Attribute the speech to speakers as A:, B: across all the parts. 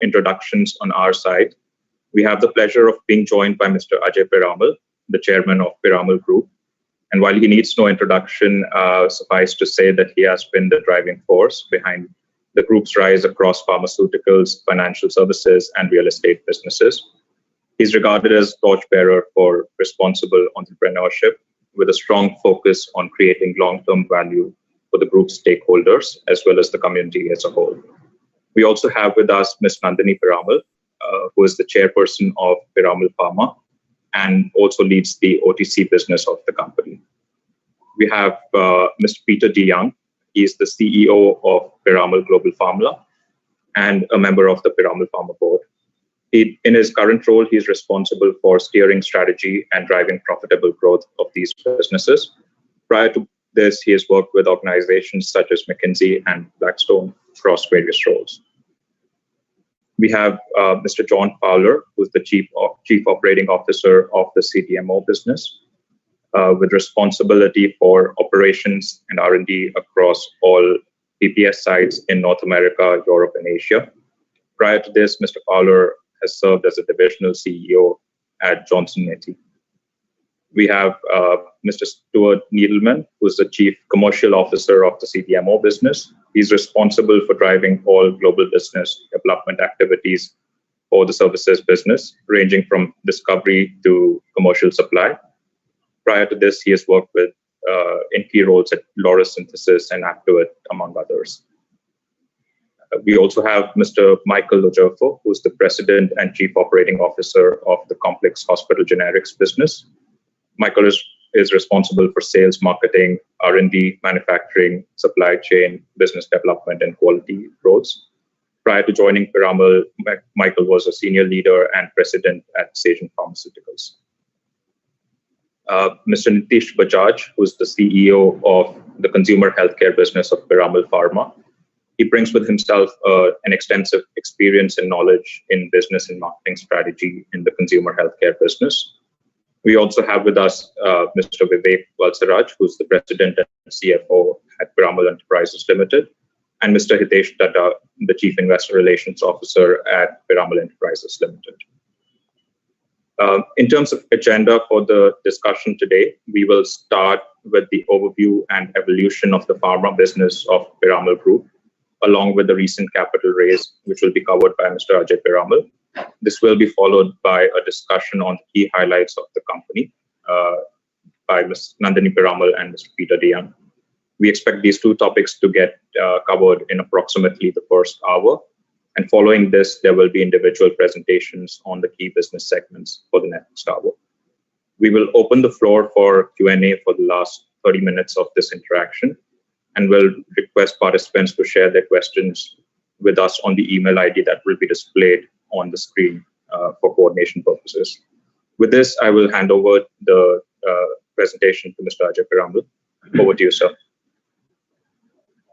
A: introductions on our side. We have the pleasure of being joined by Mr. Ajay Piramal, the chairman of Piramal Group. And while he needs no introduction, suffice to say that he has been the driving force behind the group's rise across pharmaceuticals, financial services, and real estate businesses. He's regarded as torchbearer for responsible entrepreneurship with a strong focus on creating long-term value for the group's stakeholders as well as the community as a whole. We also have with us Ms. Nandini Piramal, who is the chairperson of Piramal Pharma and also leads the OTC business of the company. We have Mr. Peter DeYoung. He is the CEO of Piramal Global Pharma and a member of the Piramal Pharma board. In his current role, he is responsible for steering strategy and driving profitable growth of these businesses. Prior to this, he has worked with organizations such as McKinsey and Blackstone across various roles. We have Mr. John Fowler, who's the Chief Operating Officer of the CDMO business, with responsibility for operations and R&D across all PPS sites in North America, Europe, and Asia. Prior to this, Mr. Fowler has served as a divisional CEO at Johnson Matthey. We have Mr. Stuart Needleman, who is the Chief Commercial Officer of the CDMO business. He's responsible for driving all global business development activities for the services business, ranging from discovery to commercial supply. Prior to this, he has worked in key roles at Laurus Synthesis and Aptuit, among others. We also have Mr. Michael Ojerfo, who's the President and Chief Operating Officer of the Complex Hospital Generics business. Michael is responsible for sales, marketing, R&D, manufacturing, supply chain, business development, and quality roles. Prior to joining Piramal, Michael was a senior leader and president at Sagen Pharmaceuticals. Mr. Nitish Bajaj, who is the CEO of the consumer healthcare business of Piramal Pharma. He brings with himself an extensive experience and knowledge in business and marketing strategy in the consumer healthcare business. We also have with us Mr. Vivek Valsaraj, who's the President and CFO at Piramal Enterprises Limited, and Mr. Hitesh Tata, the Chief Investor Relations Officer at Piramal Enterprises Limited. In terms of agenda for the discussion today, we will start with the overview and evolution of the pharma business of Piramal Group, along with the recent capital raise, which will be covered by Mr. Ajay Piramal. This will be followed by a discussion on key highlights of the company by Ms. Nandini Piramal and Mr. Peter DeYoung. We expect these two topics to get covered in approximately the first hour. And following this, there will be individual presentations on the key business segments for the next hour. We will open the floor for Q&A for the last 30 minutes of this interaction, and will request participants to share their questions with us on the email ID that will be displayed on the screen for coordination purposes. With this, I will hand over the presentation to Mr. Ajay Piramal. Over to you, sir.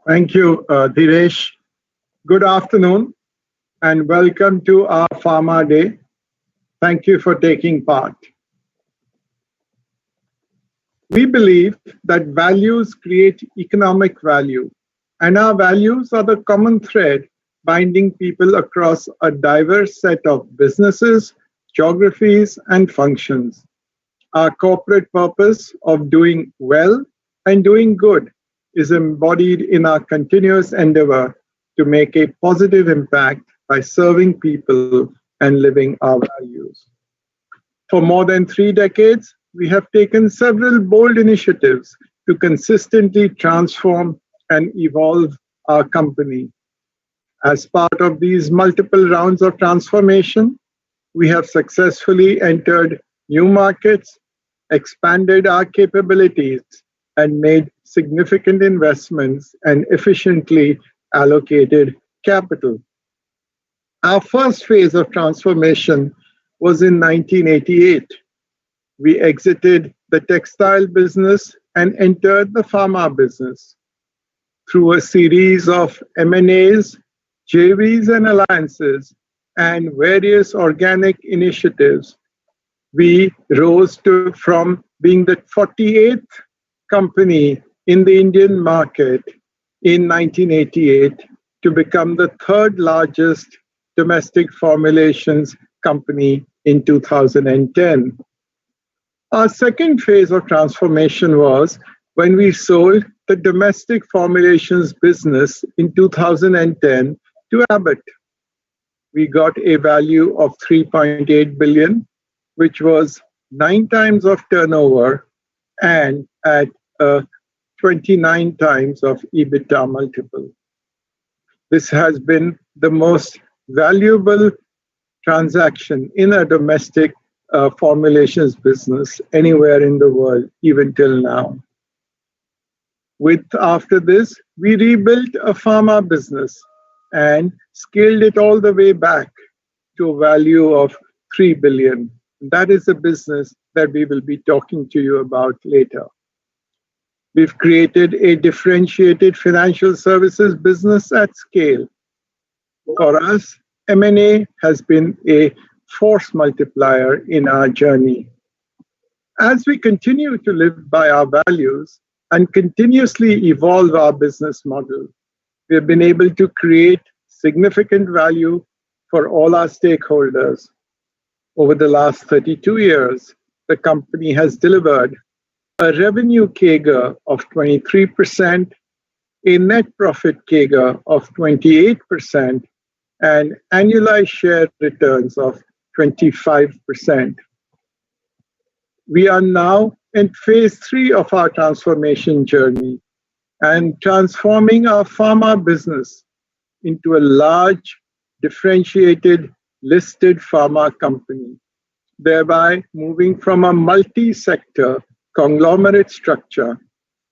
B: Thank you, Dhiresh. Good afternoon, and welcome to our Pharma Day. Thank you for taking part. We believe that values create economic value, and our values are the common thread binding people across a diverse set of businesses, geographies, and functions. Our corporate purpose of doing well and doing good is embodied in our continuous endeavor to make a positive impact by serving people and living our values. For more than 3 decades, we have taken several bold initiatives to consistently transform and evolve our company. As part of these multiple rounds of transformation, we have successfully entered new markets, expanded our capabilities, and made significant investments and efficiently allocated capital. Our first phase of transformation was in 1988. We exited the textile business and entered the pharma business. Through a series of M&As, JVs and alliances, and various organic initiatives, we rose from being the 48th company in the Indian market in 1988 to become the 3rd largest domestic formulations company in 2010. Our second phase of transformation was when we sold the domestic formulations business in 2010 to Abbott. We got a value of 3.8 billion, which was 9 times of turnover and at a 29 times of EBITDA multiple. This has been the most valuable transaction in a domestic formulations business anywhere in the world, even till now. After this, we rebuilt a pharma business and scaled it all the way back to a value of 3 billion. That is a business that we will be talking to you about later. We've created a differentiated financial services business at scale. For us, M&A has been a force multiplier in our journey. As we continue to live by our values and continuously evolve our business model, we have been able to create significant value for all our stakeholders. Over the last 32 years, the company has delivered a revenue CAGR of 23%, a net profit CAGR of 28%, and annualized share returns of 25%. We are now in phase 3 of our transformation journey and transforming our pharma business into a large, differentiated, listed pharma company, thereby moving from a multi-sector conglomerate structure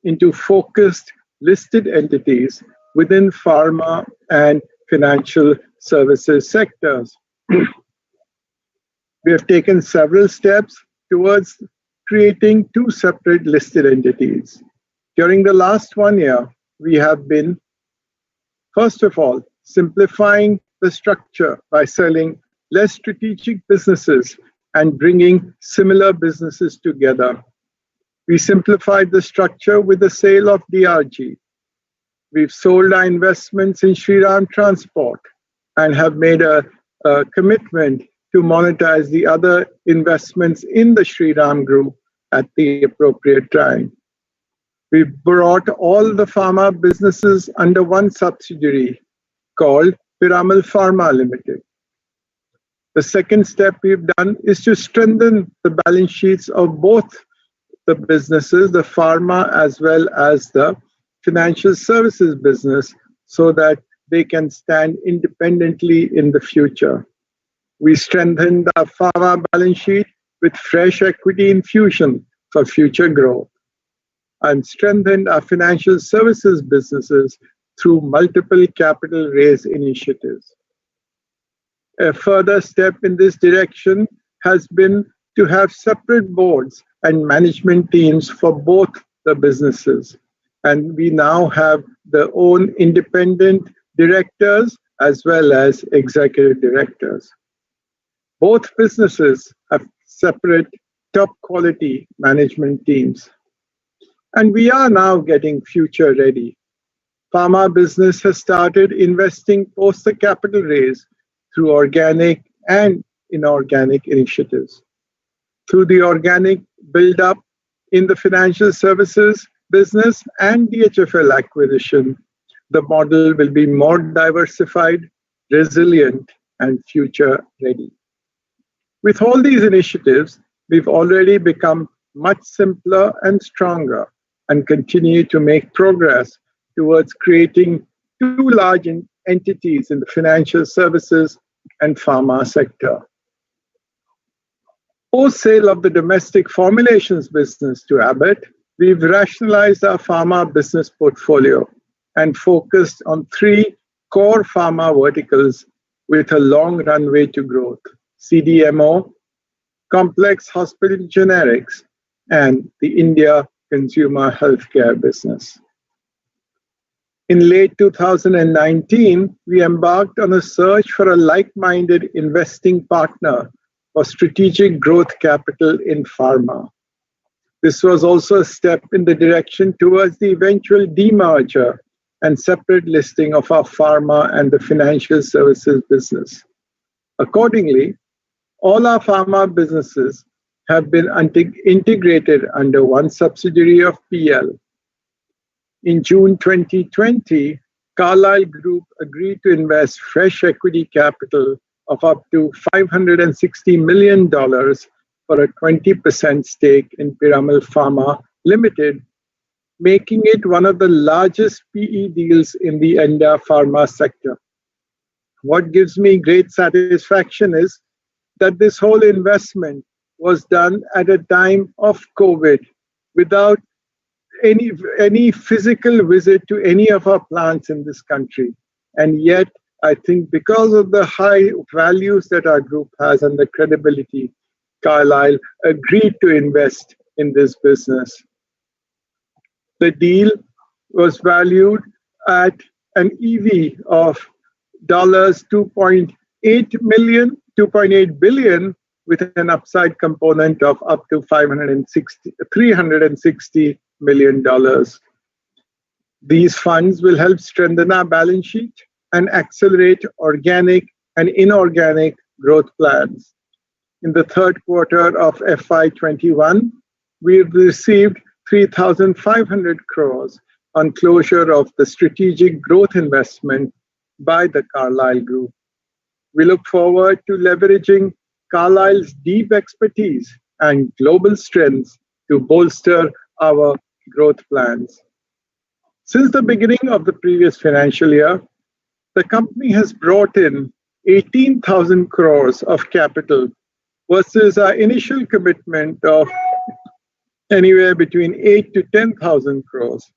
B: into focused listed entities within pharma and financial services sectors. We have taken several steps towards creating 2 separate listed entities. During the last 1 year, we have been, first of all, simplifying the structure by selling less strategic businesses and bringing similar businesses together. We simplified the structure with the sale of DRG. We've sold our investments in Shriram Transport and have made a commitment to monetize the other investments in the Shriram Group at the appropriate time. We brought all the pharma businesses under one subsidiary called Piramal Pharma Limited. The second step we've done is to strengthen the balance sheets of both the businesses, the pharma as well as the financial services business, so that they can stand independently in the future. We strengthened our pharma balance sheet with fresh equity infusion for future growth and strengthened our financial services businesses through multiple capital raise initiatives. A further step in this direction has been to have separate boards and management teams for both the businesses. And we now have their own independent directors as well as executive directors. Both businesses have separate top quality management teams. And we are now getting future ready. Pharma business has started investing post the capital raise through organic and inorganic initiatives. Through the organic build-up in the financial services business and DHFL acquisition, the model will be more diversified, resilient, and future-ready. With all these initiatives, we've already become much simpler and stronger and continue to make progress towards creating 2 large entities in the financial services and pharma sector. Post sale of the domestic formulations business to Abbott, we've rationalized our pharma business portfolio and focused on 3 core pharma verticals with a long runway to growth: CDMO, complex hospital generics, and the India consumer healthcare business. In late 2019, we embarked on a search for a like-minded investing partner for strategic growth capital in pharma. This was also a step in the direction towards the eventual demerger and separate listing of our pharma and the financial services business. Accordingly, all our pharma businesses have been integrated under one subsidiary of PL. In June 2020, Carlyle Group agreed to invest fresh equity capital of up to $560 million for a 20% stake in Piramal Pharma Limited, making it one of the largest PE deals in the India pharma sector. What gives me great satisfaction is that this whole investment was done at a time of COVID without any physical visit to any of our plants in this country. And yet, I think because of the high values that our group has and the credibility, Carlyle agreed to invest in this business. The deal was valued at an EV of $2.8 billion with an upside component of up to $360 million. These funds will help strengthen our balance sheet and accelerate organic and inorganic growth plans. In the third quarter of FY21, we received 3,500 crores on closure of the strategic growth investment by the Carlyle Group. We look forward to leveraging Carlyle's deep expertise and global strengths to bolster our growth plans. Since the beginning of the previous financial year, the company has brought in 18,000 crores of capital versus our initial commitment of anywhere between 8 to 10,000 crores.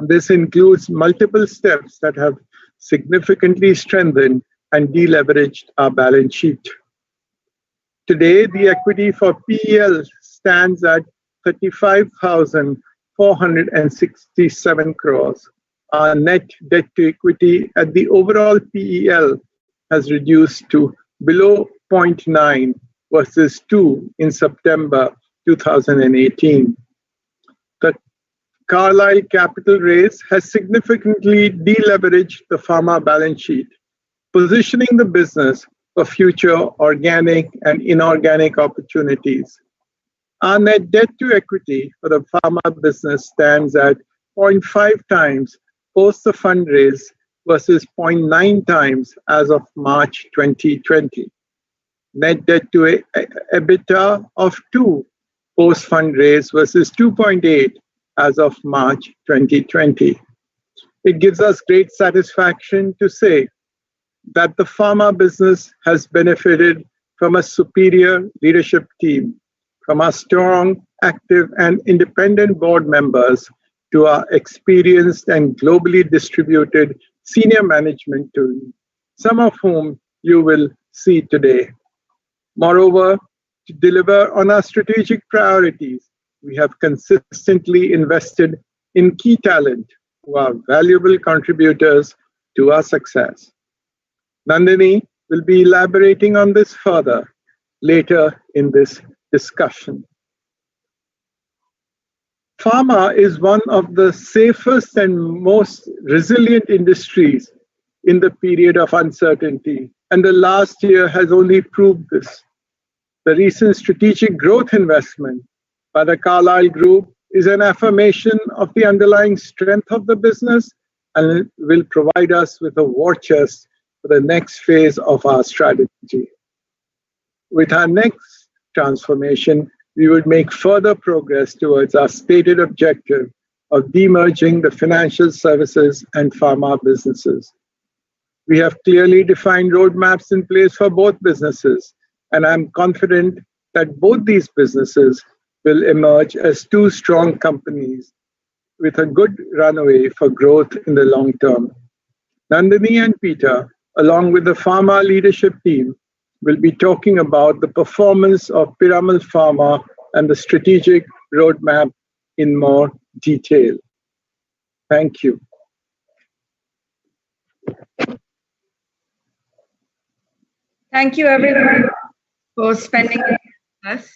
B: This includes multiple steps that have significantly strengthened and deleveraged our balance sheet. Today, the equity for PEL stands at 35,467 crores. Our net debt to equity at the overall PEL has reduced to below 0.9 versus 2 in September 2018. The Carlyle capital raise has significantly deleveraged the pharma balance sheet, positioning the business for future organic and inorganic opportunities. Our net debt to equity for the pharma business stands at 0.5 times post the fundraise versus 0.9 times as of March 2020. Net debt to EBITDA of 2 post fundraise versus 2.8 as of March 2020. It gives us great satisfaction to say that the pharma business has benefited from a superior leadership team, from our strong, active, and independent board members to our experienced and globally distributed senior management team, some of whom you will see today. Moreover, to deliver on our strategic priorities, we have consistently invested in key talent who are valuable contributors to our success. Nandini will be elaborating on this further later in this discussion. Pharma is one of the safest and most resilient industries in the period of uncertainty, and the last year has only proved this. The recent strategic growth investment by the Carlyle Group is an affirmation of the underlying strength of the business and will provide us with a war chest for the next phase of our strategy. With our next transformation, we would make further progress towards our stated objective of demerging the financial services and pharma businesses. We have clearly defined roadmaps in place for both businesses, and I'm confident that both these businesses will emerge as two strong companies with a good runway for growth in the long term. Nandini and Peter, along with the pharma leadership team, will be talking about the performance of Piramal Pharma and the strategic roadmap in more detail. Thank you.
C: Thank you, everyone, for spending time with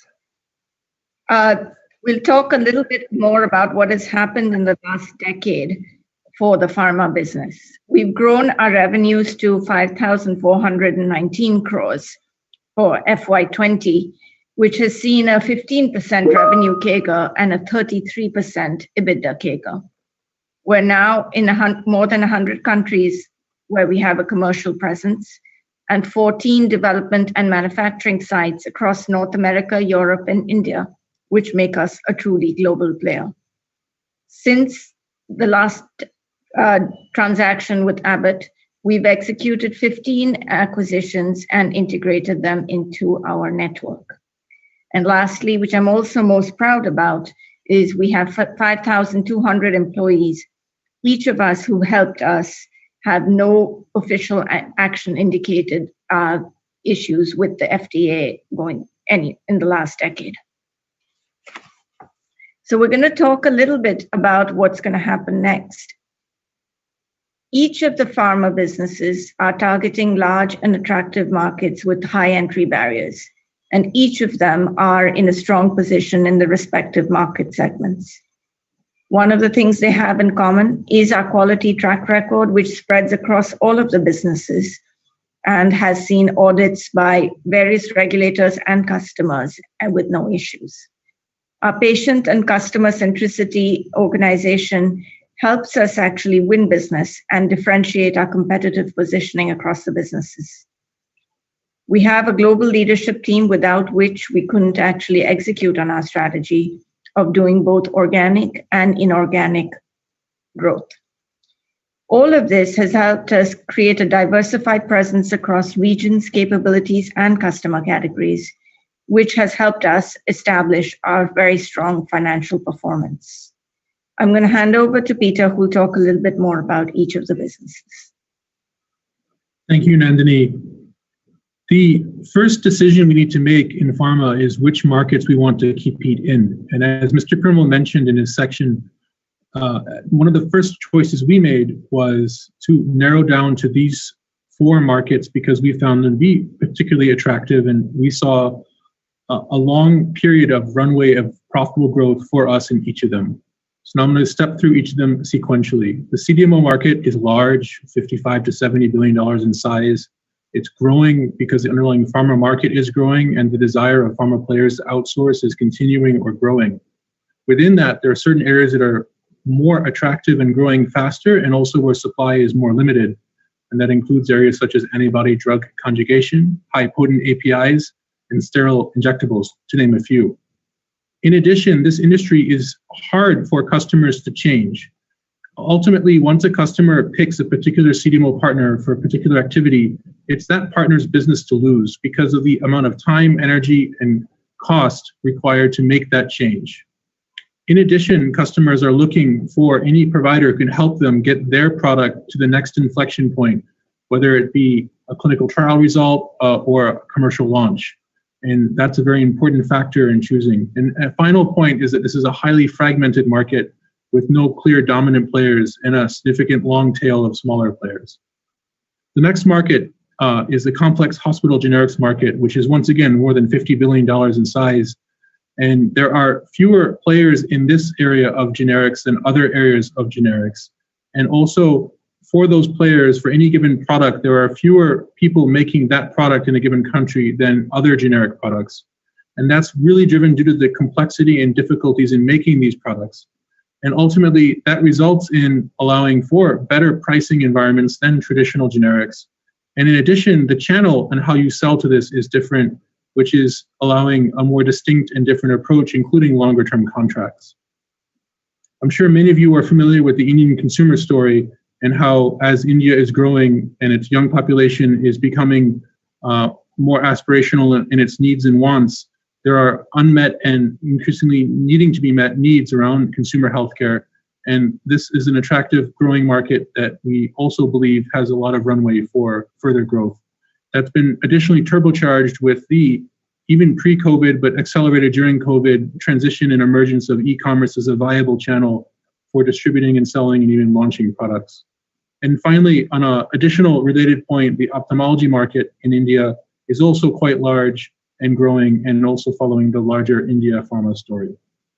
C: us. We'll talk a little bit more about what has happened in the last decade for the pharma business. We've grown our revenues to 5,419 crores for FY20, which has seen a 15% revenue CAGR and a 33% EBITDA CAGR. We're now in more than 100 countries where we have a commercial presence and 14 development and manufacturing sites across North America, Europe, and India, which make us a truly global player. Since the last transaction with Abbott, we've executed 15 acquisitions and integrated them into our network. And lastly, which I'm also most proud about, is we have 5,200 employees, each of us who helped us have no official action indicated issues with the FDA in the last decade. So we're going to talk a little bit about what's going to happen next. Each of the pharma businesses are targeting large and attractive markets with high entry barriers, and each of them are in a strong position in the respective market segments. One of the things they have in common is our quality track record, which spreads across all of the businesses and has seen audits by various regulators and customers and with no issues. Our patient and customer centricity organization helps us actually win business and differentiate our competitive positioning across the businesses. We have a global leadership team without which we couldn't actually execute on our strategy of doing both organic and inorganic growth. All of this has helped us create a diversified presence across regions, capabilities, and customer categories, which has helped us establish our very strong financial performance. I'm going to hand over to Peter, who will talk a little bit more about each of the businesses.
D: Thank you, Nandini. The first decision we need to make in pharma is which markets we want to compete in. And as Mr. Piramal mentioned in his section, one of the first choices we made was to narrow down to these 4 markets because we found them to be particularly attractive, and we saw a long period of runway of profitable growth for us in each of them. So now I'm going to step through each of them sequentially. The CDMO market is large, $55 to $70 billion in size. It's growing because the underlying pharma market is growing, and the desire of pharma players to outsource is continuing or growing. Within that, there are certain areas that are more attractive and growing faster, and also where supply is more limited. And that includes areas such as antibody drug conjugation, high potent APIs, and sterile injectables, to name a few. In addition, this industry is hard for customers to change. Ultimately, once a customer picks a particular CDMO partner for a particular activity, it's that partner's business to lose because of the amount of time, energy, and cost required to make that change. In addition, customers are looking for any provider who can help them get their product to the next inflection point, whether it be a clinical trial result or a commercial launch. And that's a very important factor in choosing. And a final point is that this is a highly fragmented market with no clear dominant players and a significant long tail of smaller players. The next market is the complex hospital generics market, which is once again more than $50 billion in size. And there are fewer players in this area of generics than other areas of generics. And also for those players, for any given product, there are fewer people making that product in a given country than other generic products. And that's really driven due to the complexity and difficulties in making these products. And ultimately, that results in allowing for better pricing environments than traditional generics. And in addition, the channel and how you sell to this is different, which is allowing a more distinct and different approach, including longer-term contracts. I'm sure many of you are familiar with the Indian consumer story and how, as India is growing and its young population is becoming more aspirational in its needs and wants, there are unmet and increasingly needing to be met needs around consumer healthcare. And this is an attractive growing market that we also believe has a lot of runway for further growth. That's been additionally turbocharged with the, even pre-COVID, but accelerated during COVID, transition and emergence of e-commerce as a viable channel for distributing and selling and even launching products. And finally, on an additional related point, the ophthalmology market in India is also quite large and growing, and also following the larger India pharma story.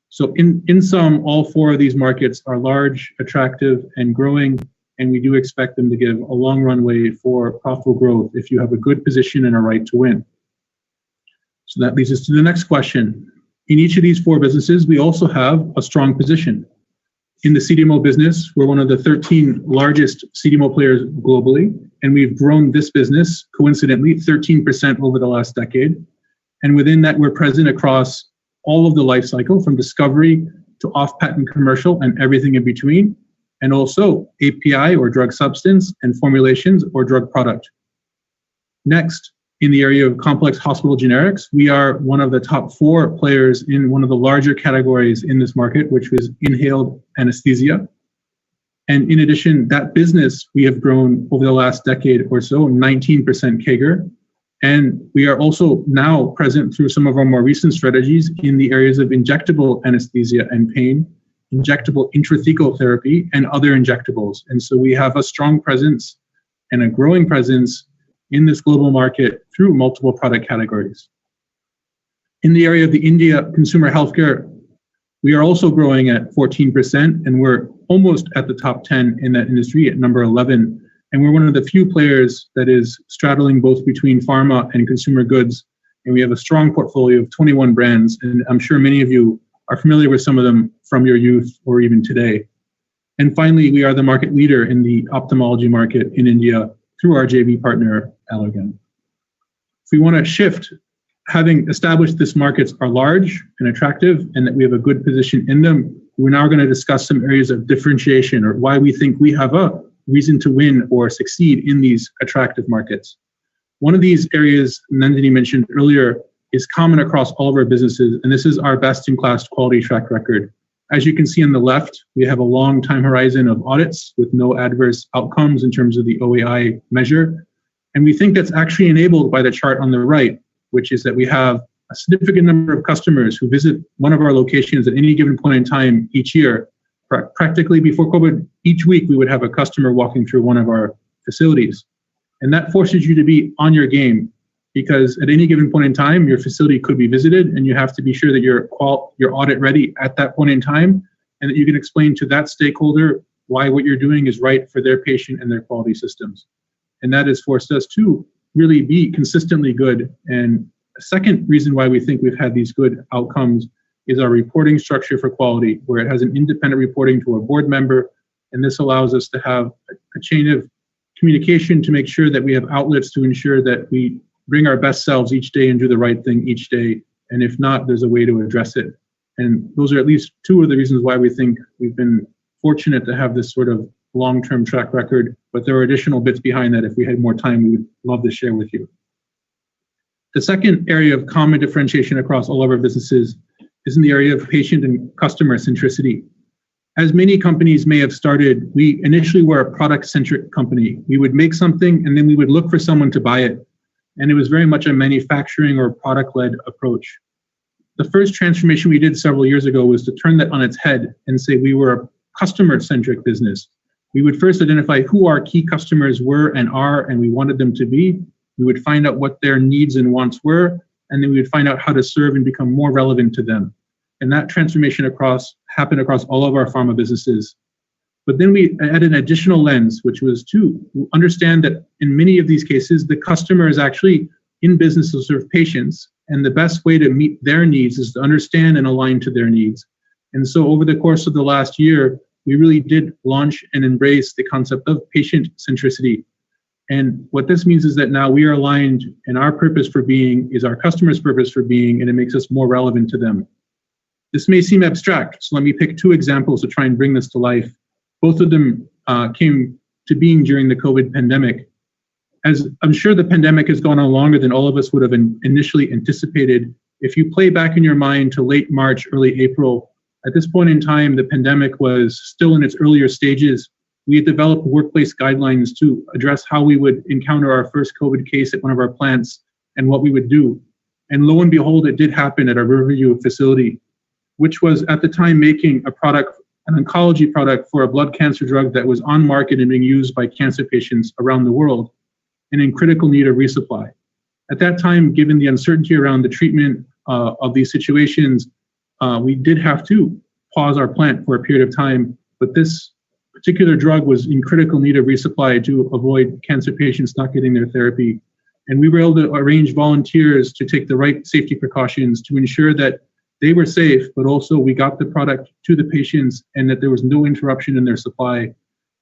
D: So in sum, all four of these markets are large, attractive, and growing, and we do expect them to give a long runway for profitable growth if you have a good position and a right to win. So that leads us to the next question. In each of these four businesses, we also have a strong position. In the CDMO business, we're one of the 13 largest CDMO players globally, and we've grown this business, coincidentally, 13% over the last decade. And within that, we're present across all of the life cycle, from discovery to off-patent commercial and everything in between, and also API or drug substance and formulations or drug product. Next, in the area of complex hospital generics, we are one of the top 4 players in one of the larger categories in this market, which was inhaled anesthesia. And in addition, that business we have grown over the last decade or so, 19% CAGR. And we are also now present through some of our more recent strategies in the areas of injectable anesthesia and pain, injectable intrathecal therapy, and other injectables. And so we have a strong presence and a growing presence in this global market through multiple product categories. In the area of the India consumer healthcare, we are also growing at 14%, and we're almost at the top 10 in that industry at number 11. And we're one of the few players that is straddling both between pharma and consumer goods. And we have a strong portfolio of 21 brands, and I'm sure many of you are familiar with some of them from your youth or even today. And finally, we are the market leader in the ophthalmology market in India through our JV partner, Allergan. If we want to shift, having established this markets are large and attractive and that we have a good position in them, we're now going to discuss some areas of differentiation or why we think we have a reason to win or succeed in these attractive markets. One of these areas Nandini mentioned earlier is common across all of our businesses, and this is our best-in-class quality track record. As you can see on the left, we have a long time horizon of audits with no adverse outcomes in terms of the OAI measure. And we think that's actually enabled by the chart on the right, which is that we have a significant number of customers who visit one of our locations at any given point in time each year. Practically before COVID, each week we would have a customer walking through one of our facilities. And that forces you to be on your game, because at any given point in time, your facility could be visited and you have to be sure that you're audit ready at that point in time, and that you can explain to that stakeholder why what you're doing is right for their patient and their quality systems. And that has forced us to really be consistently good. And a second reason why we think we've had these good outcomes is our reporting structure for quality, where it has an independent reporting to a board member. And this allows us to have a chain of communication to make sure that we have outlets to ensure that we bring our best selves each day and do the right thing each day. And if not, there's a way to address it. And those are at least 2 of the reasons why we think we've been fortunate to have this sort of long-term track record. But there are additional bits behind that. If we had more time, we would love to share with you. The second area of common differentiation across all of our businesses is in the area of patient and customer centricity. As many companies may have started, we initially were a product-centric company. We would make something and then we would look for someone to buy it. And it was very much a manufacturing or product-led approach. The first transformation we did several years ago was to turn that on its head and say we were a customer-centric business. We would first identify who our key customers were and are, and we wanted them to be. We would find out what their needs and wants were, and then we would find out how to serve and become more relevant to them. And that transformation happened across all of our pharma businesses. But then we added an additional lens, which was to understand that in many of these cases, the customer is actually in business to serve patients, and the best way to meet their needs is to understand and align to their needs. And so over the course of the last year, we really did launch and embrace the concept of patient centricity. And what this means is that now we are aligned, and our purpose for being is our customer's purpose for being, and it makes us more relevant to them. This may seem abstract, so let me pick 2 examples to try and bring this to life. Both of them came to being during the COVID pandemic. As I'm sure the pandemic has gone on longer than all of us would have initially anticipated, if you play back in your mind to late March, early April, at this point in time, the pandemic was still in its earlier stages. We had developed workplace guidelines to address how we would encounter our first COVID case at one of our plants and what we would do. And lo and behold, it did happen at our Riverview facility, which was at the time making a product, an oncology product for a blood cancer drug that was on market and being used by cancer patients around the world and in critical need of resupply. At that time, given the uncertainty around the treatment of these situations, we did have to pause our plant for a period of time, but this particular drug was in critical need of resupply to avoid cancer patients not getting their therapy. And we were able to arrange volunteers to take the right safety precautions to ensure that they were safe, but also we got the product to the patients and that there was no interruption in their supply.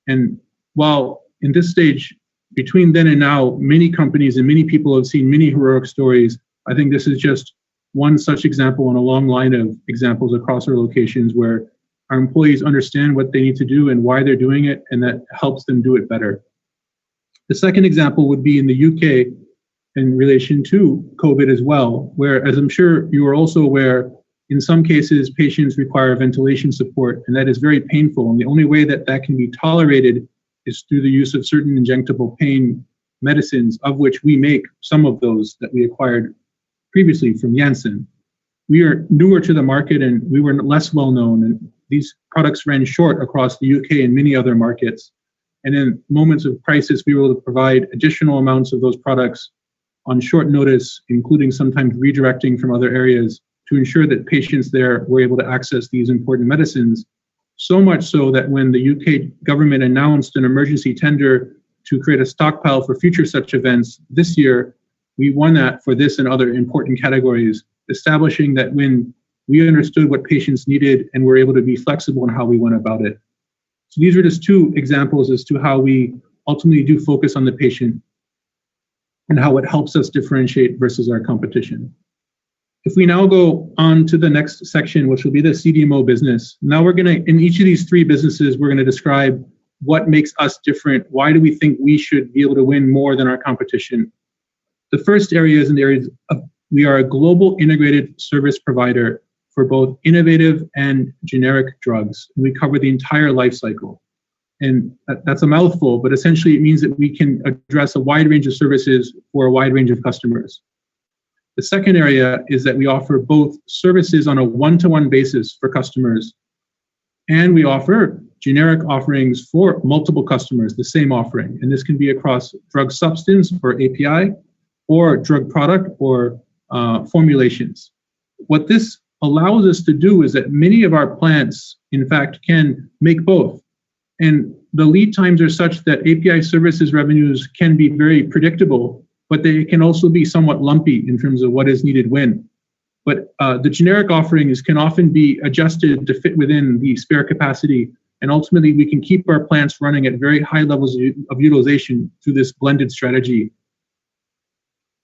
D: And while in this stage, between then and now, many companies and many people have seen many heroic stories, I think this is just one such example in a long line of examples across our locations where our employees understand what they need to do and why they're doing it, and that helps them do it better. The second example would be in the UK in relation to COVID as well, where, as I'm sure you are also aware, in some cases, patients require ventilation support, and that is very painful. And the only way that that can be tolerated is through the use of certain injectable pain medicines, of which we make some of those that we acquired previously from Janssen. We are newer to the market and we were less well known, and these products ran short across the UK and many other markets. And in moments of crisis, we were able to provide additional amounts of those products on short notice, including sometimes redirecting from other areas to ensure that patients there were able to access these important medicines. So much so that when the UK government announced an emergency tender to create a stockpile for future such events this year, we won that for this and other important categories, establishing that when we understood what patients needed and were able to be flexible in how we went about it. So these are just two examples as to how we ultimately do focus on the patient and how it helps us differentiate versus our competition. If we now go on to the next section, which will be the CDMO business. Now we're gonna, in each of these three businesses, we're gonna describe what makes us different. Why do we think we should be able to win more than our competition? The first area is in the areas of, we are a global integrated service provider for both innovative and generic drugs. We cover the entire life cycle. And that's a mouthful, but essentially it means that we can address a wide range of services for a wide range of customers. The second area is that we offer both services on a one-to-one basis for customers, and we offer generic offerings for multiple customers, the same offering. And this can be across drug substance or API, or drug product or formulations. What this allows us to do is that many of our plants, in fact, can make both. And the lead times are such that API services revenues can be very predictable, but they can also be somewhat lumpy in terms of what is needed when. But the generic offerings can often be adjusted to fit within the spare capacity, and ultimately we can keep our plants running at very high levels of utilization through this blended strategy.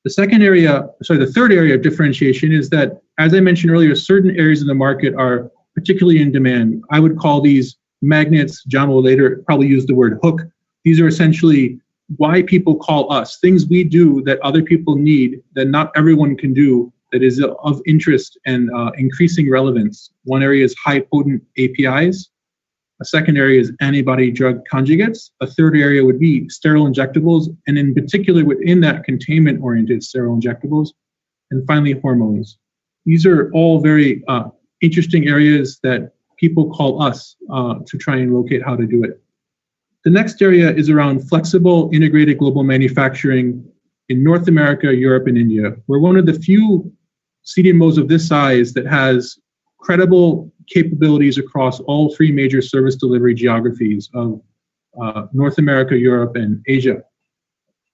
D: The third area of differentiation is that, as I mentioned earlier, certain areas of the market are particularly in demand. I would call these magnets. John will later probably use the word hook. These are essentially why people call us, things we do that other people need, that not everyone can do, that is of interest and increasing relevance. One area is high potent APIs. A second area is antibody drug conjugates. A third area would be sterile injectables, and in particular within that containment-oriented sterile injectables. And finally, hormones. These are all very interesting areas that people call us to try and locate how to do it. The next area is around flexible integrated global manufacturing in North America, Europe, and India. We're one of the few CDMOs of this size that has credible capabilities across all three major service delivery geographies of North America, Europe, and Asia.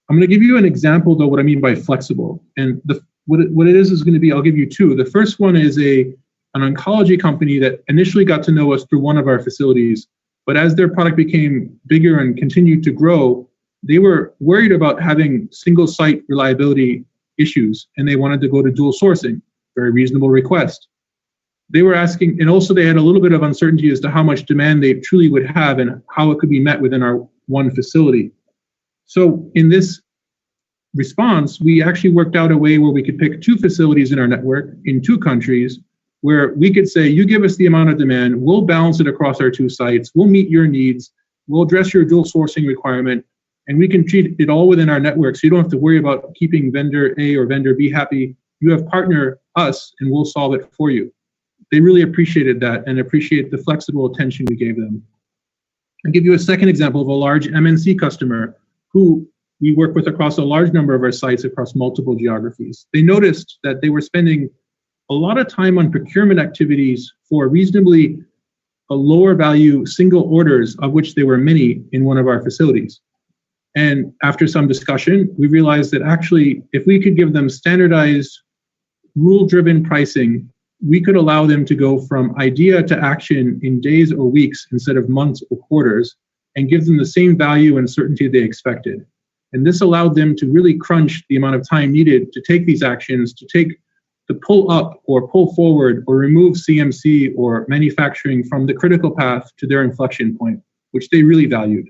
D: I'm going to give you an example, though, what I mean by flexible. And what it is going to be, I'll give you two. The first one is an oncology company that initially got to know us through one of our facilities, but as their product became bigger and continued to grow, they were worried about having single site reliability issues, and they wanted to go to dual sourcing. Very reasonable request. They were asking, and also they had a little bit of uncertainty as to how much demand they truly would have and how it could be met within our one facility. So in this response, we actually worked out a way where we could pick two facilities in our network in two countries, where we could say, you give us the amount of demand, we'll balance it across our two sites, we'll meet your needs, we'll address your dual sourcing requirement, and we can treat it all within our network, so you don't have to worry about keeping vendor A or vendor B happy. You have partner us, and we'll solve it for you. They really appreciated that and appreciate the flexible attention we gave them. I'll give you a second example of a large MNC customer who we work with across a large number of our sites across multiple geographies. They noticed that they were spending a lot of time on procurement activities for reasonably a lower value single orders, of which there were many in one of our facilities. And after some discussion, we realized that actually, if we could give them standardized, rule-driven pricing, we could allow them to go from idea to action in days or weeks instead of months or quarters, and give them the same value and certainty they expected. And this allowed them to really crunch the amount of time needed to take these actions, to pull up or pull forward or remove CMC or manufacturing from the critical path to their inflection point, which they really valued.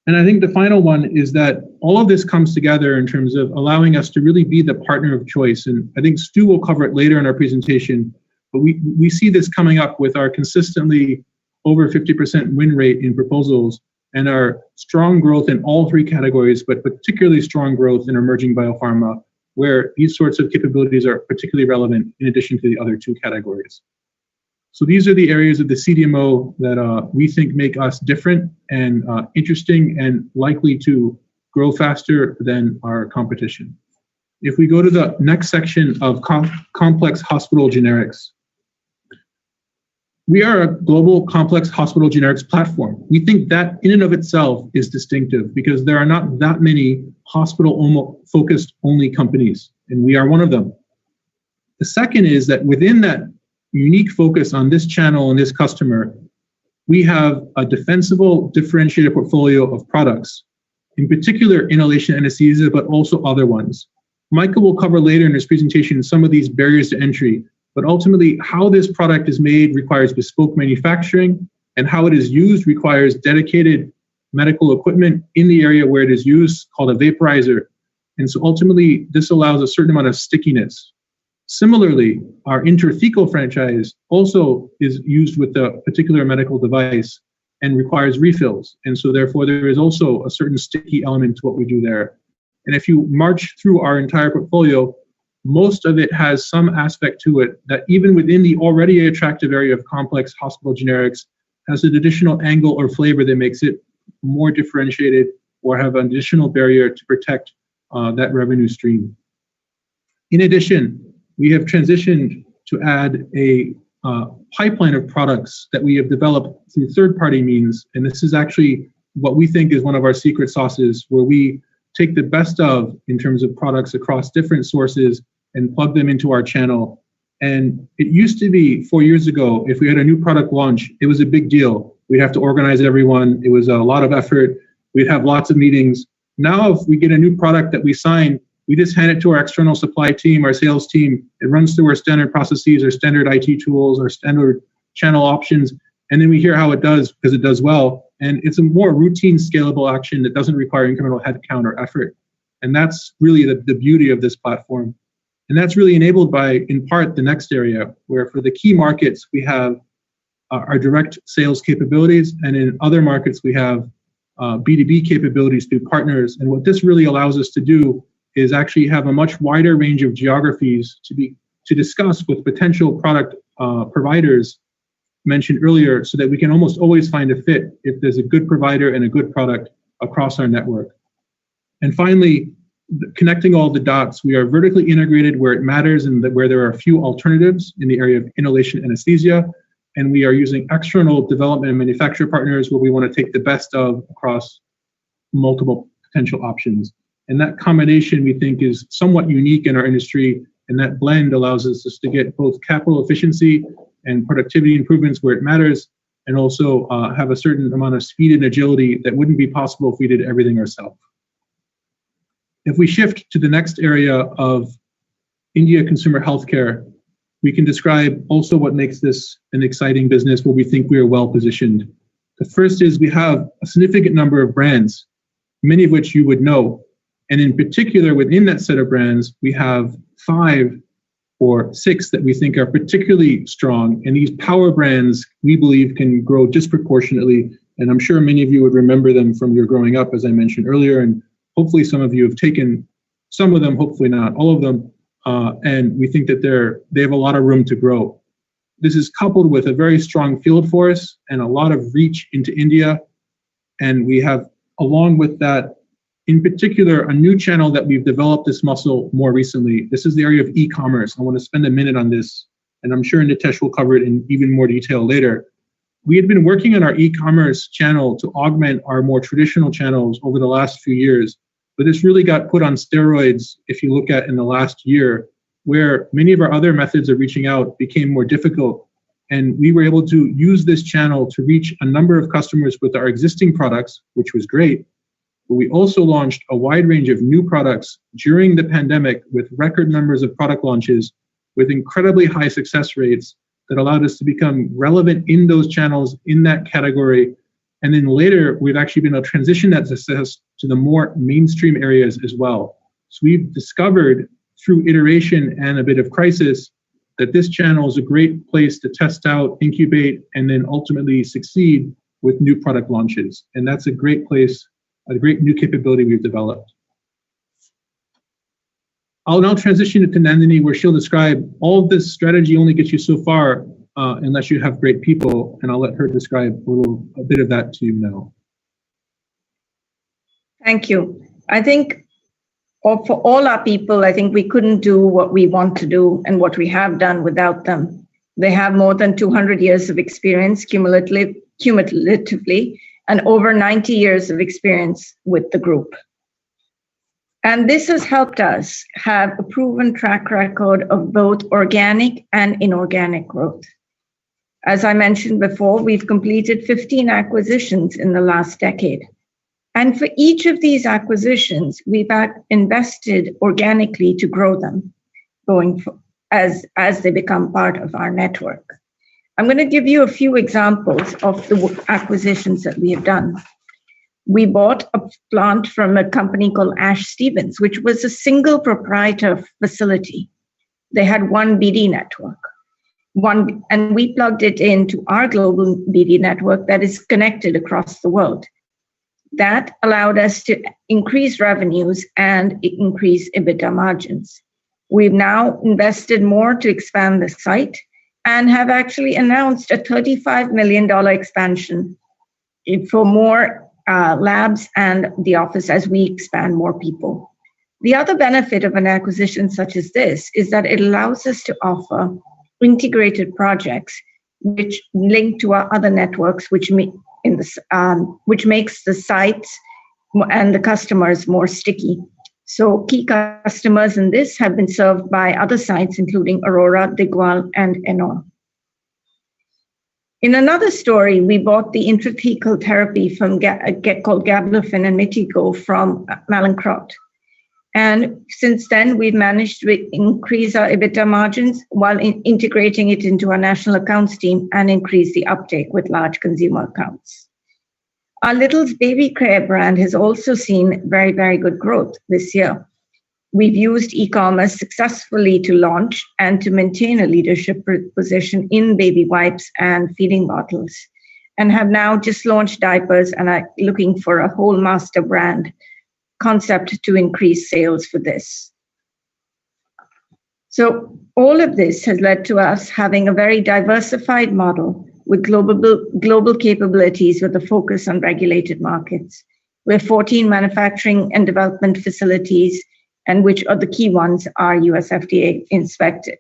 D: And I think the final one is that all of this comes together in terms of allowing us to really be the partner of choice. And I think Stu will cover it later in our presentation, but we see this coming up with our consistently over 50% win rate in proposals and our strong growth in all three categories, but particularly strong growth in emerging biopharma, where these sorts of capabilities are particularly relevant in addition to the other two categories. So these are the areas of the CDMO that we think make us different and interesting and likely to grow faster than our competition. If we go to the next section of complex hospital generics, we are a global complex hospital generics platform. We think that in and of itself is distinctive because there are not that many hospital-focused only companies, and we are one of them. The second is that within that unique focus on this channel and this customer, we have a defensible, differentiated portfolio of products, in particular inhalation anesthesia, but also other ones. Michael will cover later in his presentation some of these barriers to entry, but ultimately how this product is made requires bespoke manufacturing, and how it is used requires dedicated medical equipment in the area where it is used, called a vaporizer. And so ultimately, this allows a certain amount of stickiness. Similarly, our intrathecal franchise also is used with a particular medical device and requires refills. And so therefore, there is also a certain sticky element to what we do there. And if you march through our entire portfolio, most of it has some aspect to it that even within the already attractive area of complex hospital generics has an additional angle or flavor that makes it more differentiated or have an additional barrier to protect that revenue stream. In addition, we have transitioned to add a pipeline of products that we have developed through third-party means. And this is actually what we think is one of our secret sauces, where we take the best of in terms of products across different sources and plug them into our channel. And it used to be 4 years ago, if we had a new product launch, it was a big deal. We'd have to organize everyone. It was a lot of effort. We'd have lots of meetings. Now, if we get a new product that we sign, we just hand it to our external supply team, our sales team. It runs through our standard processes, our standard IT tools, our standard channel options, and then we hear how it does because it does well. And it's a more routine, scalable action that doesn't require incremental headcount or effort. And that's really the beauty of this platform. And that's really enabled by, in part, the next area, where for the key markets, we have our direct sales capabilities, and in other markets, we have B2B capabilities through partners. And what this really allows us to do is actually have a much wider range of geographies to discuss with potential product providers mentioned earlier, so that we can almost always find a fit if there's a good provider and a good product across our network. And finally, connecting all the dots, we are vertically integrated where it matters and where there are a few alternatives in the area of inhalation anesthesia. And we are using external development and manufacturer partners where we want to take the best of across multiple potential options. And that combination, we think, is somewhat unique in our industry. And that blend allows us to get both capital efficiency and productivity improvements where it matters, and also have a certain amount of speed and agility that wouldn't be possible if we did everything ourselves. If we shift to the next area of India consumer healthcare, we can describe also what makes this an exciting business where we think we are well positioned. The first is we have a significant number of brands, many of which you would know. And in particular, within that set of brands, we have 5 or 6 that we think are particularly strong. And these power brands, we believe, can grow disproportionately. And I'm sure many of you would remember them from your growing up, as I mentioned earlier. And hopefully some of you have taken some of them, hopefully not all of them. And we think that they have a lot of room to grow. This is coupled with a very strong field force and a lot of reach into India. And we have, along with that, In particular, a new channel that we've developed this muscle more recently, this is the area of e-commerce. I want to spend a minute on this, and I'm sure Nitesh will cover it in even more detail later. We had been working on our e-commerce channel to augment our more traditional channels over the last few years, but this really got put on steroids if you look at in the last year, where many of our other methods of reaching out became more difficult. And we were able to use this channel to reach a number of customers with our existing products, which was great. But we also launched a wide range of new products during the pandemic with record numbers of product launches with incredibly high success rates that allowed us to become relevant in those channels in that category. And then later, we've actually been able to transition that success to the more mainstream areas as well. So we've discovered through iteration and a bit of crisis that this channel is a great place to test out, incubate, and then ultimately succeed with new product launches. And that's a great place, a great new capability we've developed. I'll now transition it to Nandini, where she'll describe all of this strategy only gets you so far unless you have great people, and I'll let her describe a bit of that to you now.
C: Thank you. I think for all our people, I think we couldn't do what we want to do and what we have done without them. They have more than 200 years of experience cumulatively, and over 90 years of experience with the group. And this has helped us have a proven track record of both organic and inorganic growth. As I mentioned before, we've completed 15 acquisitions in the last decade. And for each of these acquisitions, we've invested organically to grow them as they become part of our network. I'm going to give you a few examples of the acquisitions that we have done. We bought a plant from a company called Ash Stevens, which was a single proprietor facility. They had one BD network, and we plugged it into our global BD network that is connected across the world. That allowed us to increase revenues and increase EBITDA margins. We've now invested more to expand the site and have actually announced a $35 million expansion for more labs and the office as we expand more people. The other benefit of an acquisition such as this is that it allows us to offer integrated projects which link to our other networks, which makes the sites and the customers more sticky. So key customers in this have been served by other sites, including Aurora, Digwal, and Ennore. In another story, we bought the intrathecal therapy from called Gabapentin and Mitigo from Mallinckrodt. And since then, we've managed to increase our EBITDA margins while integrating it into our national accounts team and increase the uptake with large consumer accounts. Our Little's Baby Care brand has also seen very, very good growth this year. We've used e-commerce successfully to launch and to maintain a leadership position in baby wipes and feeding bottles, and have now just launched diapers and are looking for a whole master brand concept to increase sales for this. So all of this has led to us having a very diversified model with global capabilities with a focus on regulated markets. We have 14 manufacturing and development facilities, and which are the key ones are US FDA inspected.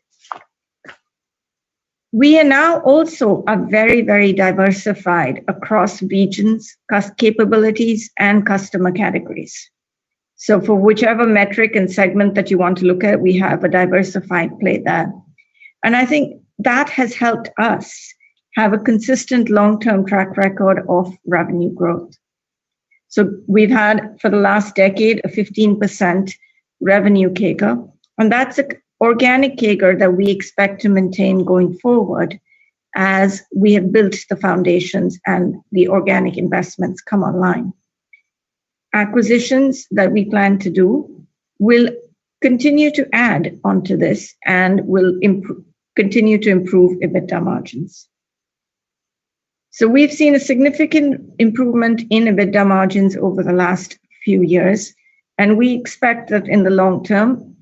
C: We are now also very, very diversified across regions, capabilities, and customer categories. So for whichever metric and segment that you want to look at, we have a diversified play there. And I think that has helped us have a consistent long-term track record of revenue growth. So we've had, for the last decade, a 15% revenue CAGR, and that's an organic CAGR that we expect to maintain going forward as we have built the foundations and the organic investments come online. Acquisitions that we plan to do will continue to add onto this and will continue to improve EBITDA margins. So we've seen a significant improvement in EBITDA margins over the last few years, and we expect that in the long term,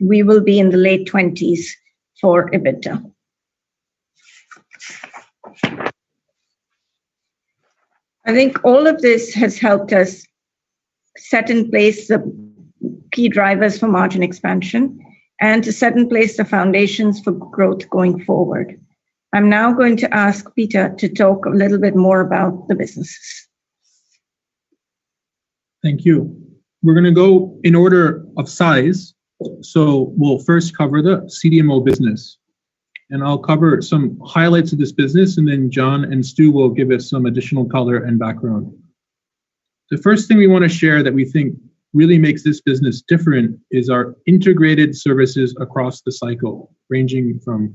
C: we will be in the late 20s for EBITDA. I think all of this has helped us set in place the key drivers for margin expansion, and to set in place the foundations for growth going forward. I'm now going to ask Peter to talk a little bit more about the businesses.
D: Thank you. We're going to go in order of size. So we'll first cover the CDMO business. And I'll cover some highlights of this business, and then John and Stu will give us some additional color and background. The first thing we want to share that we think really makes this business different is our integrated services across the cycle, ranging from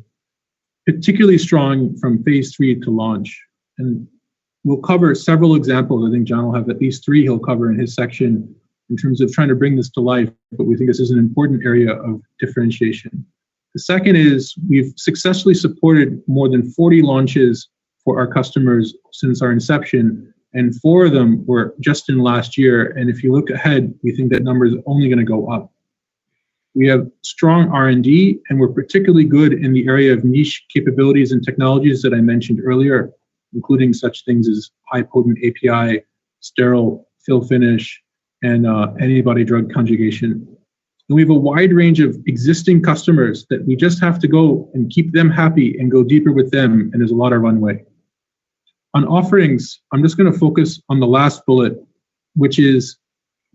D: particularly strong from phase 3 to launch. And we'll cover several examples. I think John will have at least 3 he'll cover in his section in terms of trying to bring this to life, but we think this is an important area of differentiation. The second is we've successfully supported more than 40 launches for our customers since our inception, and 4 of them were just in last year. And if you look ahead, we think that number is only going to go up. We have strong R&D, and we're particularly good in the area of niche capabilities and technologies that I mentioned earlier, including such things as high-potent API, sterile fill finish, and antibody drug conjugation. And we have a wide range of existing customers that we just have to go and keep them happy and go deeper with them, and there's a lot of runway. On offerings, I'm just going to focus on the last bullet, which is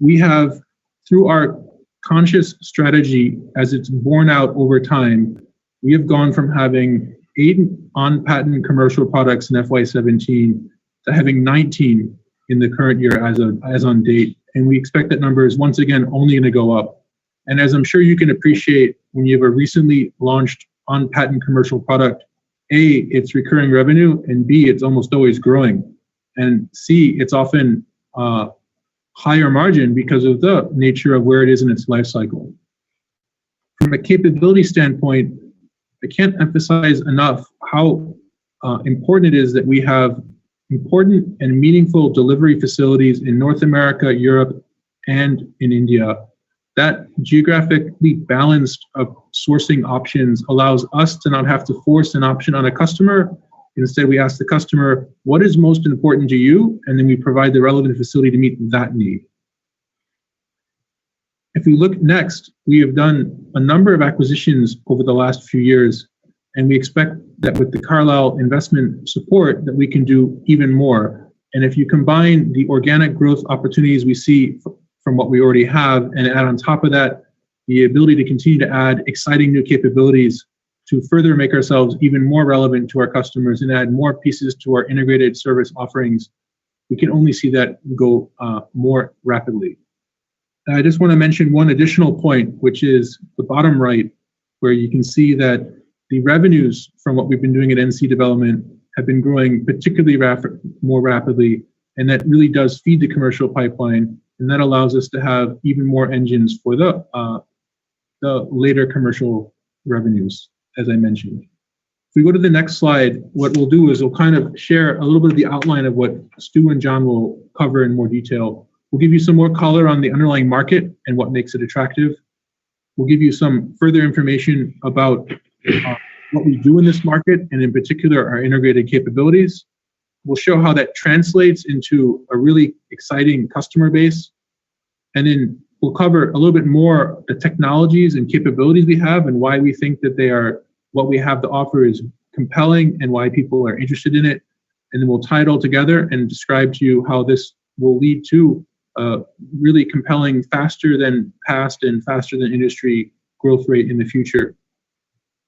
D: we have, through our conscious strategy as it's borne out over time, we have gone from having 8 on-patent commercial products in FY17 to having 19 in the current year as on date. And we expect that number is once again only going to go up. And as I'm sure you can appreciate, when you have a recently launched on-patent commercial product, A, it's recurring revenue, and B, it's almost always growing. And C, it's often higher margin because of the nature of where it is in its life cycle. From a capability standpoint, I can't emphasize enough how important it is that we have important and meaningful delivery facilities in North America, Europe, and in India. That geographically balanced sourcing options allows us to not have to force an option on a customer. Instead, we ask the customer, what is most important to you? And then we provide the relevant facility to meet that need. If we look next, we have done a number of acquisitions over the last few years, and we expect that with the Carlyle investment support that we can do even more. And if you combine the organic growth opportunities we see from what we already have, and add on top of that the ability to continue to add exciting new capabilities to further make ourselves even more relevant to our customers and add more pieces to our integrated service offerings, we can only see that go more rapidly. I just want to mention one additional point, which is the bottom right, where you can see that the revenues from what we've been doing at NC Development have been growing particularly more rapidly, and that really does feed the commercial pipeline. And that allows us to have even more engines for the later commercial revenues, as I mentioned. If we go to the next slide, what we'll do is we'll kind of share a little bit of the outline of what Stu and John will cover in more detail. We'll give you some more color on the underlying market and what makes it attractive. We'll give you some further information about what we do in this market, and in particular, our integrated capabilities. We'll show how that translates into a really exciting customer base. And then we'll cover a little bit more the technologies and capabilities we have and why we think that what we have to offer is compelling and why people are interested in it. And then we'll tie it all together and describe to you how this will lead to really compelling, faster than past and faster than industry growth rate in the future.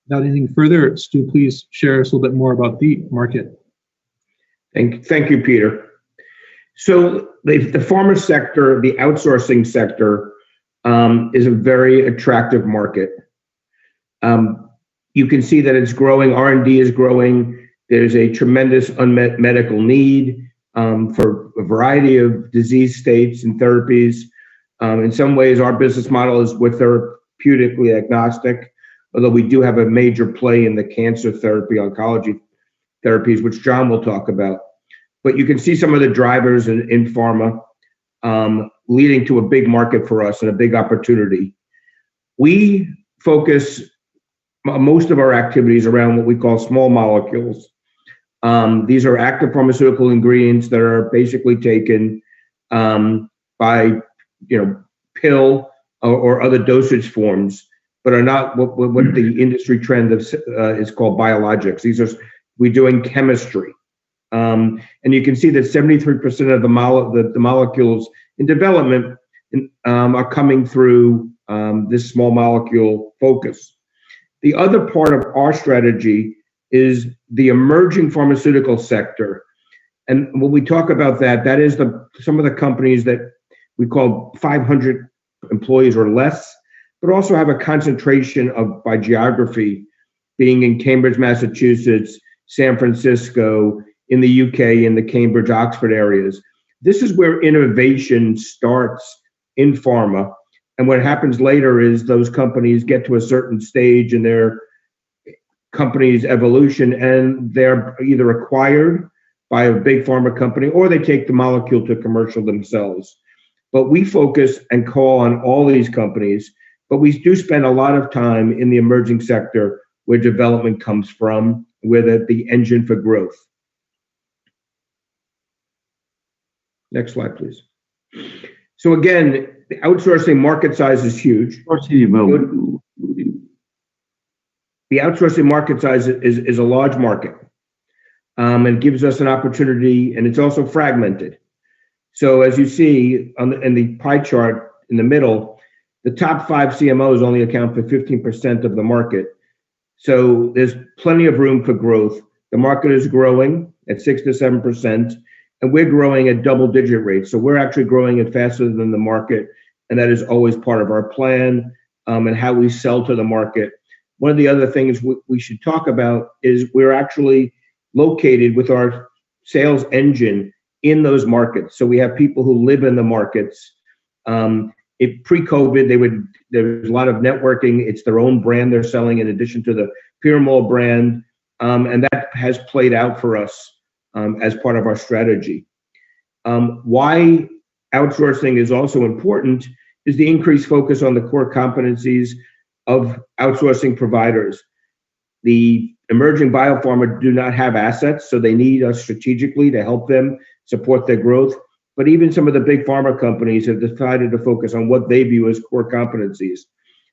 D: Without anything further, Stu, please share us a little bit more about the market.
E: Thank you, Peter. So the pharma sector, the outsourcing sector, is a very attractive market. You can see that it's growing. R&D is growing. There's a tremendous unmet medical need for a variety of disease states and therapies. In some ways, our business model is we're therapeutically agnostic, although we do have a major play in the cancer therapy, oncology therapies, which John will talk about. But you can see some of the drivers in pharma leading to a big market for us and a big opportunity. We focus most of our activities around what we call small molecules. These are active pharmaceutical ingredients that are basically taken by pill or other dosage forms, but are not what the industry trend is called biologics. We're doing chemistry. And you can see that 73% of the molecules in development are coming through this small molecule focus. The other part of our strategy is the emerging pharmaceutical sector. And when we talk about that is some of the companies that we call 500 employees or less, but also have a concentration by geography, being in Cambridge, Massachusetts, San Francisco, in the UK, in the Cambridge, Oxford areas. This is where innovation starts in pharma. And what happens later is those companies get to a certain stage in their company's evolution, and they're either acquired by a big pharma company or they take the molecule to commercial themselves. But we focus and call on all these companies, but we do spend a lot of time in the emerging sector where development comes from, where the engine for growth. Next slide, please. So again, the outsourcing market size is huge. The outsourcing market size is a large market, and gives us an opportunity, and it's also fragmented. So as you see in the pie chart in the middle, the top 5 CMOs only account for 15% of the market. So there's plenty of room for growth. The market is growing at 6 to 7%, and we're growing at double-digit rates. So we're actually growing it faster than the market, and that is always part of our plan and how we sell to the market. One of the other things we should talk about is we're actually located with our sales engine in those markets. So we have people who live in the markets. Pre-COVID, there was a lot of networking. It's their own brand they're selling in addition to the Piramal brand, and that has played out for us as part of our strategy. Why outsourcing is also important is the increased focus on the core competencies of outsourcing providers. The emerging biopharma do not have assets, so they need us strategically to help them support their growth. But even some of the big pharma companies have decided to focus on what they view as core competencies,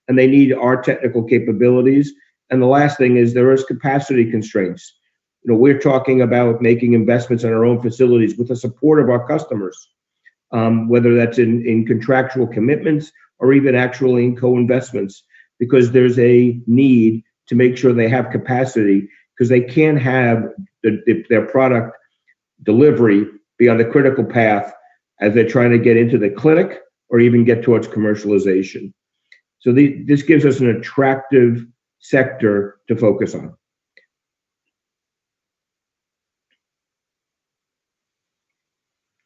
E: and they need our technical capabilities. And the last thing is there is capacity constraints. We're talking about making investments in our own facilities with the support of our customers, whether that's in contractual commitments or even actually in co-investments, because there's a need to make sure they have capacity, because they can't have their product delivery be on the critical path as they're trying to get into the clinic or even get towards commercialization. So this gives us an attractive sector to focus on.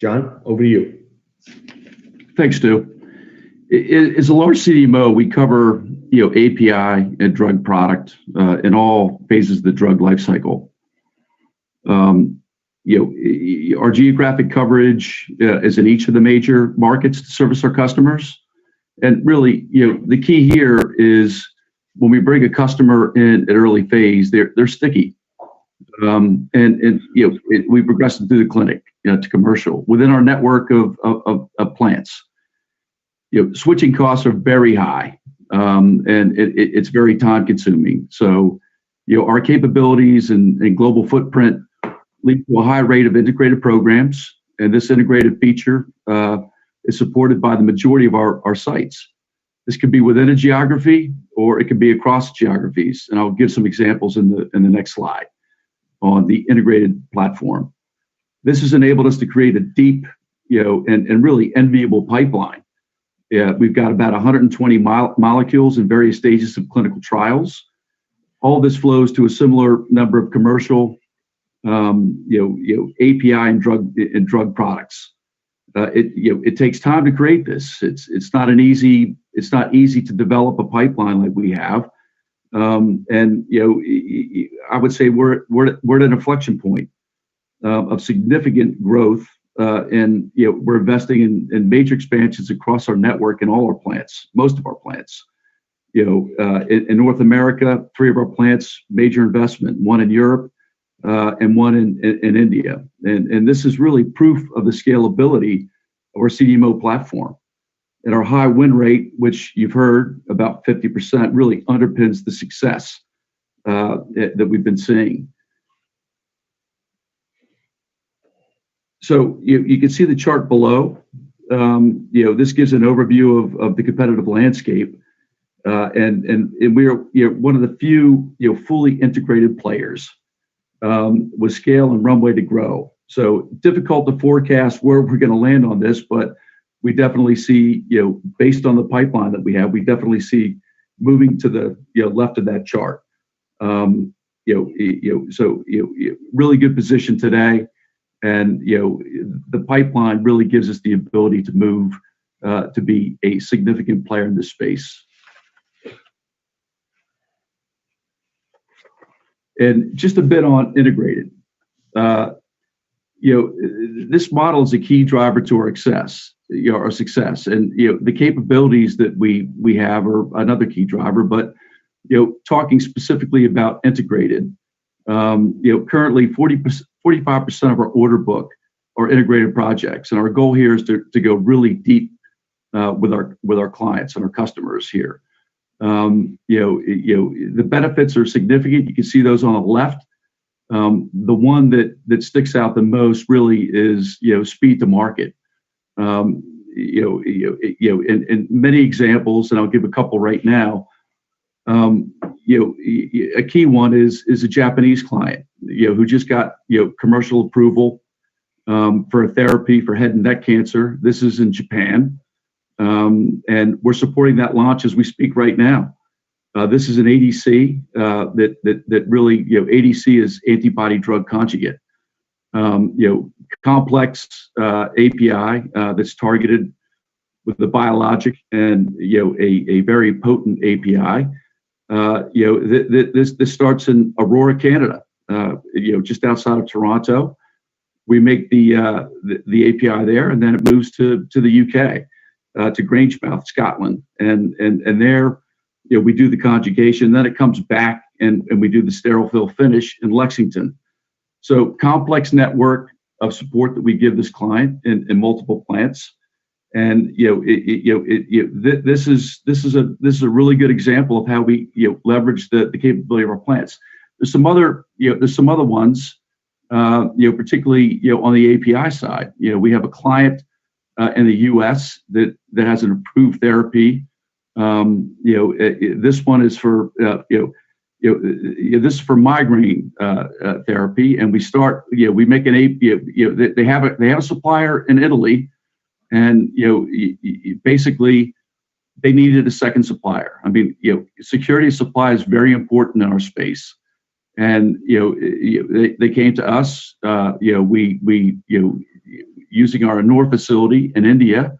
E: John, over to you.
F: Thanks, Stu. As a large CDMO, we cover API and drug product in all phases of the drug life cycle. Our geographic coverage is in each of the major markets to service our customers. And really, the key here is when we bring a customer in at early phase, they're sticky. We progress them through the clinic to commercial within our network of plants. Switching costs are very high, and it's very time consuming. So, our capabilities and global footprint lead to a high rate of integrated programs, and this integrated feature is supported by the majority of our sites. This could be within a geography, or it could be across geographies, and I'll give some examples in the next slide on the integrated platform. This has enabled us to create a deep, and really enviable pipeline. We've got about 120 molecules in various stages of clinical trials. All this flows to a similar number of commercial, API and drug products. It takes time to create this. It's not easy to develop a pipeline like we have. I would say we're at an inflection point of significant growth, and we're investing in major expansions across our network in all our plants, most of our plants. In North America, 3 of our plants, major investment, 1 in Europe and 1 in India. And this is really proof of the scalability of our CDMO platform. And our high win rate, which you've heard about 50%, really underpins the success that we've been seeing. So you can see the chart below. This gives an overview of the competitive landscape, and we are one of the few fully integrated players with scale and runway to grow. So difficult to forecast where we're going to land on this, but we definitely see, based on the pipeline that we have, we definitely see moving to the left of that chart. Really good position today, and the pipeline really gives us the ability to move to be a significant player in this space. And just a bit on integrated. This model is a key driver to our success, and the capabilities that we have are another key driver. But talking specifically about integrated, currently 45% of our order book are integrated projects, and our goal here is to go really deep with our clients and our customers here. The benefits are significant. You can see those on the left. The one that sticks out the most really is speed to market. In many examples, and I'll give a couple right now. A key one is a Japanese client who just got commercial approval for a therapy for head and neck cancer. This is in Japan, and we're supporting that launch as we speak right now. This is an ADC that really, ADC is antibody drug conjugate. Complex API that's targeted with the biologic and a very potent API. This starts in Aurora, Canada. Just outside of Toronto. We make the API there, and then it moves to the UK, to Grangemouth, Scotland, and there. We do the conjugation, then it comes back and we do the sterile fill finish in Lexington. So complex network of support that we give this client in multiple plants. And this is a really good example of how we leverage the capability of our plants. There's some other ones, particularly on the API side. We have a client in the U.S. that has an approved therapy. This one is for this is for migraine therapy, and we make an API. They have a supplier in Italy, and basically they needed a second supplier. I mean, security of supply is very important in our space, and they came to us. We using our Annur facility in India.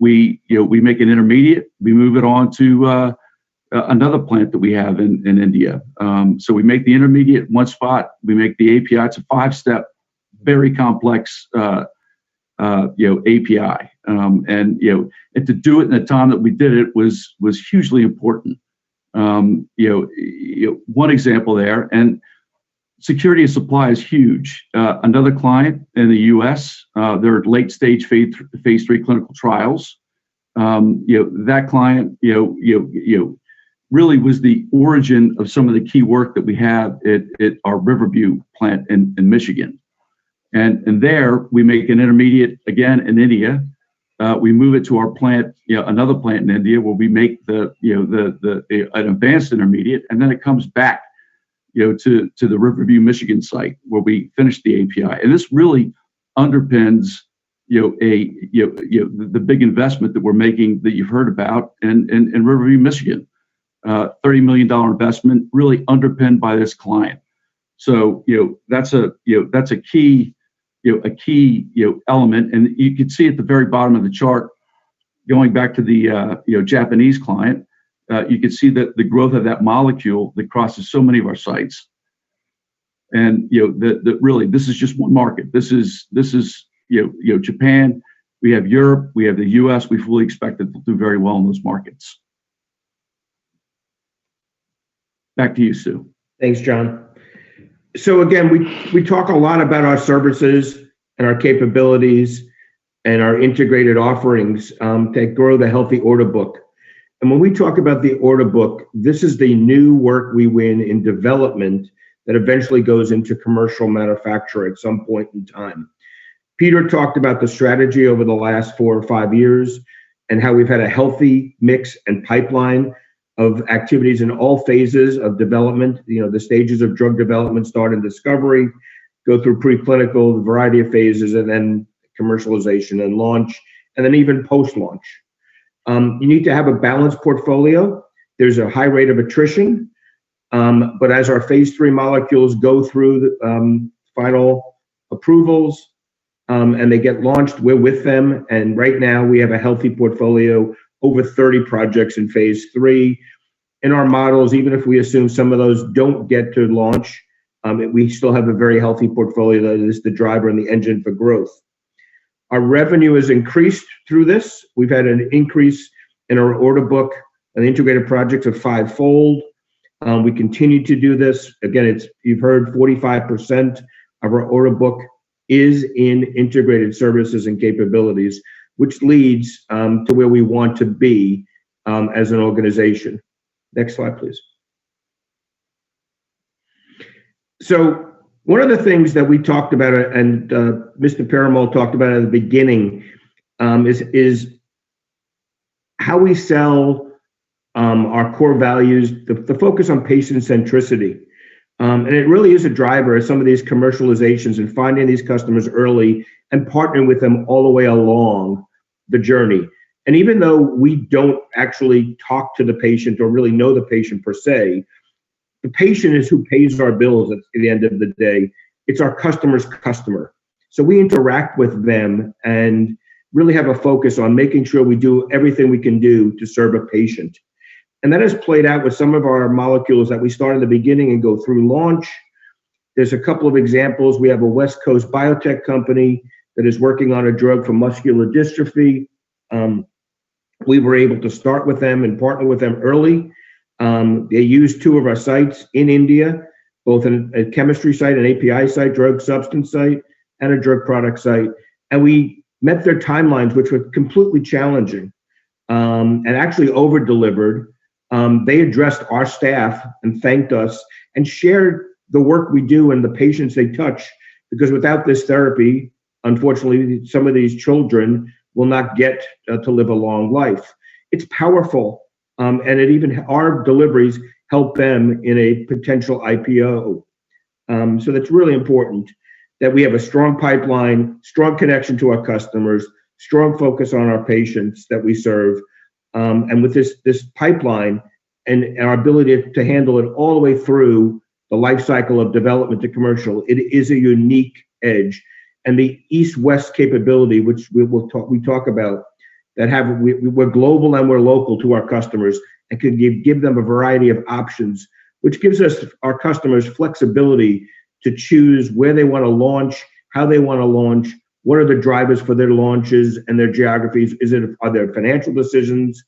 F: We make an intermediate. We move it on to another plant that we have in India. So we make the intermediate in one spot. We make the API. It's a 5-step, very complex API. And to do it in the time that we did it was hugely important. One example there, and security of supply is huge. Another client in the U.S., they're late stage phase 3 clinical trials. That client, really was the origin of some of the key work that we have at our Riverview plant in Michigan. And there we make an intermediate again in India. We move it to our plant, another plant in India, where we make an advanced intermediate, and then it comes back to the Riverview, Michigan site where we finish the API. And this really underpins, the big investment that we're making that you've heard about in Riverview, Michigan. $30 million investment, really underpinned by this client. So that's a key element, and you can see at the very bottom of the chart, going back to the Japanese client. You can see that the growth of that molecule that crosses so many of our sites, and really this is just one market. This is Japan. We have Europe. We have the U.S. We fully expect it to do very well in those markets. Back to you, Sue.
E: Thanks, John. So again, we talk a lot about our services and our capabilities. and our integrated offerings to grow the healthy order book. And when we talk about the order book, this is the new work we win in development that eventually goes into commercial manufacture at some point in time. Peter talked about the strategy over the last 4 or 5 years and how we've had a healthy mix and pipeline of activities in all phases of development. You know, the stages of drug development start in discovery, go through preclinical, a variety of phases, and then commercialization and launch, and then even post-launch. You need to have a balanced portfolio. There's a high rate of attrition, but as our phase 3 molecules go through the final approvals and they get launched, we're with them. And right now we have a healthy portfolio, over 30 projects in phase 3. In our models, even if we assume some of those don't get to launch, we still have a very healthy portfolio that is the driver and the engine for growth. Our revenue has increased through this. We've had an increase in our order book and integrated projects of 5-fold. We continue to do this. Again, you've heard 45% of our order book is in integrated services and capabilities, which leads to where we want to be as an organization. Next slide, please. So one of the things that we talked about, and Mr. Piramal talked about at the beginning, is how we sell our core values, the focus on patient centricity. And it really is a driver of some of these commercializations and finding these customers early and partnering with them all the way along the journey. And even though we don't actually talk to the patient or really know the patient per se, the patient is who pays our bills at the end of the day. It's our customer's customer. So we interact with them and really have a focus on making sure we do everything we can do to serve a patient. And that has played out with some of our molecules that we start in the beginning and go through launch. There's a couple of examples. We have a West Coast biotech company that is working on a drug for muscular dystrophy. We were able to start with them and partner with them early. They used 2 of our sites in India, both a chemistry site, an API site, drug substance site, and a drug product site. And we met their timelines, which were completely challenging, and actually over-delivered. They addressed our staff and thanked us and shared the work we do and the patients they touch, because without this therapy, unfortunately, some of these children will not get to live a long life. It's powerful. And our deliveries help them in a potential IPO. So that's really important that we have a strong pipeline, strong connection to our customers, strong focus on our patients that we serve. And with this pipeline and our ability to handle it all the way through the life cycle of development to commercial, it is a unique edge. And the East-West capability, which we talk about, that we're global and we're local to our customers and can give them a variety of options, which gives us, our customers, flexibility to choose where they want to launch, how they want to launch, what are the drivers for their launches and their geographies. Are there financial decisions?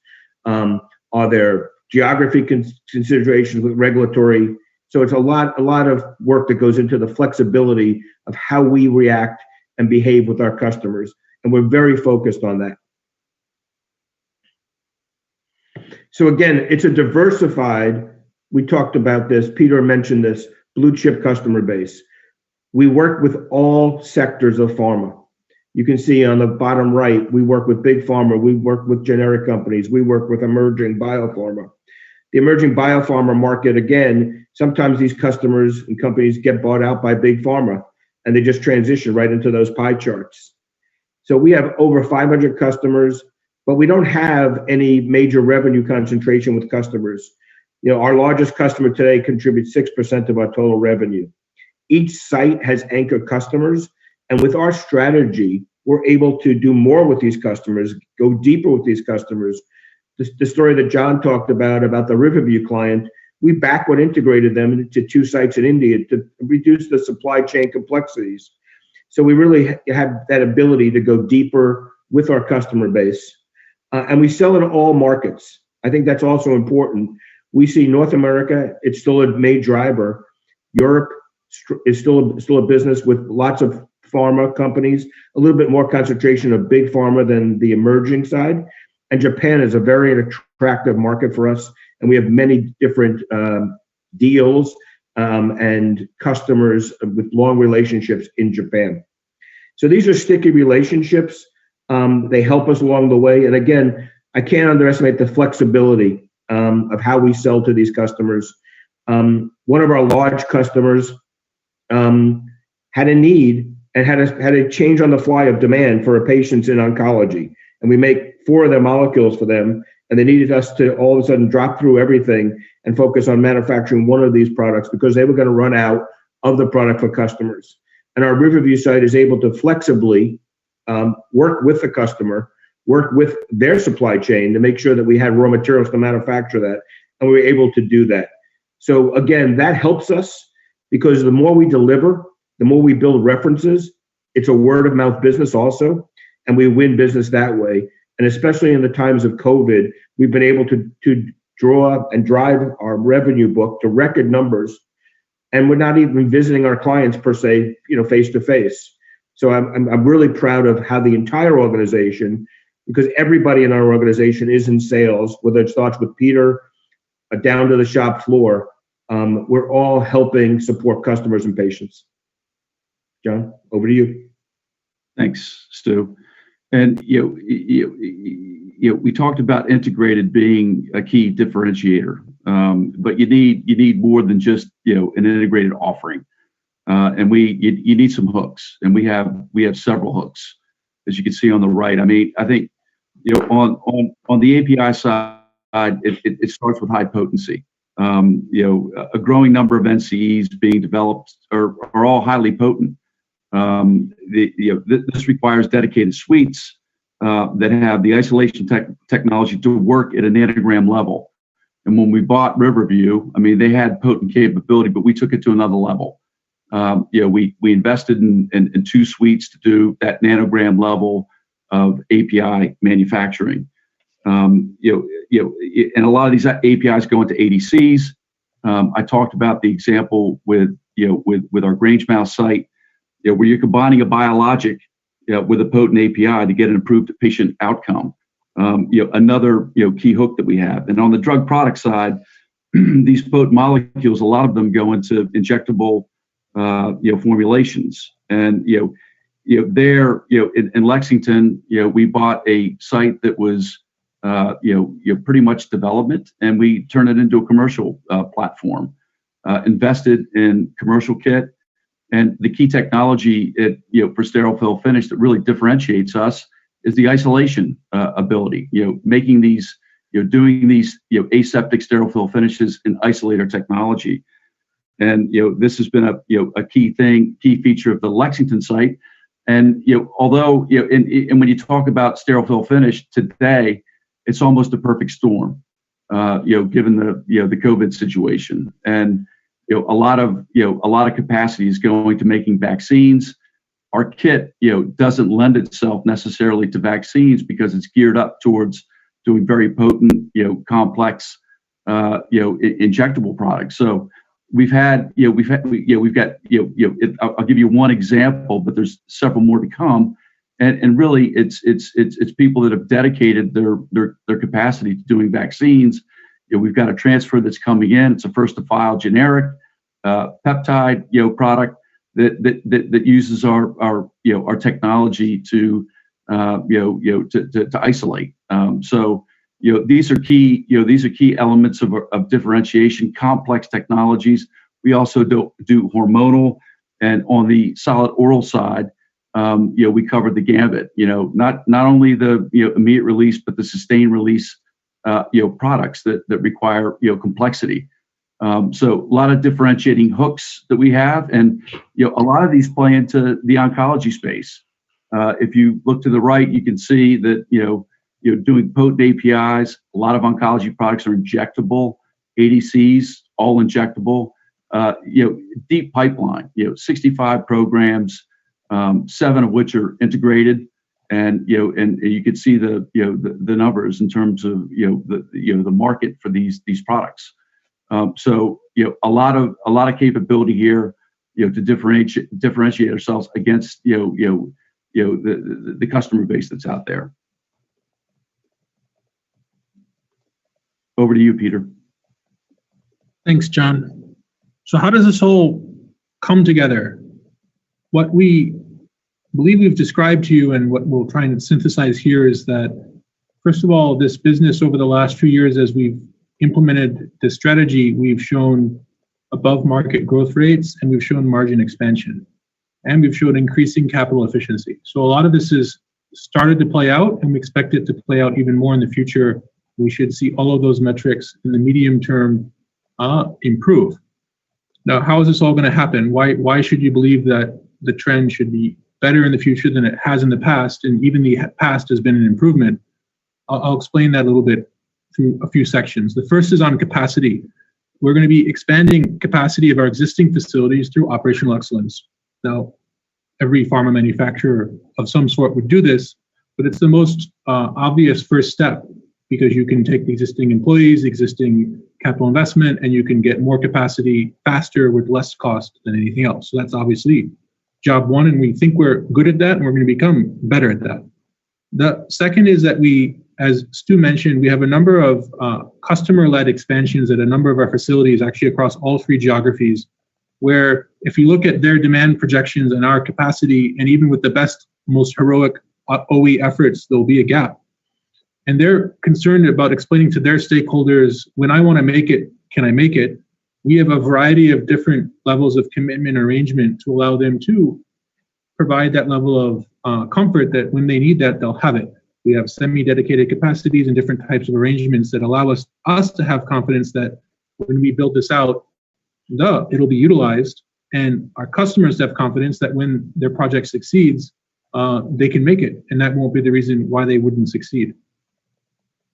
E: Are there geography considerations with regulatory? So it's a lot of work that goes into the flexibility of how we react and behave with our customers. And we're very focused on that. So again, it's a diversified, we talked about this, Peter mentioned this, blue chip customer base. We work with all sectors of pharma. You can see on the bottom right, we work with big pharma, we work with generic companies, we work with emerging biopharma. The emerging biopharma market, again, sometimes these customers and companies get bought out by big pharma and they just transition right into those pie charts. So we have over 500 customers, but we don't have any major revenue concentration with customers. You know, our largest customer today contributes 6% of our total revenue. Each site has anchor customers, and with our strategy, we're able to do more with these customers, go deeper with these customers. The story that John talked about the Riverview client, we backward integrated them into 2 sites in India to reduce the supply chain complexities. So we really have that ability to go deeper with our customer base. And we sell in all markets. I think that's also important. We see North America, it's still a main driver. Europe is still a business with lots of pharma companies, a little bit more concentration of big pharma than the emerging side. And Japan is a very attractive market for us. And we have many different deals and customers with long relationships in Japan. So these are sticky relationships. They help us along the way. And again, I can't underestimate the flexibility of how we sell to these customers. One of our large customers had a need and had a change on the fly of demand for a patient in oncology. And we make 4 of their molecules for them. And they needed us to all of a sudden drop through everything and focus on manufacturing one of these products because they were going to run out of the product for customers. And our Riverview site is able to flexibly work with the customer, work with their supply chain to make sure that we had raw materials to manufacture that. And we were able to do that. So again, that helps us because the more we deliver, the more we build references. It's a word of mouth business also, and we win business that way. And especially in the times of COVID, we've been able to draw and drive our revenue book to record numbers. And we're not even visiting our clients per se, face to face. So I'm really proud of how the entire organization, because everybody in our organization is in sales, whether it starts with Peter down to the shop floor, we're all helping support customers and patients. John, over to you.
F: Thanks, Stu. And we talked about integrated being a key differentiator, but you need more than just an integrated offering, and you need some hooks, and we have several hooks, as you can see on the right. I mean, I think on the API side, it starts with high potency. A growing number of NCEs being developed are all highly potent. This requires dedicated suites that have the isolation technology to work at a nanogram level. And when we bought Riverview, I mean, they had potent capability, but we took it to another level. We invested in 2 suites to do that nanogram level of API manufacturing. And a lot of these APIs go into ADCs. I talked about the example with our Grangemouth site, where you're combining a biologic with a potent API to get an improved patient outcome. Another key hook that we have. And on the drug product side, these potent molecules, a lot of them go into injectable formulations. And there in Lexington, we bought a site that was pretty much development, and we turned it into a commercial platform. Invested in commercial kit. And the key technology for sterile fill finish that really differentiates us is the isolation ability. Making these, doing these, aseptic sterile fill finishes in isolator technology. And this has been a key feature of the Lexington site. And although and when you talk about sterile fill finish today, it's almost a perfect storm. Given the COVID situation. And a lot of capacity is going to making vaccines. Our kit, doesn't lend itself necessarily to vaccines because it's geared up towards doing very potent, complex, injectable products. So we've got, I'll give you one example, but there's several more to come. And really, it's people that have dedicated their capacity to doing vaccines. We've got a transfer that's coming in. It's a first to file generic peptide product that uses our technology to isolate. So these are key elements of differentiation. Complex technologies. We also do hormonal, and on the solid oral side, we covered the gambit. Not only the immediate release, but the sustained release. Products that require complexity. So a lot of differentiating hooks that we have, and a lot of these play into the oncology space. If you look to the right, you can see that doing potent APIs. A lot of oncology products are injectable. ADCs, all injectable. Deep pipeline. 65 programs, 7 of which are integrated. And you can see the numbers in terms of the market for these products. So a lot of capability here. to differentiate ourselves against the customer base that's out there. Over to you, Peter.
D: Thanks, John. So how does this all come together? What we believe we've described to you and what we'll try and synthesize here is that, first of all, this business over the last few years, as we've implemented this strategy, we've shown above market growth rates and we've shown margin expansion and we've shown increasing capital efficiency. So a lot of this is started to play out and we expect it to play out even more in the future. We should see all of those metrics in the medium term improve. Now, how is this all going to happen? Why should you believe that the trend should be better in the future than it has in the past? And even the past has been an improvement. I'll explain that a little bit through a few sections. The first is on capacity. We're going to be expanding capacity of our existing facilities through operational excellence. Now, every pharma manufacturer of some sort would do this, but it's the most obvious first step because you can take the existing employees, existing capital investment, and you can get more capacity faster with less cost than anything else. So that's obviously job one, and we think we're good at that, and we're going to become better at that. The second is that we, as Stu mentioned, we have a number of customer-led expansions at a number of our facilities, actually across all three geographies, where if you look at their demand projections and our capacity, and even with the best, most heroic OE efforts, there'll be a gap. And they're concerned about explaining to their stakeholders, when I want to make it, can I make it? We have a variety of different levels of commitment arrangement to allow them to provide that level of comfort that when they need that, they'll have it. We have semi-dedicated capacities and different types of arrangements that allow us to have confidence that when we build this out, it'll be utilized, and our customers have confidence that when their project succeeds, they can make it, and that won't be the reason why they wouldn't succeed.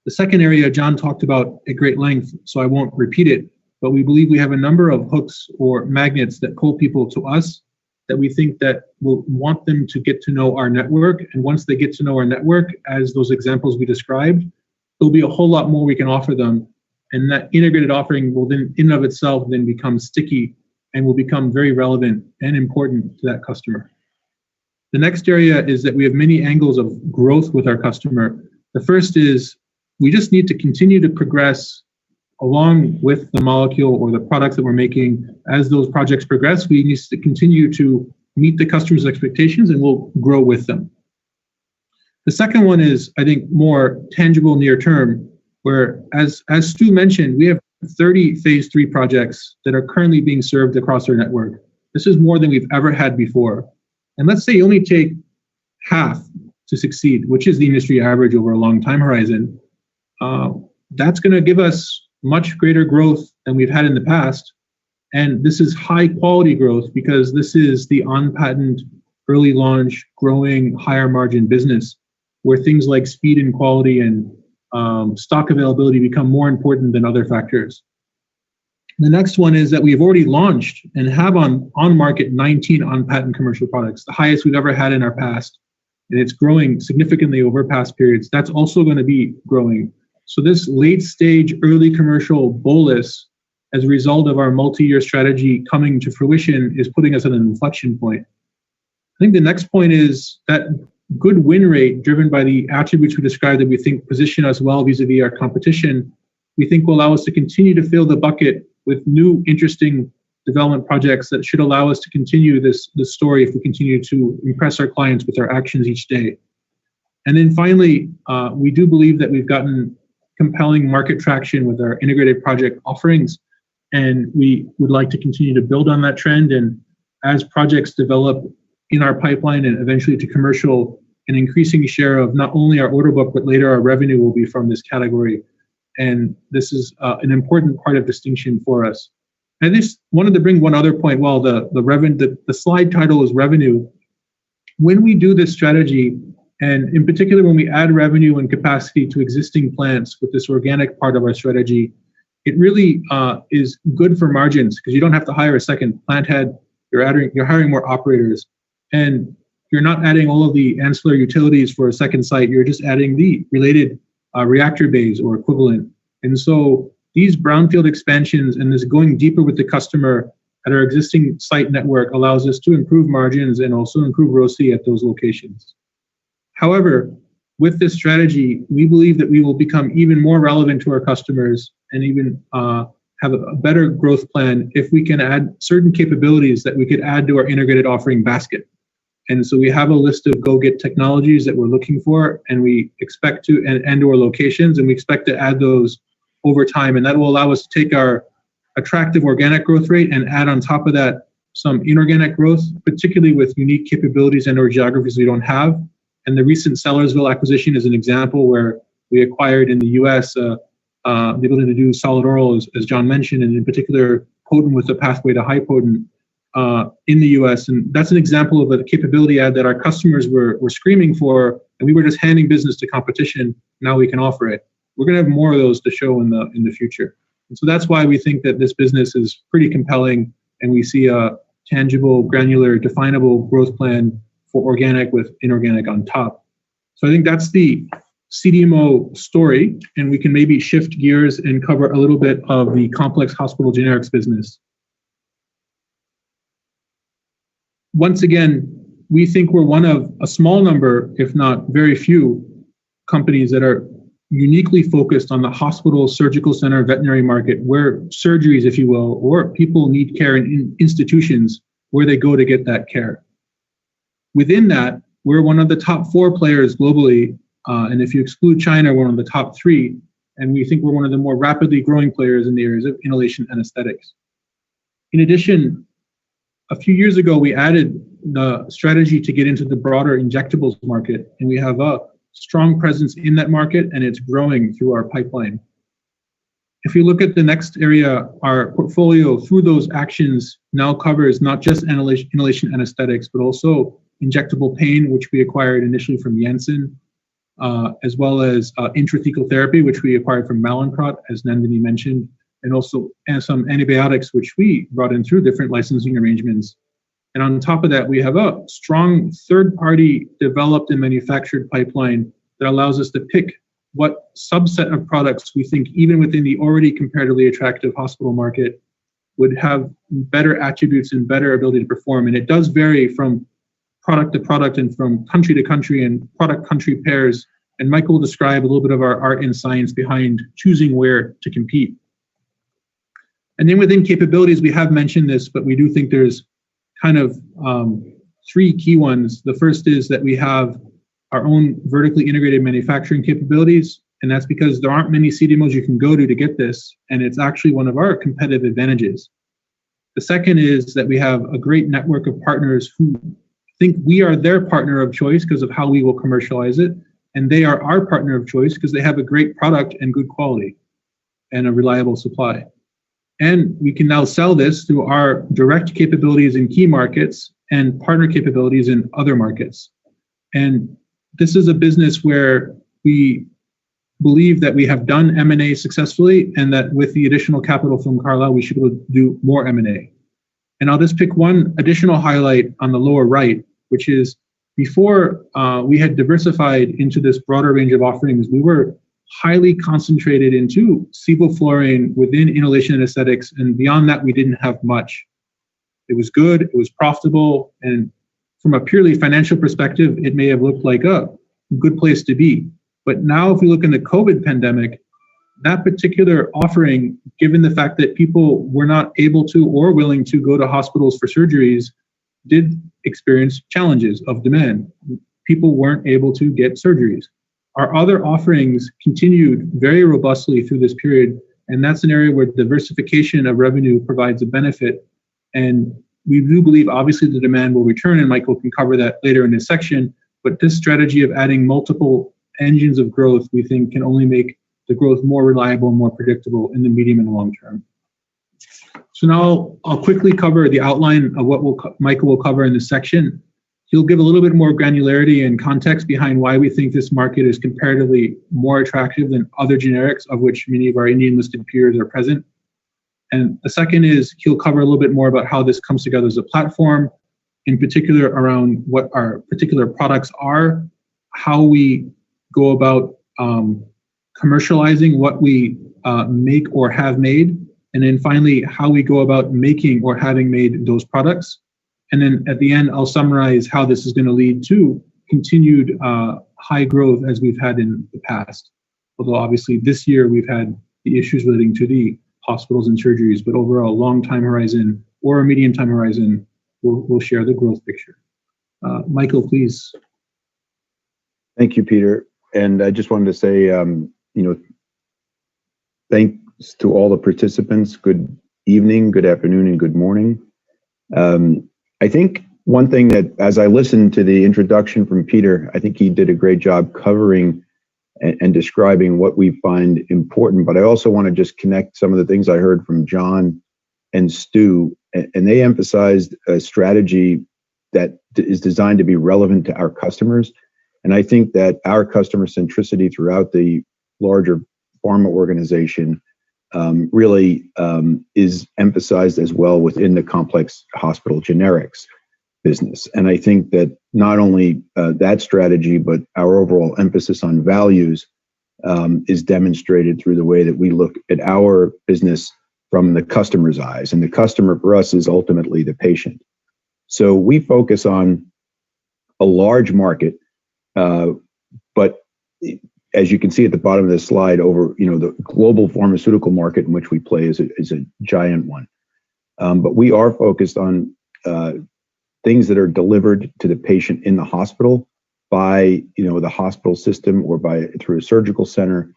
D: The second area John talked about at great length, so I won't repeat it, but we believe we have a number of hooks or magnets that pull people to us that we think that will want them to get to know our network. And once they get to know our network, as those examples we described, there'll be a whole lot more we can offer them. And that integrated offering will then, in and of itself, then become sticky and will become very relevant and important to that customer. The next area is that we have many angles of growth with our customer. The first is we just need to continue to progress along with the molecule or the products that we're making. As those projects progress, we need to continue to meet the customer's expectations and we'll grow with them. The second one is, I think, more tangible near term, where as Stu mentioned, we have 30 phase 3 projects that are currently being served across our network. This is more than we've ever had before. And let's say you only take half to succeed, which is the industry average over a long time horizon. That's going to give us much greater growth than we've had in the past. And this is high quality growth because this is the on-patent, early launch, growing, higher margin business where things like speed and quality and stock availability become more important than other factors. The next one is that we've already launched and have on market 19 on-patent commercial products, the highest we've ever had in our past. And it's growing significantly over past periods. That's also going to be growing. So this late stage, early commercial bolus as a result of our multi-year strategy coming to fruition is putting us at an inflection point. I think the next point is that good win rate driven by the attributes we described that we think position us well vis-a-vis our competition, we think will allow us to continue to fill the bucket with new interesting development projects that should allow us to continue this story if we continue to impress our clients with our actions each day. And then finally, we do believe that we've gotten compelling market traction with our integrated project offerings, and we would like to continue to build on that trend. And as projects develop in our pipeline and eventually to commercial, an increasing share of not only our order book, but later our revenue will be from this category. And this is an important part of distinction for us. I just wanted to bring one other point. While the slide title is revenue, when we do this strategy, and in particular, when we add revenue and capacity to existing plants with this organic part of our strategy, it really is good for margins because you don't have to hire a second plant head. You're hiring more operators, and you're not adding all of the ancillary utilities for a second site. You're just adding the related reactor bays or equivalent. And so these brownfield expansions and this going deeper with the customer at our existing site network allows us to improve margins and also improve ROCE at those locations. However, with this strategy, we believe that we will become even more relevant to our customers and even have a better growth plan if we can add certain capabilities that we could add to our integrated offering basket. And so we have a list of go-get technologies that we're looking for, and we expect to, and to our locations, and we expect to add those over time. And that will allow us to take our attractive organic growth rate and add on top of that some inorganic growth, particularly with unique capabilities and or geographies we don't have. And the recent Sellersville acquisition is an example where we acquired in the US the ability to do solid oral, as John mentioned, and in particular, potent with the pathway to high potent in the US. And that's an example of a capability add that our customers were screaming for, and we were just handing business to competition. Now we can offer it. We're going to have more of those to show in the future. And so that's why we think that this business is pretty compelling, and we see a tangible, granular, definable growth plan for organic with inorganic on top. So I think that's the CDMO story, and we can maybe shift gears and cover a little bit of the complex hospital generics business. Once again, we think we're one of a small number, if not very few, companies that are uniquely focused on the hospital, surgical center, veterinary market, where surgeries, if you will, or people need care in institutions where they go to get that care. Within that, we're one of the top 4 players globally, and if you exclude China, we're one of the top 3, and we think we're one of the more rapidly growing players in the areas of inhalation anesthetics. In addition, a few years ago, we added the strategy to get into the broader injectables market, and we have a strong presence in that market, and it's growing through our pipeline. If you look at the next area, our portfolio through those actions now covers not just inhalation anesthetics, but also injectable pain, which we acquired initially from Janssen, as well as intrathecal therapy, which we acquired from Mallinckrodt, as Nandini mentioned, and also some antibiotics, which we brought in through different licensing arrangements. And on top of that, we have a strong third-party developed and manufactured pipeline that allows us to pick what subset of products we think, even within the already comparatively attractive hospital market, would have better attributes and better ability to perform. And it does vary from product to product and from country to country and product country pairs. And Michael will describe a little bit of our art and science behind choosing where to compete. And then within capabilities, we have mentioned this, but we do think there's kind of 3 key ones. The first is that we have our own vertically integrated manufacturing capabilities, and that's because there aren't many CDMOs you can go to get this, and it's actually one of our competitive advantages. The second is that we have a great network of partners who think we are their partner of choice because of how we will commercialize it, and they are our partner of choice because they have a great product and good quality and a reliable supply. And we can now sell this through our direct capabilities in key markets and partner capabilities in other markets. And this is a business where we believe that we have done M&A successfully, and that with the additional capital from Carlyle, we should be able to do more M&A. And I'll just pick one additional highlight on the lower right, which is before we had diversified into this broader range of offerings, we were highly concentrated into sevoflurane within inhalation anesthetics, and beyond that, we didn't have much. It was good, it was profitable, and from a purely financial perspective, it may have looked like a good place to be. But now if we look in the COVID pandemic, that particular offering, given the fact that people were not able to or willing to go to hospitals for surgeries, did experience challenges of demand. People weren't able to get surgeries. Our other offerings continued very robustly through this period, and that's an area where diversification of revenue provides a benefit. And we do believe, obviously, the demand will return, and Michael can cover that later in his section, but this strategy of adding multiple engines of growth, we think, can only make the growth more reliable and more predictable in the medium and long term. So now I'll quickly cover the outline of what Michael will cover in this section. He'll give a little bit more granularity and context behind why we think this market is comparatively more attractive than other generics, of which many of our Indian listed peers are present. And the second is he'll cover a little bit more about how this comes together as a platform, in particular around what our particular products are, how we go about commercializing what we make or have made, and then finally, how we go about making or having made those products. And then at the end, I'll summarize how this is going to lead to continued high growth as we've had in the past. Although obviously this year we've had the issues relating to the hospitals and surgeries, but overall long time horizon or a medium time horizon, we'll share the growth picture. Michael, please.
G: Thank you, Peter. And I just wanted to say, thanks to all the participants. Good evening, good afternoon, and good morning. I think one thing that, as I listened to the introduction from Peter, I think he did a great job covering and describing what we find important. But I also want to just connect some of the things I heard from John and Stu, and they emphasized a strategy that is designed to be relevant to our customers. And I think that our customer centricity throughout the larger pharma organization really is emphasized as well within the complex hospital generics business. And I think that not only that strategy, but our overall emphasis on values is demonstrated through the way that we look at our business from the customer's eyes. And the customer for us is ultimately the patient. So we focus on a large market, but as you can see at the bottom of this slide, over the global pharmaceutical market in which we play is a giant one. But we are focused on things that are delivered to the patient in the hospital by the hospital system or through a surgical center,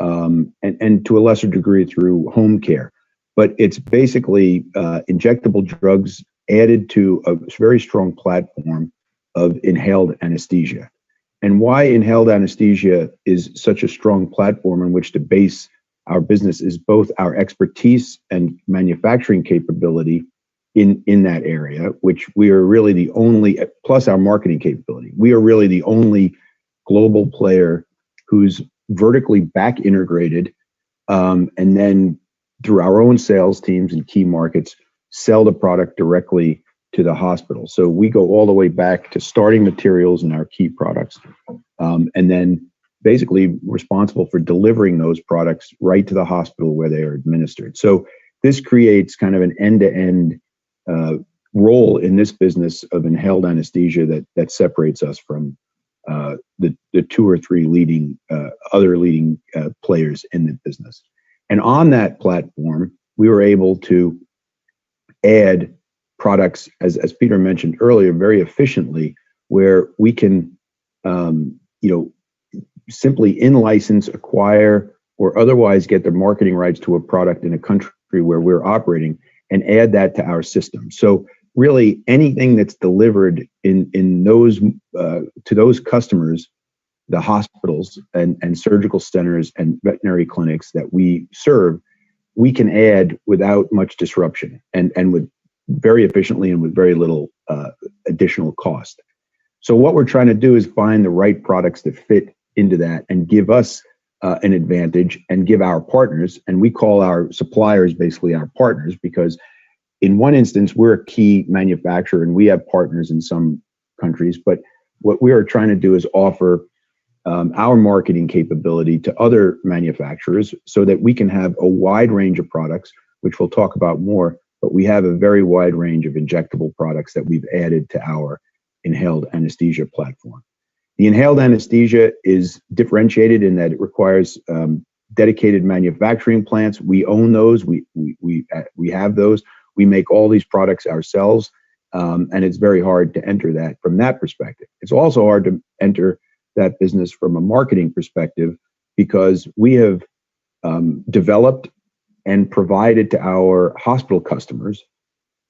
G: and to a lesser degree through home care. But it's basically injectable drugs added to a very strong platform of inhaled anesthesia. And why inhaled anesthesia is such a strong platform on which to base our business is both our expertise and manufacturing capability in that area, which we are really the only, plus our marketing capability. We are really the only global player who's vertically back integrated, and then through our own sales teams in key markets, sell the product directly to the hospital. So we go all the way back to starting materials in our key products, and then basically responsible for delivering those products right to the hospital where they are administered. So this creates kind of an end-to-end role in this business of inhaled anesthesia that separates us from the two or three other leading players in the business. And on that platform, we were able to add products, as Peter mentioned earlier, very efficiently, where we can, simply in-license, acquire, or otherwise get the marketing rights to a product in a country where we're operating and add that to our system. So really anything that's delivered in those to those customers, the hospitals and surgical centers and veterinary clinics that we serve, we can add without much disruption and with very efficiently and with very little additional cost. So what we're trying to do is find the right products that fit into that and give us an advantage and give our partners, and we call our suppliers basically our partners, because in one instance, we're a key manufacturer and we have partners in some countries, but what we are trying to do is offer our marketing capability to other manufacturers so that we can have a wide range of products, which we'll talk about more, but we have a very wide range of injectable products that we've added to our inhaled anesthesia platform. The inhaled anesthesia is differentiated in that it requires dedicated manufacturing plants. We own those. We have those. We make all these products ourselves, and it's very hard to enter that from that perspective. It's also hard to enter that business from a marketing perspective because we have developed and provided to our hospital customers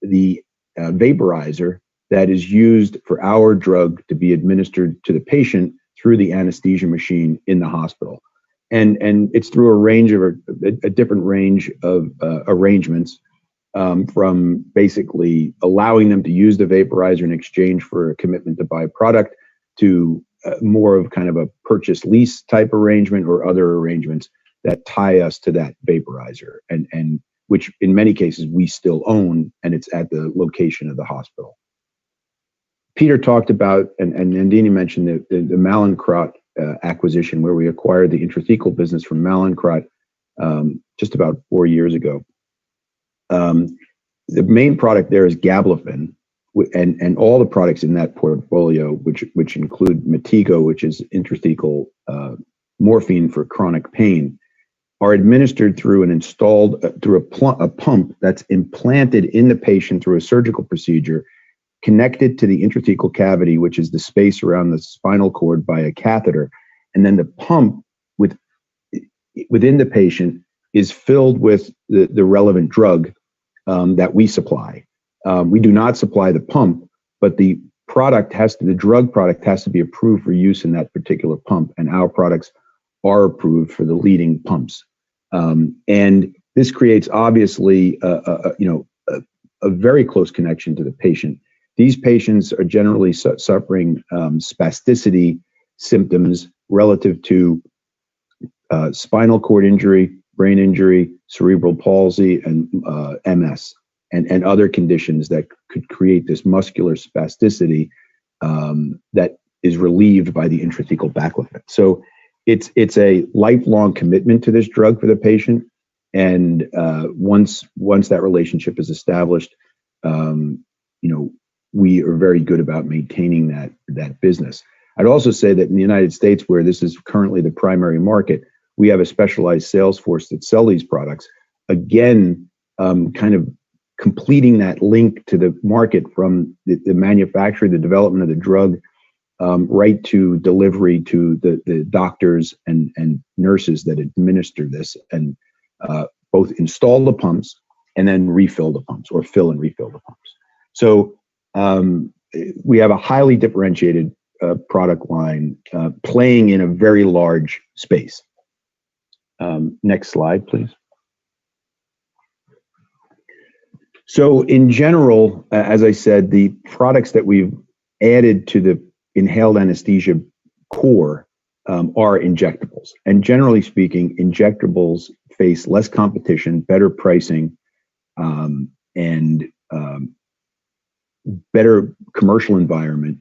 G: the vaporizer that is used for our drug to be administered to the patient through the anesthesia machine in the hospital. And it's through a different range of arrangements, from basically allowing them to use the vaporizer in exchange for a commitment to buy product to more of kind of a purchase lease type arrangement or other arrangements that tie us to that vaporizer, and which in many cases we still own, and it's at the location of the hospital. Peter talked about, and Nandini mentioned the Mallinckrodt acquisition, where we acquired the intrathecal business from Mallinckrodt just about 4 years ago. The main product there is gabapentin, and all the products in that portfolio, which include Metigo, which is intrathecal morphine for chronic pain, are administered through a pump that's implanted in the patient through a surgical procedure, connected to the intrathecal cavity, which is the space around the spinal cord, by a catheter, and then the pump within the patient is filled with the relevant drug that we supply. We do not supply the pump, but the drug product has to be approved for use in that particular pump, and our products are approved for the leading pumps. And this creates obviously a very close connection to the patient. These patients are generally suffering spasticity symptoms relative to spinal cord injury, brain injury, cerebral palsy, and MS, and other conditions that could create this muscular spasticity that is relieved by the intrathecal baclofen. So it's a lifelong commitment to this drug for the patient, and once that relationship is established, we are very good about maintaining that business. I'd also say that in the United States, where this is currently the primary market, we have a specialized sales force that sell these products. Again, kind of completing that link to the market from the manufacturer, the development of the drug, right to delivery to the doctors and nurses that administer this, and both install the pumps and then refill the pumps, or fill and refill the pumps. So we have a highly differentiated product line playing in a very large space. Next slide, please. So in general, as I said, the products that we've added to the inhaled anesthesia core are injectables. And generally speaking, injectables face less competition, better pricing, and better commercial environment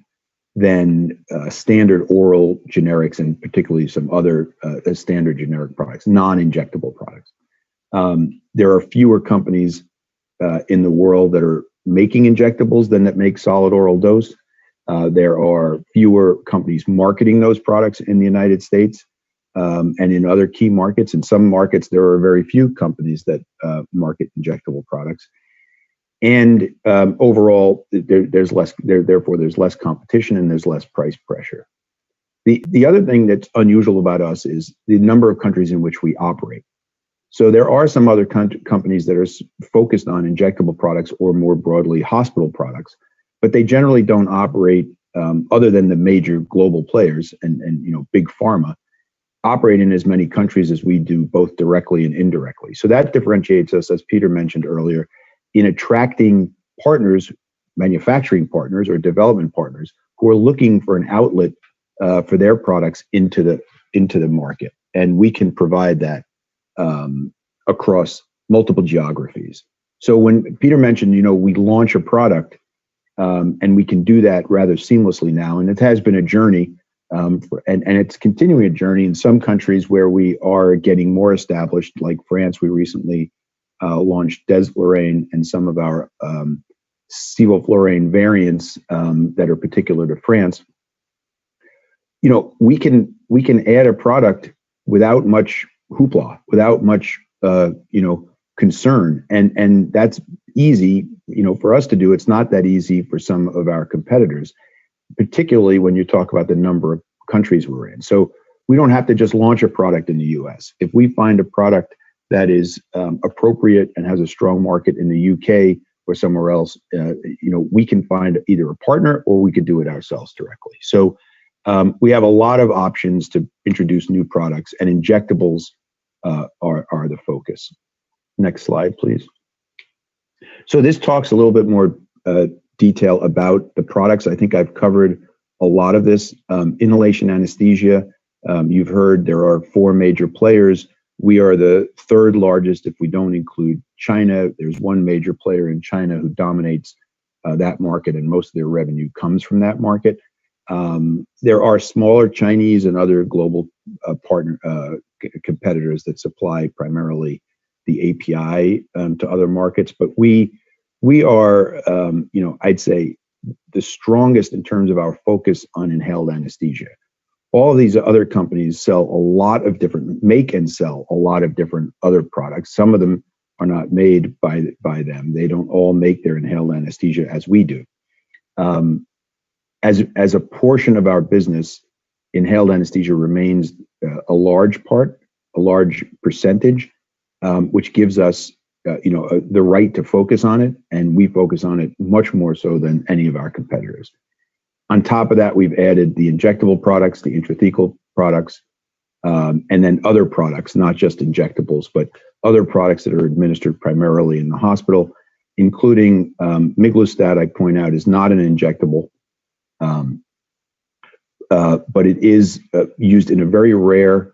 G: than standard oral generics, and particularly some other standard generic products, non-injectable products. There are fewer companies in the world that are making injectables than that make solid oral dose. There are fewer companies marketing those products in the United States and in other key markets. In some markets, there are very few companies that market injectable products. And overall, there's less competition, and there's less price pressure. The other thing that's unusual about us is the number of countries in which we operate. So there are some other companies that are focused on injectable products, or more broadly hospital products, but they generally don't operate, other than the major global players and big pharma, operate in as many countries as we do, both directly and indirectly. So that differentiates us, as Peter mentioned earlier, in attracting partners, manufacturing partners or development partners, who are looking for an outlet for their products into the market, and we can provide that across multiple geographies. So when Peter mentioned, we launch a product, and we can do that rather seamlessly now, and it has been a journey, and it's continuing a journey in some countries where we are getting more established, like France. We recently launched Desflurane and some of our sevoflurane variants that are particular to France. We can add a product without much hoopla, without much concern, and that's easy for us to do. It's not that easy for some of our competitors, particularly when you talk about the number of countries we're in. So we don't have to just launch a product in the US. If we find a product that is appropriate and has a strong market in the UK or somewhere else, we can find either a partner, or we could do it ourselves directly. So we have a lot of options to introduce new products, and injectables are the focus. Next slide, please. So this talks a little bit more detail about the products. I think I've covered a lot of this. Inhalation anesthesia, you've heard there are 4 major players. We are the 3rd largest if we don't include China. There's one major player in China who dominates that market, and most of their revenue comes from that market. There are smaller Chinese and other global competitors that supply primarily the API to other markets, but we are, I'd say the strongest in terms of our focus on inhaled anesthesia. All of these other companies make and sell a lot of different other products. Some of them are not made by them. They don't all make their inhaled anesthesia as we do. As a portion of our business, inhaled anesthesia remains a large percentage, which gives us the right to focus on it, and we focus on it much more so than any of our competitors. On top of that, we've added the injectable products, the intrathecal products, and then other products, not just injectables, but other products that are administered primarily in the hospital, including miglustat, I point out, is not an injectable, but it is used in a very rare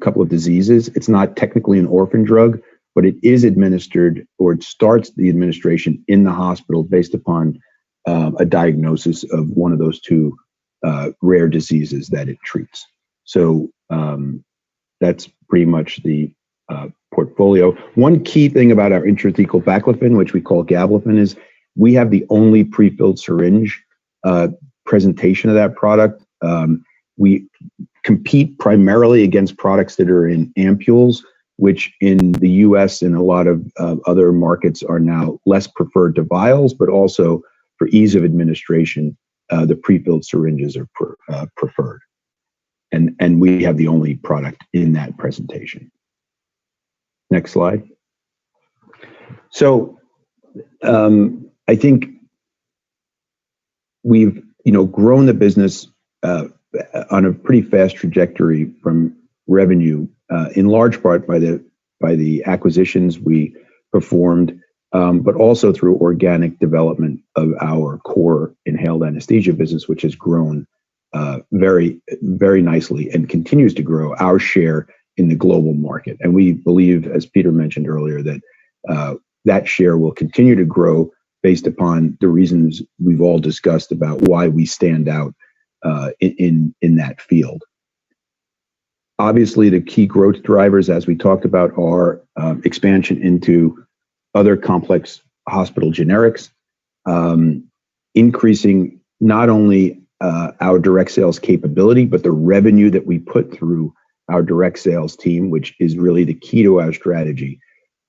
G: couple of diseases. It's not technically an orphan drug, but it is administered, or it starts the administration in the hospital based upon a diagnosis of one of those two rare diseases that it treats. So that's pretty much the portfolio. One key thing about our intrathecal baclofen, which we call gabapentin, is we have the only pre-filled syringe presentation of that product. We compete primarily against products that are in ampules, which in the US and a lot of other markets are now less preferred to vials, but also for ease of administration, the pre-filled syringes are preferred. And we have the only product in that presentation. Next slide. So I think we've grown the business on a pretty fast trajectory from revenue, in large part by the acquisitions we performed, but also through organic development of our core inhaled anesthesia business, which has grown very, very nicely and continues to grow our share in the global market. And we believe, as Peter mentioned earlier, that that share will continue to grow based upon the reasons we've all discussed about why we stand out in that field. Obviously, the key growth drivers, as we talked about, are expansion into other complex hospital generics, increasing not only our direct sales capability, but the revenue that we put through our direct sales team, which is really the key to our strategy,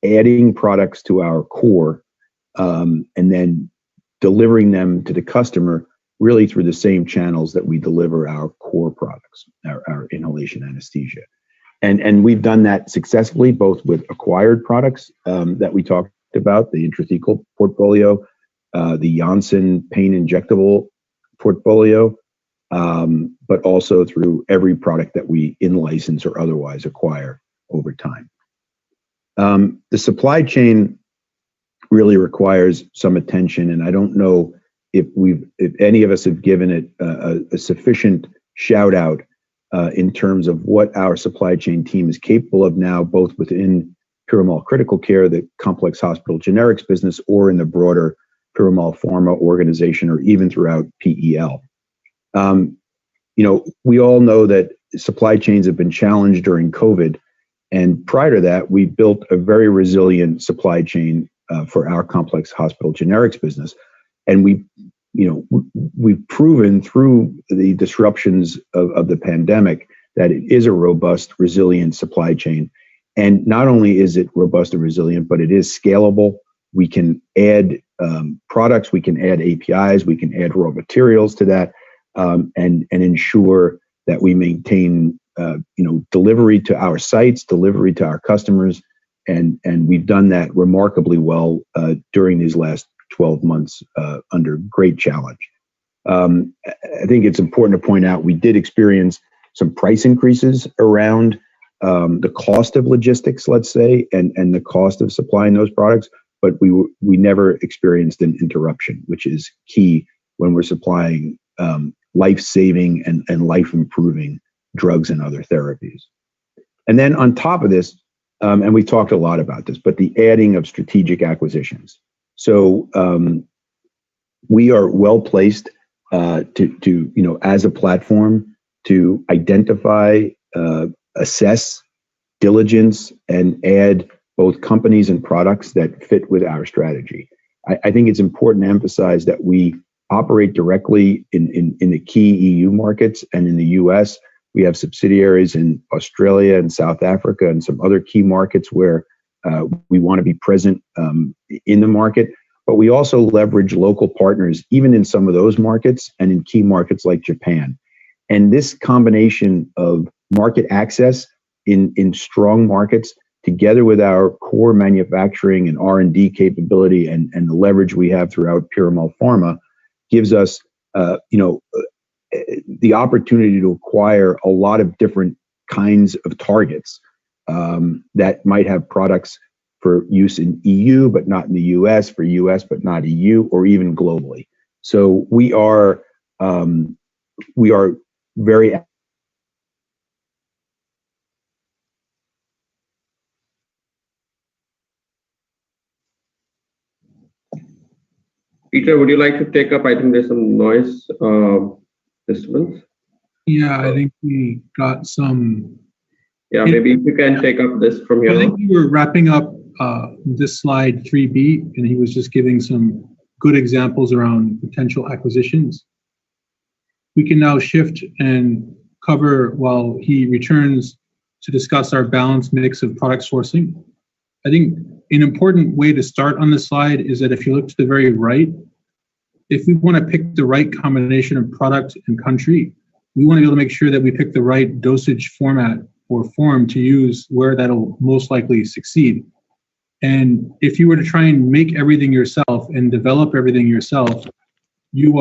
G: adding products to our core, and then delivering them to the customer really through the same channels that we deliver our core products, our inhalation anesthesia. And we've done that successfully, both with acquired products that we talked about, the intrathecal portfolio, the Janssen pain injectable portfolio, but also through every product that we in-license or otherwise acquire over time. The supply chain really requires some attention, and I don't know if any of us have given it a sufficient shout out in terms of what our supply chain team is capable of now, both within Piramal Critical Care, the complex hospital generics business, or in the broader Piramal Pharma organization, or even throughout PEL. We all know that supply chains have been challenged during COVID, and prior to that, we built a very resilient supply chain for our complex hospital generics business. And we've proven through the disruptions of the pandemic that it is a robust, resilient supply chain. And not only is it robust and resilient, but it is scalable. We can add products, we can add APIs, we can add raw materials to that, and ensure that we maintain delivery to our sites, delivery to our customers, and we've done that remarkably well during these last 12 months under great challenge. I think it's important to point out we did experience some price increases around the cost of logistics, let's say, and the cost of supplying those products, but we never experienced an interruption, which is key when we're supplying life-saving and life-improving drugs and other therapies. And then on top of this, and we talked a lot about this, but the adding of strategic acquisitions. So we are well placed to as a platform to identify, assess, diligence, and add both companies and products that fit with our strategy. I think it's important to emphasize that we operate directly in the key EU markets, and in the US. We have subsidiaries in Australia and South Africa and some other key markets where we want to be present in the market. But we also leverage local partners, even in some of those markets and in key markets like Japan. And this combination of market access in strong markets, together with our core manufacturing and R&D capability and the leverage we have throughout Piramal Pharma, gives us the opportunity to acquire a lot of different kinds of targets that might have products for use in EU but not in the US, for US but not EU, or even globally. So we are very
E: Peter, would you like to take up? I think there's some noise disturbance.
D: Yeah, I think we got some.
E: Yeah, maybe if you can take up this from here.
D: I think we were wrapping up this slide 3B, and he was just giving some good examples around potential acquisitions. We can now shift and cover, while he returns, to discuss our balanced mix of product sourcing. I think an important way to start on this slide is that if you look to the very right, if we want to pick the right combination of product and country, we want to be able to make sure that we pick the right dosage format or form to use where that'll most likely succeed. And if you were to try and make everything yourself and develop everything yourself, you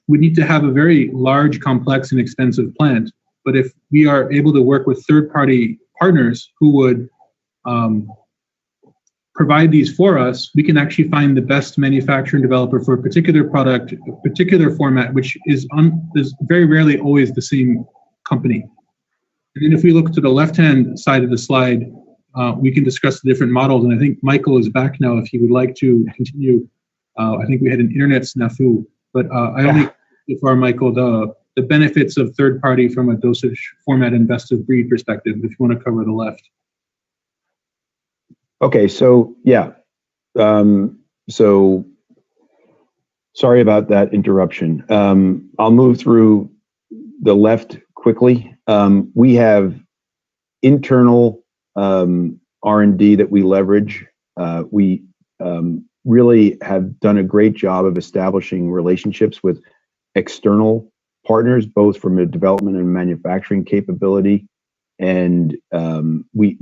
D: would need to have a very large, complex, and expensive plant. But if we are able to work with third-party partners who would provide these for us, we can actually find the best manufacturer and developer for a particular product, a particular format, which is very rarely always the same company. And then if we look to the left-hand side of the slide, we can discuss the different models. And I think Michael is back now if he would like to continue. I think we had an internet snafu, but I only so far, Michael, the benefits of third-party from a dosage format and best of breed perspective, if you want to cover the left.
G: Okay, so yeah, so sorry about that interruption. I'll move through the left quickly. We have internal R&D that we leverage. We really have done a great job of establishing relationships with external partners, both from a development and manufacturing capability. And we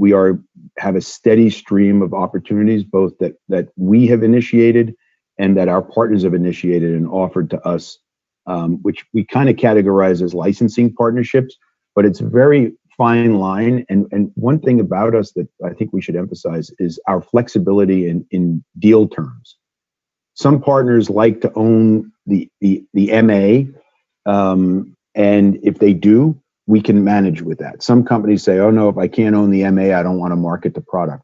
G: have a steady stream of opportunities, both that we have initiated and that our partners have initiated and offered to us, which we kind of categorize as licensing partnerships, but it's a very fine line. And one thing about us that I think we should emphasize is our flexibility in deal terms. Some partners like to own the MA, and if they do, we can manage with that. Some companies say, oh no, if I can't own the MA, I don't want to market the product.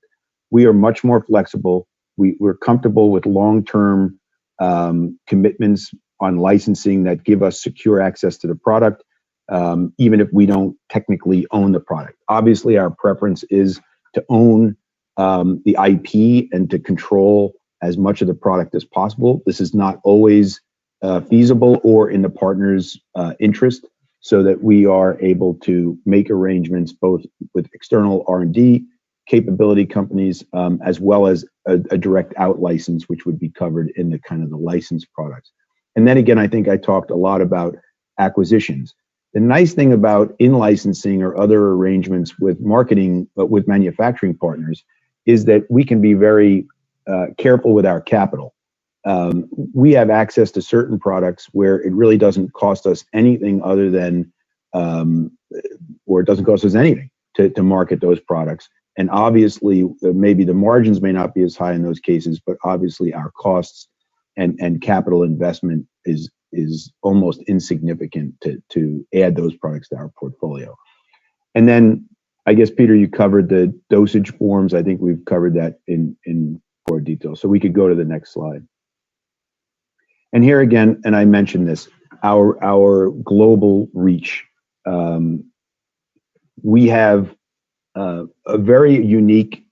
G: We are much more flexible. We're comfortable with long-term commitments on licensing that give us secure access to the product, even if we don't technically own the product. Obviously, our preference is to own the IP and to control as much of the product as possible. This is not always feasible or in the partner's interest, so that we are able to make arrangements both with external R&D capability companies, as well as a direct out license, which would be covered in the kind of the licensed products. And then again, I think I talked a lot about acquisitions. The nice thing about in-licensing or other arrangements with marketing, but with manufacturing partners, is that we can be very careful with our capital. We have access to certain products where it really doesn't cost us anything other than, or it doesn't cost us anything to market those products. And obviously, maybe the margins may not be as high in those cases, but obviously our costs and capital investment is almost insignificant to add those products to our portfolio. And then I guess, Peter, you covered the dosage forms. I think we've covered that in more detail. So we could go to the next slide. And here again, and I mentioned this, our global reach. We have a very unique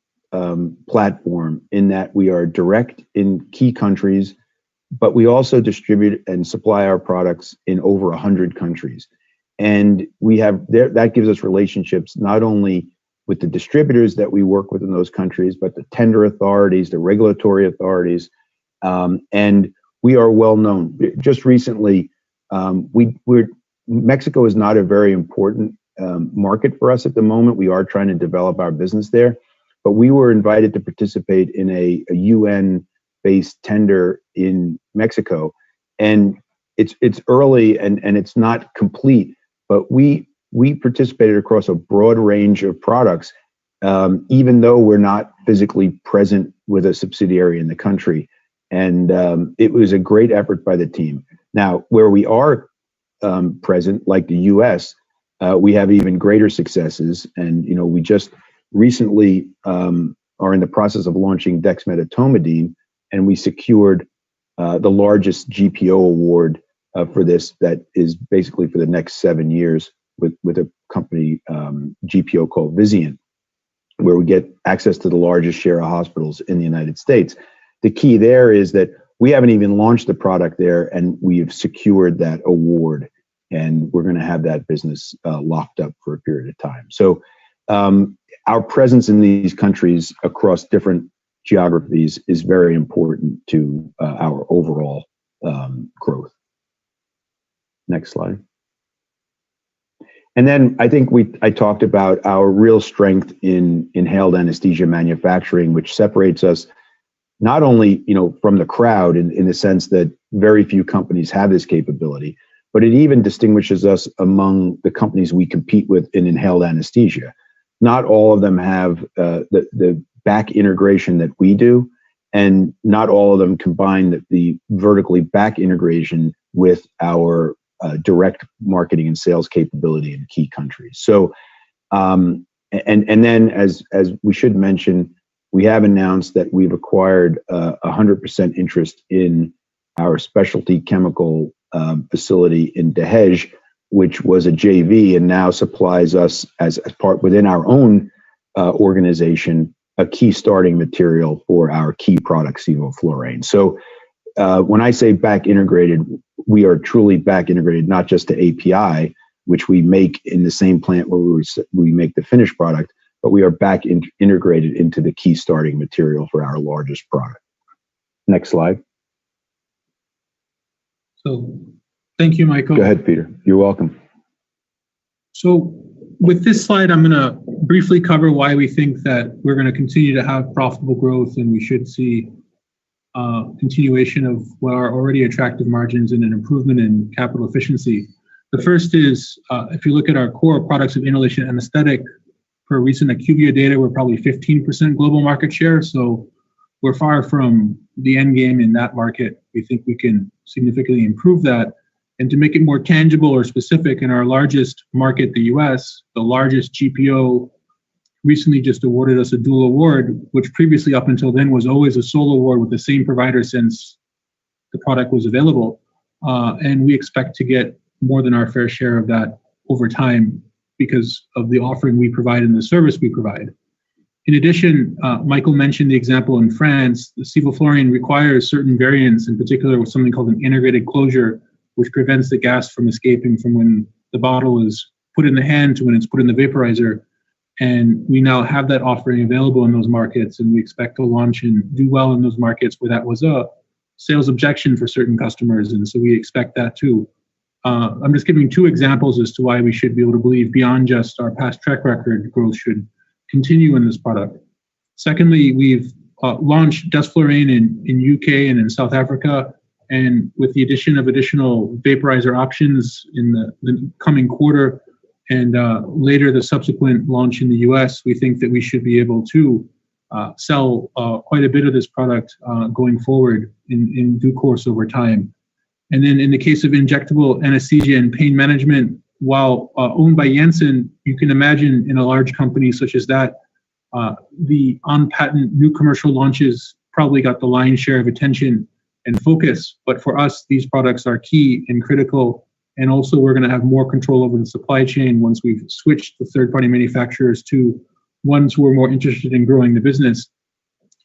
G: platform in that we are direct in key countries, but we also distribute and supply our products in over 100 countries. And we have that gives us relationships not only with the distributors that we work with in those countries, but the tender authorities, the regulatory authorities, and we are well known. Just recently, Mexico is not a very important market for us at the moment. We are trying to develop our business there, but we were invited to participate in a UN-based tender in Mexico, and it's early and it's not complete, but we participated across a broad range of products, even though we're not physically present with a subsidiary in the country. And it was a great effort by the team. Now, where we are present, like the US, we have even greater successes. And, we just recently are in the process of launching dexmedetomidine, and we secured the largest GPO award for this that is basically for the next 7 years with a company, GPO called Vizient, where we get access to the largest share of hospitals in the United States. The key there is that we haven't even launched the product there, and we've secured that award, and we're going to have that business locked up for a period of time. So our presence in these countries across different geographies is very important to our overall growth. Next slide. And then I think I talked about our real strength in inhaled anesthesia manufacturing, which separates us not only from the crowd in the sense that very few companies have this capability, but it even distinguishes us among the companies we compete with in inhaled anesthesia. Not all of them have the back integration that we do, and not all of them combine the vertically back integration with our direct marketing and sales capability in key countries. So, and then as we should mention, we have announced that we've acquired 100% interest in our specialty chemical facility in Dahej, which was a JV and now supplies us as part within our own organization, a key starting material for our key product, sevoflurane. So when I say back integrated, we are truly back integrated, not just to API, which we make in the same plant where we make the finished product, but we are back integrated into the key starting material for our largest product. Next slide.
D: So thank you, Michael.
G: Go ahead, Peter. You're welcome.
D: So with this slide, I'm going to briefly cover why we think that we're going to continue to have profitable growth, and we should see continuation of what are already attractive margins and an improvement in capital efficiency. The first is, if you look at our core products of inhalation anesthetic, per recent IQVIA data, we're probably 15% global market share. So we're far from the end game in that market. We think we can significantly improve that. And to make it more tangible or specific, in our largest market, the US, the largest GPO recently just awarded us a dual award, which previously up until then was always a sole award with the same provider since the product was available. And we expect to get more than our fair share of that over time because of the offering we provide and the service we provide. In addition, Michael mentioned the example in France. The sevoflurane requires certain variants, in particular with something called an integrated closure, which prevents the gas from escaping from when the bottle is put in the hand to when it's put in the vaporizer. And we now have that offering available in those markets, and we expect to launch and do well in those markets where that was a sales objection for certain customers. And so we expect that too. I'm just giving two examples as to why we should be able to believe beyond just our past track record, growth should continue in this product. Secondly, we've launched desflurane in UK and in South Africa. And with the addition of additional vaporizer options in the coming quarter, and later the subsequent launch in the US, we think that we should be able to sell quite a bit of this product going forward in due course over time. And then in the case of injectable anesthesia and pain management, while owned by Janssen, you can imagine in a large company such as that, the on-patent new commercial launches probably got the lion's share of attention and focus. But for us, these products are key and critical. And also, we're going to have more control over the supply chain once we've switched the third-party manufacturers to ones who are more interested in growing the business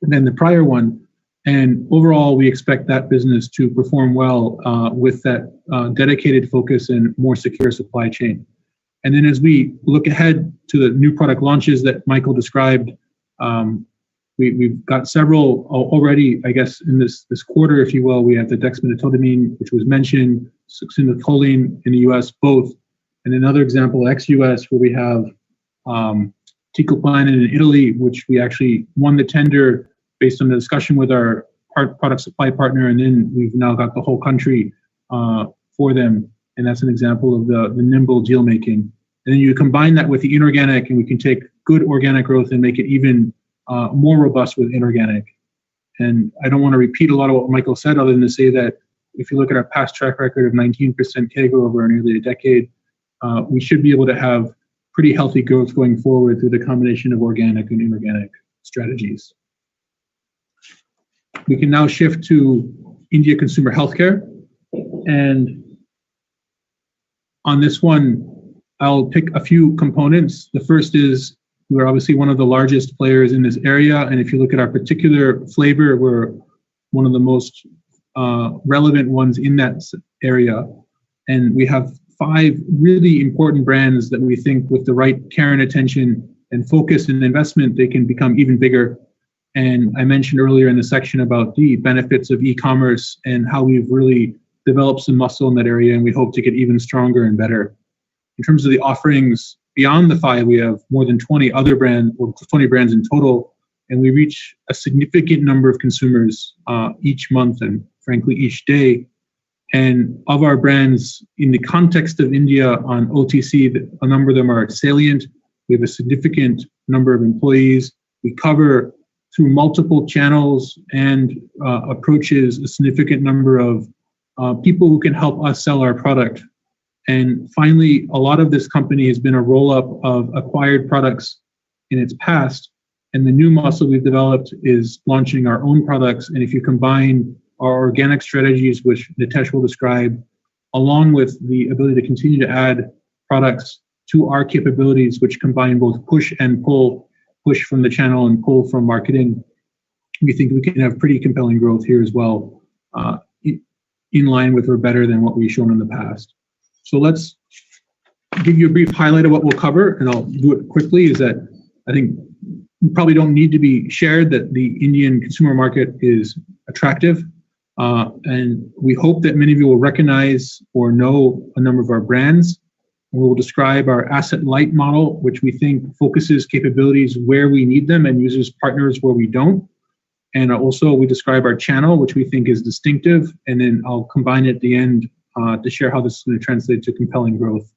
D: than the prior one. And overall, we expect that business to perform well with that dedicated focus and more secure supply chain. And then as we look ahead to the new product launches that Michael described, we've got several already, I guess, in this quarter, if you will. We have the dexmedetomidine, which was mentioned, succinylcholine in the US, both. And another example, ex-US, where we have teicoplanin in Italy, which we actually won the tender based on the discussion with our product supply partner, and then we've now got the whole country for them. And that's an example of the nimble deal making. And then you combine that with the inorganic, and we can take good organic growth and make it even more robust with inorganic. And I don't want to repeat a lot of what Michael said, other than to say that if you look at our past track record of 19% CAGR over nearly a decade, we should be able to have pretty healthy growth going forward through the combination of organic and inorganic strategies. We can now shift to India consumer healthcare. And on this one, I'll pick a few components. The first is we're obviously one of the largest players in this area. And if you look at our particular flavor, we're one of the most relevant ones in that area. And we have 5 really important brands that we think with the right care and attention and focus and investment, they can become even bigger. And I mentioned earlier in the section about the benefits of e-commerce and how we've really developed some muscle in that area, and we hope to get even stronger and better. In terms of the offerings, beyond the 5, we have more than 20 other brands, or 20 brands in total, and we reach a significant number of consumers each month and frankly each day. And of our brands, in the context of India on OTC, a number of them are salient. We have a significant number of employees. We cover through multiple channels and approaches a significant number of people who can help us sell our product. And finally, a lot of this company has been a roll-up of acquired products in its past. And the new muscle we've developed is launching our own products. And if you combine our organic strategies, which Nitesh will describe, along with the ability to continue to add products to our capabilities, which combine both push and pull, push from the channel and pull from marketing, we think we can have pretty compelling growth here as well, in line with or better than what we've shown in the past. So let's give you a brief highlight of what we'll cover, and I'll do it quickly, is that I think we probably don't need to be shared that the Indian consumer market is attractive. And we hope that many of you will recognize or know a number of our brands. And we'll describe our asset light model, which we think focuses capabilities where we need them and uses partners where we don't. And also we describe our channel, which we think is distinctive. And then I'll combine at the end to share how this is going to translate to compelling growth.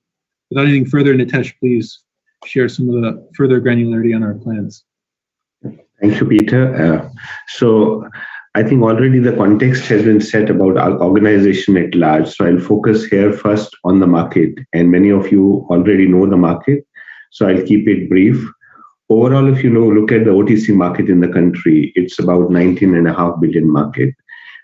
D: Without anything further, Nitesh, please share some of the further granularity on our plans.
E: Thank you, Peter. So I think already the context has been set about our organization at large. So I'll focus here first on the market. And many of you already know the market, so I'll keep it brief. Overall, if you look at the OTC market in the country, it's about 19.5 billion market.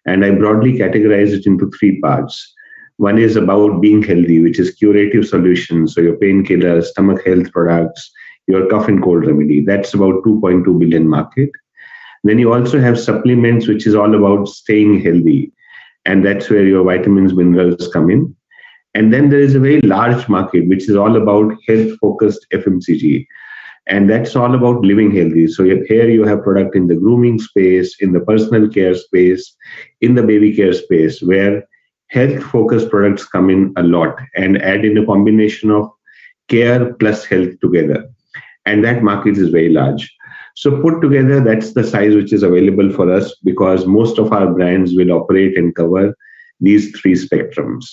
E: And I broadly categorize it into 3 parts. One is about being healthy, which is curative solutions. So your painkillers, stomach health products, your cough and cold remedy. That's about 2.2 billion market. Then you also have supplements, which is all about staying healthy. And that's where your vitamins, minerals come in. And then there is a very large market, which is all about health-focused FMCG. And that's all about living healthy. So here you have product in the grooming space, in the personal care space, in the baby care space, where health-focused products come in a lot and add in a combination of care plus health together. And that market is very large. So put together, that's the size which is available for us, because most of our brands will operate and cover these 3 spectrums.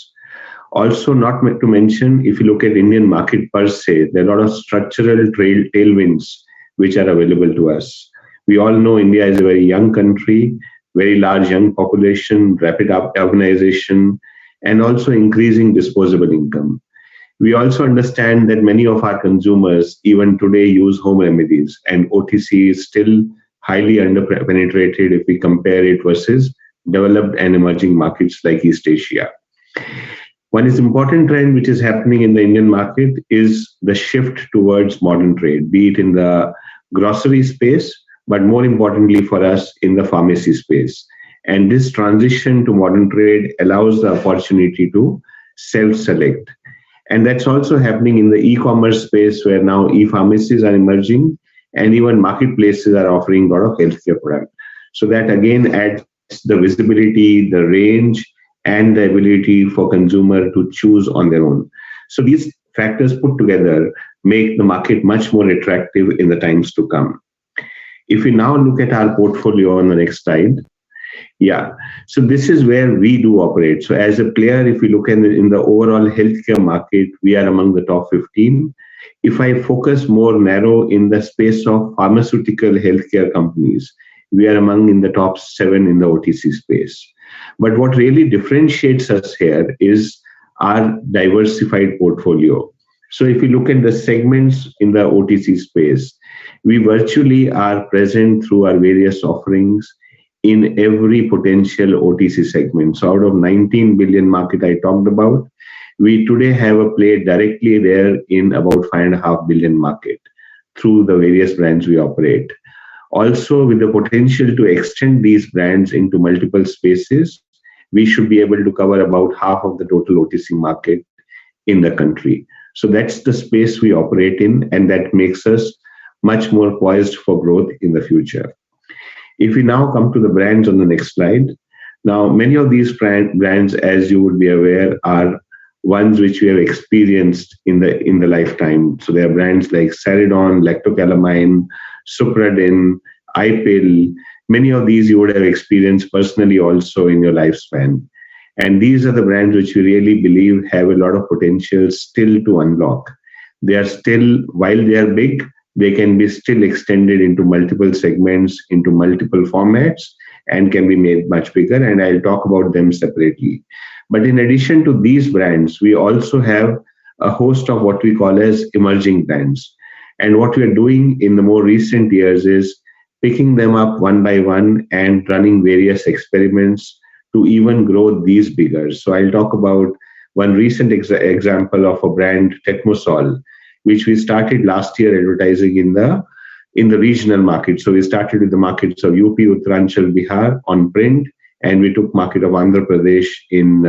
E: Also, not to mention, if you look at Indian market per se, there are a lot of structural tailwinds which are available to us. We all know India is a very young country, very large young population, rapid urbanization, and also increasing disposable income. We also understand that many of our consumers even today use home remedies, and OTC is still highly underpenetrated if we compare it versus developed and emerging markets like East Asia. One is important trend which is happening in the Indian market is the shift towards modern trade, be it in the grocery space, but more importantly for us in the pharmacy space. And this transition to modern trade allows the opportunity to self-select. And that's also happening in the e-commerce space, where now e-pharmacies are emerging and even marketplaces are offering a lot of healthcare products. So that again adds the visibility, the range, and the ability for consumer to choose on their own. So these factors put together make the market much more attractive in the times to come. If we now look at our portfolio on the next slide, yeah, so this is where we do operate. So as a player, if we look in the overall healthcare market, we are among the top 15. If I focus more narrow in the space of pharmaceutical healthcare companies, we are among in the top 7 in the OTC space. But what really differentiates us here is our diversified portfolio. So if you look at the segments in the OTC space, we virtually are present through our various offerings in every potential OTC segment. So out of 19 billion market I talked about, we today have a play directly there in about 5.5 billion market through the various brands we operate. Also, with the potential to extend these brands into multiple spaces, we should be able to cover about half of the total OTC market in the country. So that's the space we operate in, and that makes us much more poised for growth in the future. If we now come to the brands on the next slide, now many of these brands, as you would be aware, are ones which we have experienced in the lifetime. So there are brands like Saridon, Lactocalamine, Supradin, iPill. Many of these you would have experienced personally also in your lifespan. And these are the brands which we really believe have a lot of potential still to unlock. They are still, while they are big, they can be still extended into multiple segments, into multiple formats, and can be made much bigger. And I'll talk about them separately. But in addition to these brands, we also have a host of what we call as emerging brands. And what we are doing in the more recent years is picking them up one by one and running various experiments to even grow these bigger. So I'll talk about one recent example of a brand, Tetmosol, which we started last year advertising in the regional market. So we started with the markets of UP, Uttaranchal, Bihar on print, and we took market of Andhra Pradesh in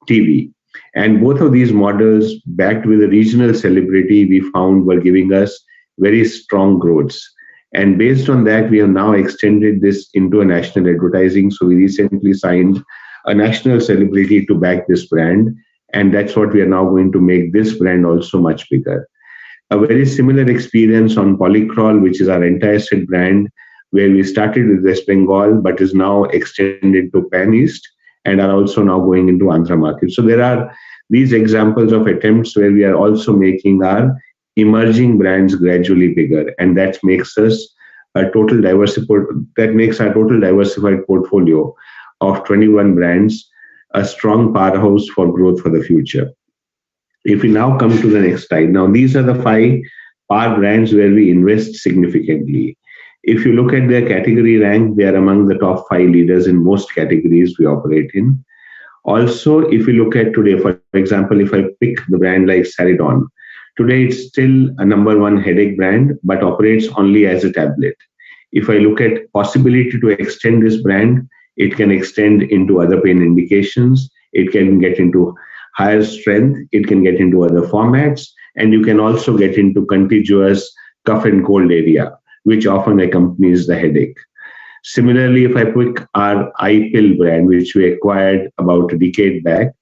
E: TV. And both of these models, backed with a regional celebrity, we found were giving us very strong growths. And based on that, we have now extended this into a national advertising. So we recently signed a national celebrity to back this brand. And that's what we are now going to make this brand also much bigger. A very similar experience on Polycrol, which is our antacid brand, where we started with West Bengal, but is now extended to Pan East and are also now going into Andhra market. So there are these examples of attempts where we are also making our emerging brands gradually bigger, and that makes us a total diversified portfolio of 21 brands, a strong powerhouse for growth for the future. If we now come to the next slide, now these are the 5 power brands where we invest significantly. If you look at their category rank, they are among the top 5 leaders in most categories we operate in. Also, if you look at today, for example, if I pick the brand like Saridon, today it's still a number 1 headache brand, but operates only as a tablet. If I look at possibility to extend this brand, it can extend into other pain indications. It can get into higher strength. It can get into other formats. And you can also get into contiguous cough and cold area, which often accompanies the headache. Similarly, if I pick our iPill brand, which we acquired about a decade back,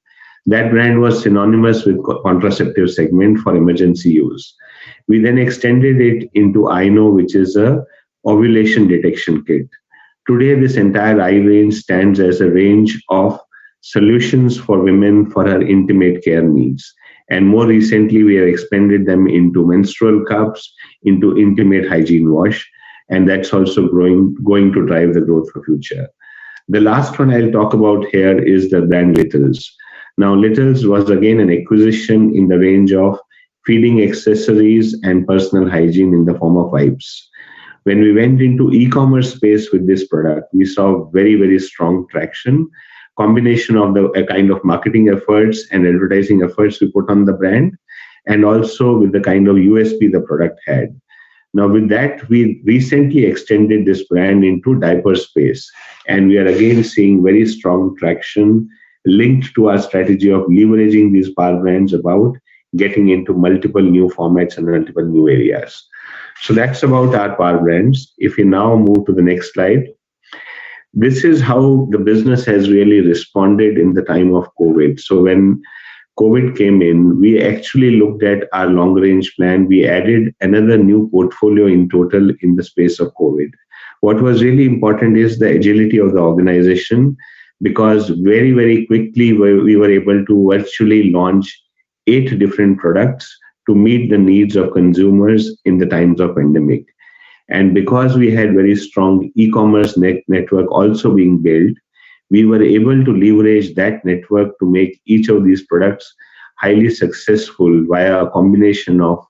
E: that brand was synonymous with contraceptive segment for emergency use. We then extended it into INO, which is a ovulation detection kit. Today, this entire eye range stands as a range of solutions for women for her intimate care needs. And more recently, we have expanded them into menstrual cups, into intimate hygiene wash, and that's also going to drive the growth for future. The last one I'll talk about here is the brand Littles. Now, Littles was again an acquisition in the range of feeding accessories and personal hygiene in the form of wipes. When we went into e-commerce space with this product, we saw very, very strong traction. Combination of the kind of marketing efforts and advertising efforts we put on the brand, and also with the kind of USP the product had.
H: Now, with that, we recently extended this brand into diaper space, and we are again seeing very strong traction linked to our strategy of leveraging these power brands about getting into multiple new formats and multiple new areas. So that's about our power brands. If we now move to the next slide, this is how the business has really responded in the time of COVID. So when COVID came in, we actually looked at our long range plan. We added another new portfolio in total in the space of COVID. What was really important is the agility of the organization, because very, very quickly we were able to virtually launch 8 different products to meet the needs of consumers in the times of pandemic. And because we had very strong e-commerce network also being built, we were able to leverage that network to make each of these products highly successful via a combination of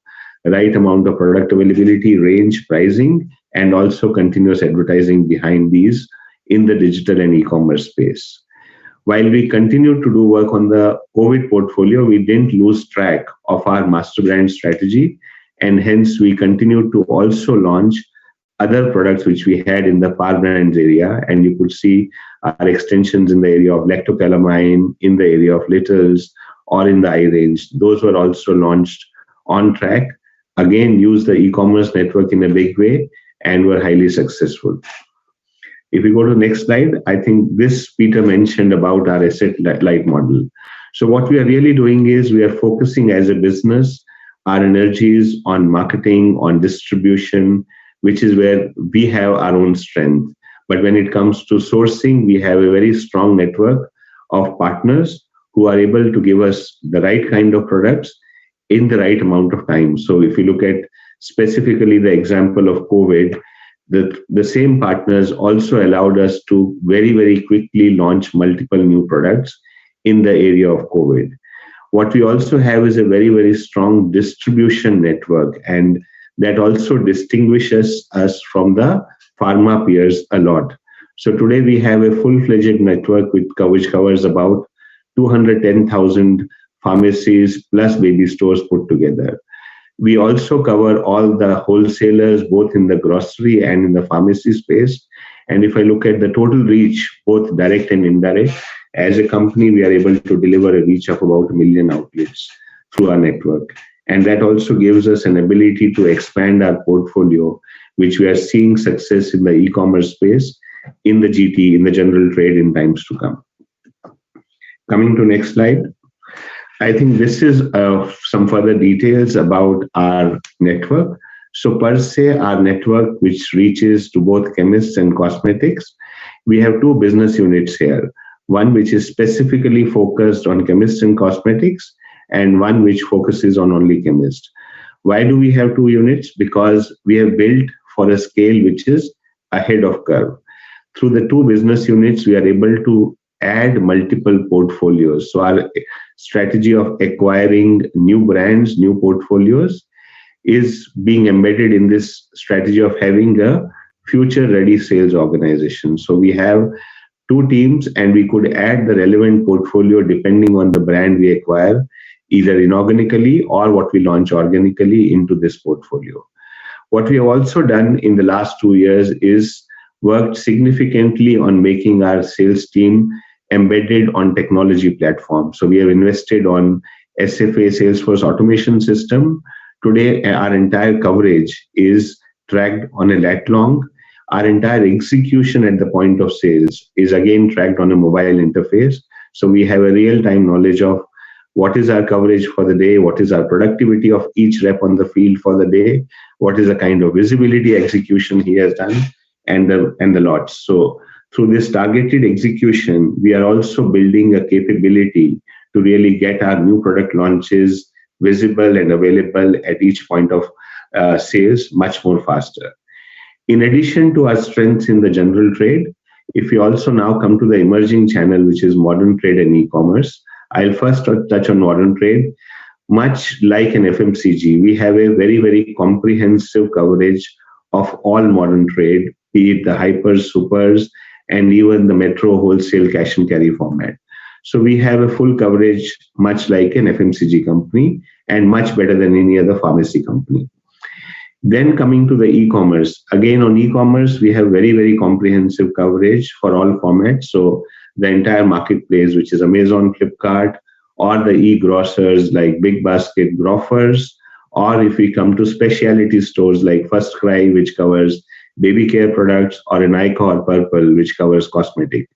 H: right amount of product availability, range, pricing, and also continuous advertising behind these in the digital and e-commerce space. While we continued to do work on the COVID portfolio, we didn't lose track of our master brand strategy, and hence we continued to also launch other products which we had in the power brands area. And you could see our extensions in the area of lactocalamine, in the area of Littles, or in the eye range. Those were also launched on track. Again, use the e-commerce network in a big way and were highly successful. If we go to the next slide, I think this Peter mentioned about our asset light model. So what we are really doing is we are focusing as a business our energies on marketing, on distribution, which is where we have our own strength. But when it comes to sourcing, we have a very strong network of partners who are able to give us the right kind of products in the right amount of time. So if you look at specifically the example of COVID, the same partners also allowed us to very, very quickly launch multiple new products in the area of COVID. What we also have is a very, very strong distribution network, and that also distinguishes us from the pharma peers a lot. So today we have a full-fledged network which covers about 210,000 pharmacies plus baby stores put together. We also cover all the wholesalers, both in the grocery and in the pharmacy space. And if I look at the total reach, both direct and indirect, as a company, we are able to deliver a reach of about 1 million outlets through our network. And that also gives us an ability to expand our portfolio, which we are seeing success in the e-commerce space, in the GT, in the general trade in times to come. Coming to next slide. I think this is some further details about our network. So per se, our network, which reaches to both chemists and cosmetics, we have 2 business units here. One which is specifically focused on chemists and cosmetics, and one which focuses on only chemists. Why do we have 2 units? Because we have built for a scale which is ahead of curve. Through the 2 business units, we are able to add multiple portfolios. So our strategy of acquiring new brands, new portfolios is being embedded in this strategy of having a future-ready sales organization. So we have 2 teams, and we could add the relevant portfolio depending on the brand we acquire, either inorganically or what we launch organically into this portfolio. What we have also done in the last 2 years is worked significantly on making our sales team embedded on technology platforms. So we have invested on SFA, Salesforce automation system. Today, our entire coverage is tracked on a lat long. Our entire execution at the point of sales is again tracked on a mobile interface. So we have a real-time knowledge of what is our coverage for the day, what is our productivity of each rep on the field for the day, what is the kind of visibility execution he has done, and the lots. So through this targeted execution, we are also building a capability to really get our new product launches visible and available at each point of sales much more faster. In addition to our strengths in the general trade, if we also now come to the emerging channel, which is modern trade and e-commerce, I'll first touch on modern trade. Much like an FMCG, we have a very, very comprehensive coverage of all modern trade, be it the hypers, supers, and even the metro wholesale cash and carry format. So we have a full coverage, much like an FMCG company, and much better than any other pharmacy company. Then coming to the e-commerce, again on e-commerce, we have very, very comprehensive coverage for all formats. So the entire marketplace, which is Amazon, Flipkart, or the e-grocers like Big Basket, Grofers, or if we come to specialty stores like First Cry, which covers baby care products, or an Nykaa or Purple, which covers cosmetic.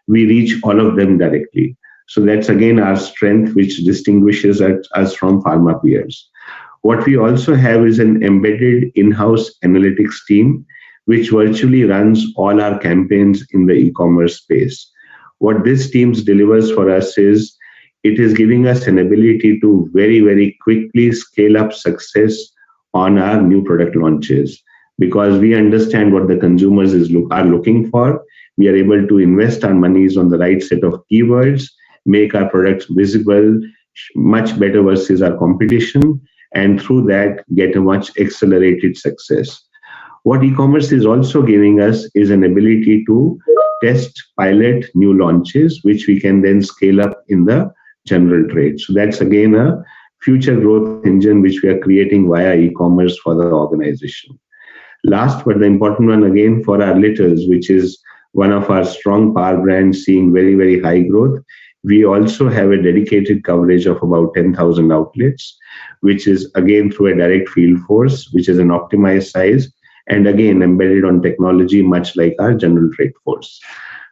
H: We reach all of them directly. So that's again our strength, which distinguishes us from pharma peers. What we also have is an embedded in-house analytics team, which virtually runs all our campaigns in the e-commerce space. What this team delivers for us is, it is giving us an ability to very, very quickly scale up success on our new product launches. Because we understand what the consumers are looking for, we are able to invest our monies on the right set of keywords, make our products visible much better versus our competition, and through that get a much accelerated success. What e-commerce is also giving us is an ability to test, pilot new launches, which we can then scale up in the general trade. So that's again a future growth engine which we are creating via e-commerce for the organization. Last but the important one again for our litters, which is one of our strong power brands seeing very, very high growth. We also have a dedicated coverage of about 10,000 outlets, which is again through a direct field force, which is an optimized size, and again embedded on technology, much like our general trade force.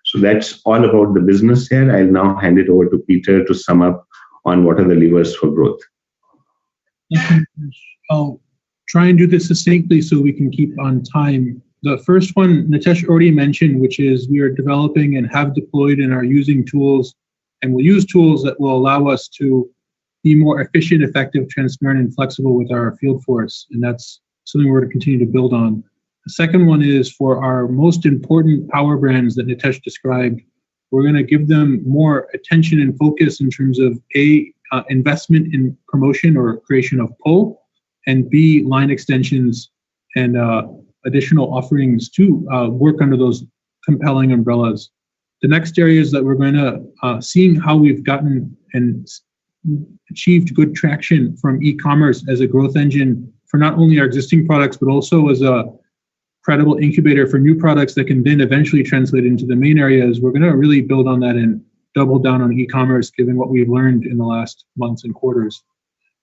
H: So that's all about the business here. I'll now hand it over to Peter to sum up on what are the levers for growth.
D: I'll try and do this succinctly so we can keep on time. The first one Nitesh already mentioned, which is we are developing and have deployed and are using tools, and will use tools that will allow us to be more efficient, effective, transparent, and flexible with our field force. And that's something we're going to continue to build on. The second one is for our most important power brands that Nitesh described, we're going to give them more attention and focus in terms of investment in promotion or creation of pull, and B, line extensions and additional offerings to work under those compelling umbrellas. The next areas that we're going to, seeing how we've gotten and achieved good traction from e-commerce as a growth engine for not only our existing products, but also as a credible incubator for new products that can then eventually translate into the main areas. We're going to really build on that and double down on e-commerce, given what we've learned in the last months and quarters.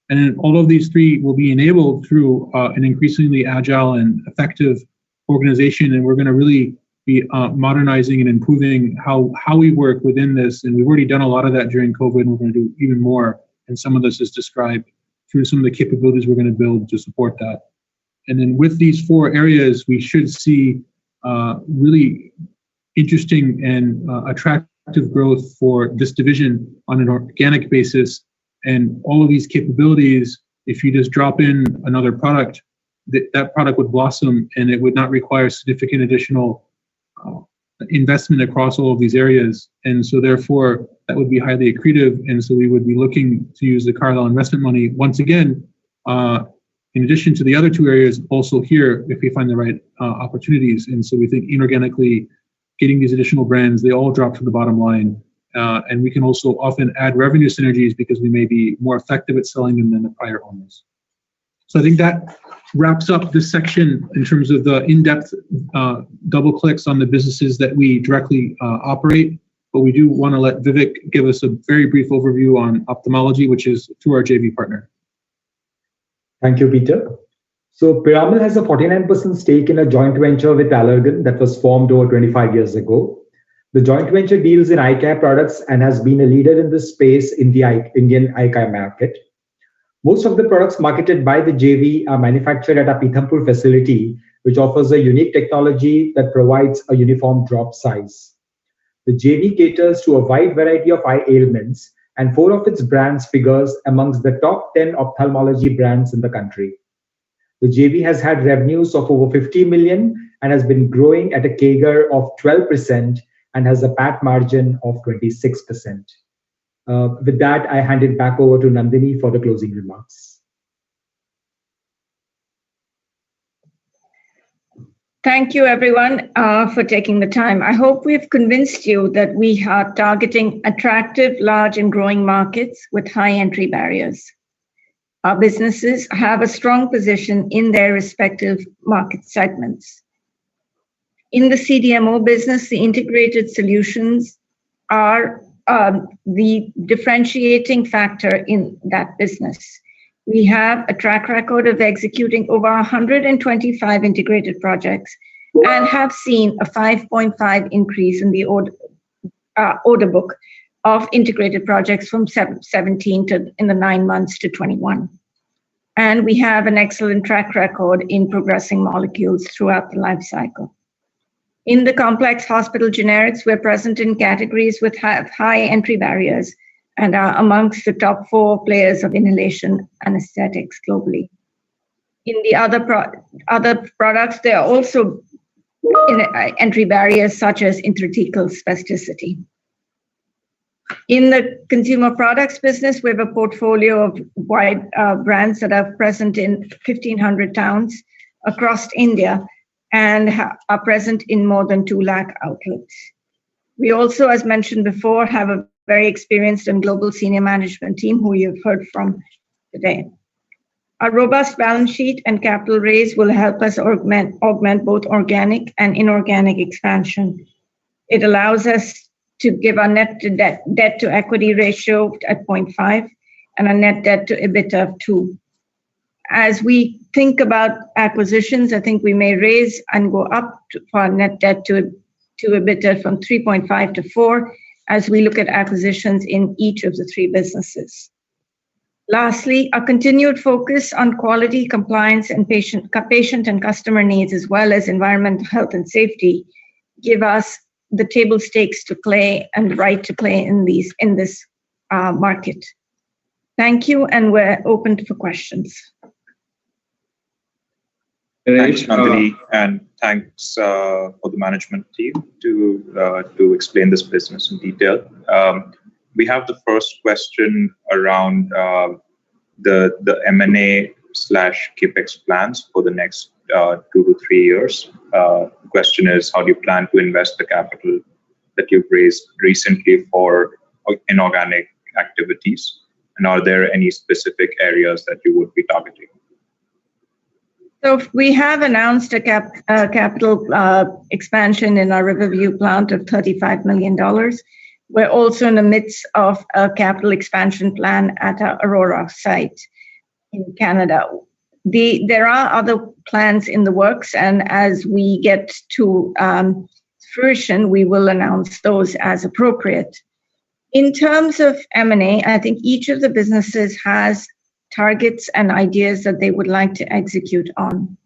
D: And then all of these three will be enabled through an increasingly agile and effective organization. And we're going to really be modernizing and improving how we work within this. And we've already done a lot of that during COVID, and we're going to do even more. And some of this is described through some of the capabilities we're going to build to support that. And then with these four areas, we should see really interesting and attractive growth for this division on an organic basis. And all of these capabilities, if you just drop in another product, that product would blossom, and it would not require significant additional investment across all of these areas. And so therefore, that would be highly accretive. And so we would be looking to use the Carlyle investment money once again, in addition to the other two areas, also here, if we find the right opportunities. And so we think inorganically getting these additional brands, they all drop to the bottom line. And we can also often add revenue synergies because we may be more effective at selling them than the prior owners. So I think that wraps up this section in terms of the in-depth double clicks on the businesses that we directly operate. But we do want to let Vivek give us a very brief overview on ophthalmology, which is through our JV partner.
I: Thank you, Peter. So Piramal has a 49% stake in a joint venture with Allergan that was formed over 25 years ago. The joint venture deals in eye care products and has been a leader in this space in the Indian eye care market. Most of the products marketed by the JV are manufactured at our Pithampur facility, which offers a unique technology that provides a uniform drop size. The JV caters to a wide variety of eye ailments, and 4 of its brands figures amongst the top 10 ophthalmology brands in the country. The JV has had revenues of over 50 million and has been growing at a CAGR of 12% and has a PAT margin of 26%. With that, I hand it back over to Nandini for the closing remarks.
C: Thank you, everyone, for taking the time. I hope we've convinced you that we are targeting attractive, large, and growing markets with high entry barriers. Our businesses have a strong position in their respective market segments. In the CDMO business, the integrated solutions are the differentiating factor in that business. We have a track record of executing over 125 integrated projects and have seen a 5.5 increase in the order book of integrated projects from 17 to in the 9 months to 21. And we have an excellent track record in progressing molecules throughout the life cycle. In the complex hospital generics, we're present in categories with high entry barriers and are amongst the top 4 players of inhalation anesthetics globally. In the other products, there are also entry barriers such as intrathecal spasticity. In the consumer products business, we have a portfolio of wide brands that are present in 1,500 towns across India and are present in more than 2 lakh outlets. We also, as mentioned before, have a very experienced and global senior management team who you've heard from today. Our robust balance sheet and capital raise will help us augment both organic and inorganic expansion. It allows us to give our net debt to equity ratio at 0.5 and a net debt to EBITDA of 2. As we think about acquisitions, I think we may raise and go up for our net debt to EBITDA from 3.5 to 4 as we look at acquisitions in each of the 3 businesses. Lastly, our continued focus on quality, compliance, and patient and customer needs, as well as environmental health and safety, give us the table stakes to play and the right to play in this market. Thank you, and we're open for questions.
A: Thanks, Nandini, and thanks for the management team to explain this business in detail. We have the first question around the M&A/CapEx plans for the next 2 to 3 years. The question is, how do you plan to invest the capital that you've raised recently for inorganic activities? And are there any specific areas that you would be targeting?
C: So we have announced a capital expansion in our Riverview plant of $35 million. We're also in the midst of a capital expansion plan at our Aurora site in Canada. There are other plans in the works, and as we get to fruition, we will announce those as appropriate. In terms of M&A, I think each of the businesses has targets and ideas that they would like to execute on.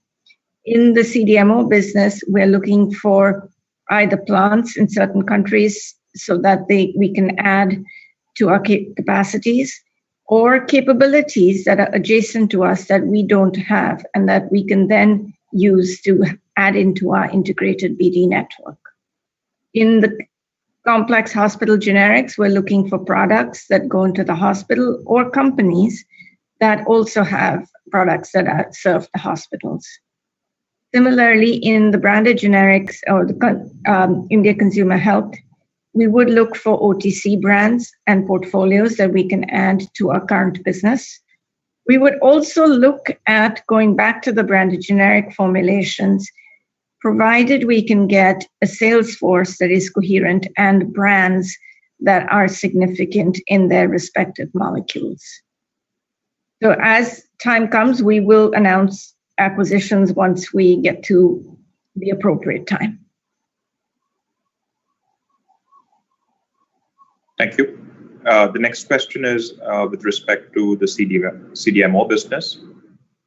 C: In the CDMO business, we're looking for either plants in certain countries so that we can add to our capacities, or capabilities that are adjacent to us that we don't have and that we can then use to add into our integrated BD network. In the complex hospital generics, we're looking for products that go into the hospital or companies that also have products that serve the hospitals. Similarly, in the branded generics or the India consumer health, we would look for OTC brands and portfolios that we can add to our current business. We would also look at going back to the branded generic formulations, provided we can get a sales force that is coherent and brands that are significant in their respective molecules. So as time comes, we will announce acquisitions once we get to the appropriate time.
A: Thank you. The next question is with respect to the CDMO business.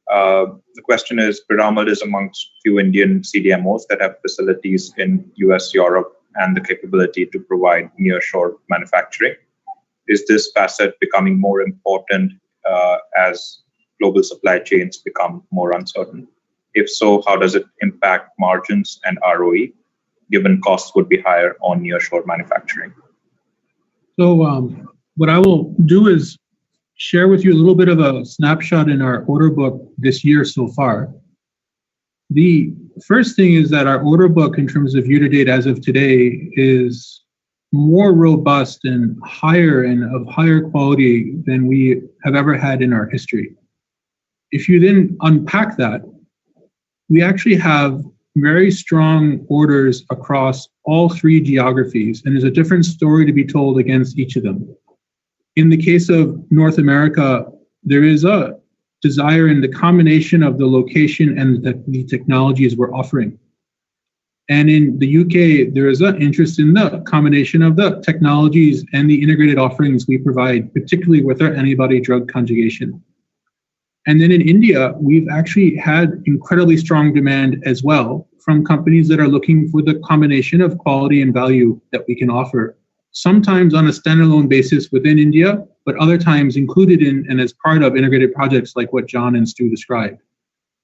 A: The question is, Piramal is amongst few Indian CDMOs that have facilities in US, Europe, and the capability to provide nearshore manufacturing. Is this facet becoming more important as global supply chains become more uncertain? If so, how does it impact margins and ROE, given costs would be higher on nearshore manufacturing?
D: So what I will do is share with you a little bit of a snapshot in our order book this year so far. The first thing is that our order book in terms of year-to-date as of today is more robust and higher and of higher quality than we have ever had in our history. if you then unpack that, we actually have very strong orders across all three geographies, and there's a different story to be told against each of them. In the case of North America, there is a desire in the combination of the location and the technologies we're offering. And in the UK, there is an interest in the combination of the technologies and the integrated offerings we provide, particularly with our antibody drug conjugation. And then in India, we've actually had incredibly strong demand as well from companies that are looking for the combination of quality and value that we can offer, sometimes on a standalone basis within India, but other times included in and as part of integrated projects like what John and Stu described.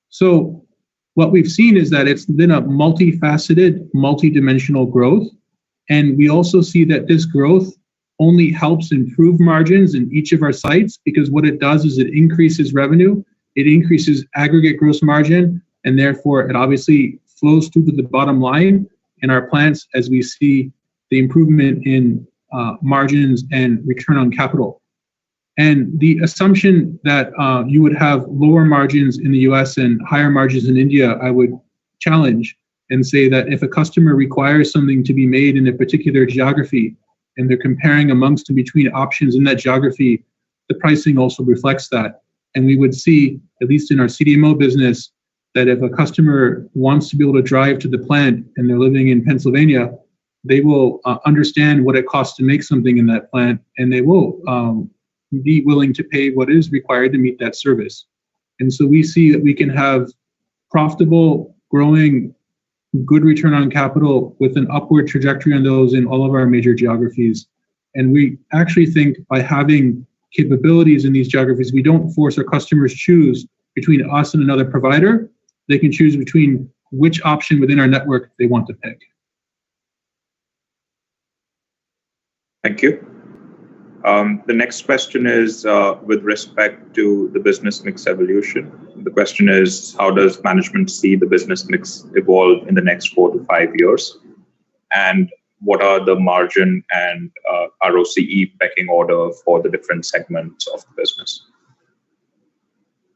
D: So what we've seen is that it's been a multifaceted, multidimensional growth. And we also see that this growth only helps improve margins in each of our sites, because what it does is it increases revenue, it increases aggregate gross margin, and therefore it obviously flows through to the bottom line in our plants as we see the improvement in margins and return on capital. And the assumption that you would have lower margins in the US and higher margins in India, I would challenge and say that if a customer requires something to be made in a particular geography, and they're comparing amongst and between options in that geography, the pricing also reflects that. And we would see, at least in our CDMO business, that if a customer wants to be able to drive to the plant and they're living in Pennsylvania, they will understand what it costs to make something in that plant, and they will be willing to pay what is required to meet that service. And so we see that we can have profitable, growing, good return on capital with an upward trajectory on those in all of our major geographies. And we actually think by having capabilities in these geographies, we don't force our customers to choose between us and another provider. They can choose between which option within our network they want to pick.
A: Thank you. The next question is with respect to the business mix evolution. The question is, how does management see the business mix evolve in the next 4 to 5 years? And what are the margin and ROCE pecking order for the different segments of the business?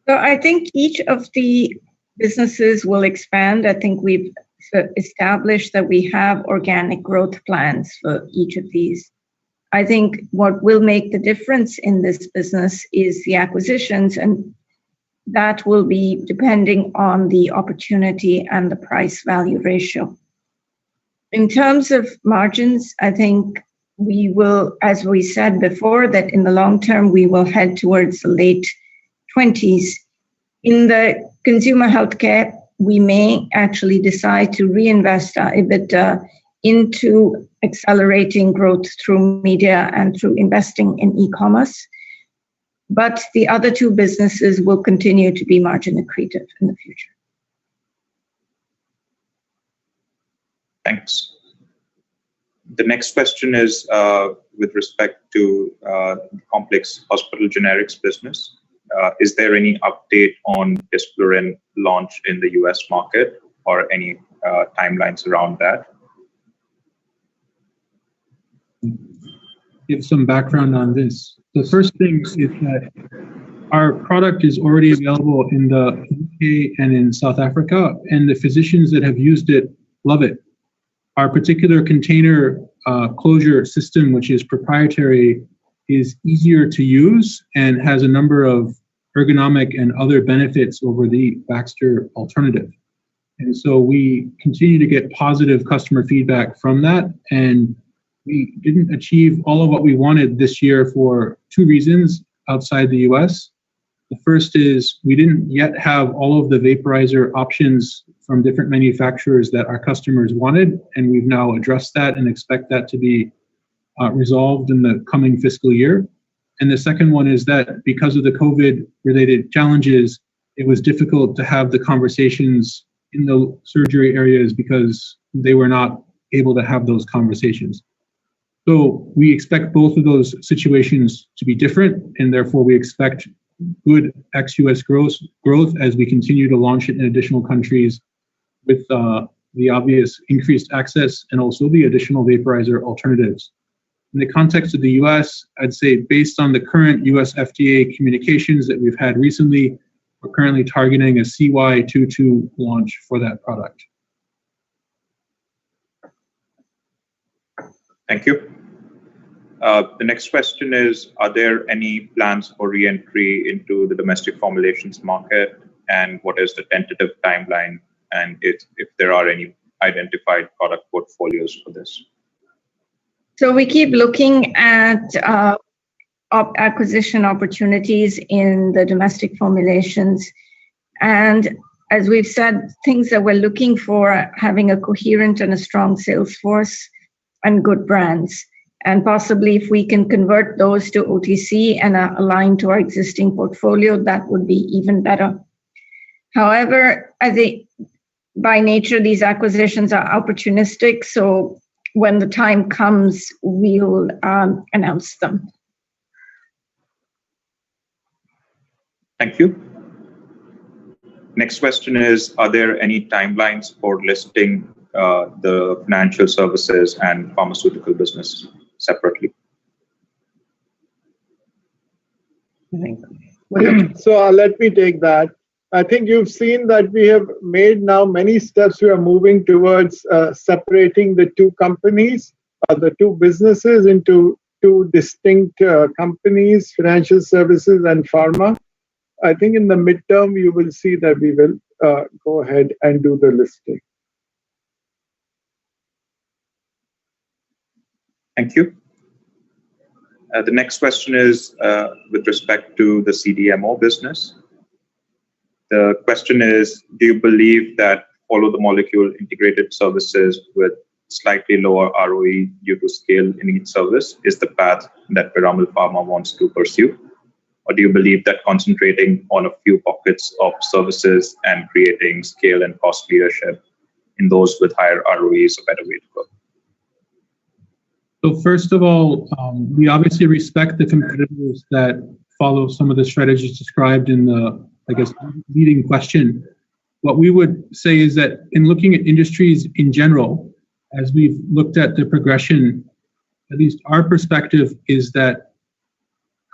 C: So I think each of the businesses will expand. I think we've established that we have organic growth plans for each of these. I think what will make the difference in this business is the acquisitions, and that will be depending on the opportunity and the price value ratio. In terms of margins, I think we will, as we said before, that in the long term, we will head towards the late 20s. In the consumer healthcare, we may actually decide to reinvest our EBITDA into accelerating growth through media and through investing in e-commerce. But the other two businesses will continue to be margin accretive in the future.
A: Thanks. The next question is with respect to complex hospital generics business. Is there any update on Displurin launch in the US market, or any timelines around that?
D: Give some background on this. The first thing is that our product is already available in the UK and in South Africa, and the physicians that have used it love it. Our particular container closure system, which is proprietary, is easier to use and has a number of ergonomic and other benefits over the Baxter alternative. And so we continue to get positive customer feedback from that. And we didn't achieve all of what we wanted this year for two reasons outside the US. The first is we didn't yet have all of the vaporizer options from different manufacturers that our customers wanted, and we've now addressed that and expect that to be resolved in the coming fiscal year. And the second one is that because of the COVID-related challenges, it was difficult to have the conversations in the surgery areas because they were not able to have those conversations. So we expect both of those situations to be different, and therefore we expect good ex-US growth as we continue to launch it in additional countries with the obvious increased access and also the additional vaporizer alternatives. In the context of the US, I'd say based on the current US FDA communications that we've had recently, We're currently targeting a CY22 launch for that product.
A: Thank you. The next question is, are there any plans for re-entry into the domestic formulations market, and what is the tentative timeline, and if there are any identified product portfolios for this?
C: So we keep looking at acquisition opportunities in the domestic formulations. And as we've said, things that we're looking for, having a coherent and a strong sales force and good brands. And possibly if we can convert those to OTC and align to our existing portfolio, that would be even better. However, I think by nature, these acquisitions are opportunistic. So when the time comes, we'll announce them.
A: Thank you. Next question is, are there any timelines for listing the financial services and pharmaceutical business separately?
B: So let me take that. I think you've seen that we have made now many steps. We are moving towards separating the two companies, the two businesses into two distinct companies, financial services and pharma. I think in the midterm, you will see that we will go ahead and do the listing.
A: Thank you. The next question is with respect to the CDMO business. The question is, do you believe that follow the molecule integrated services with slightly lower ROE due to scale in each service is the path that Piramal Pharma wants to pursue? Or do you believe that concentrating on a few pockets of services and creating scale and cost leadership in those with higher ROE is a better way to go?
D: So first of all, we obviously respect the competitors that follow some of the strategies described in the, I guess, leading question. What we would say is that in looking at industries in general, as we've looked at the progression, at least our perspective is that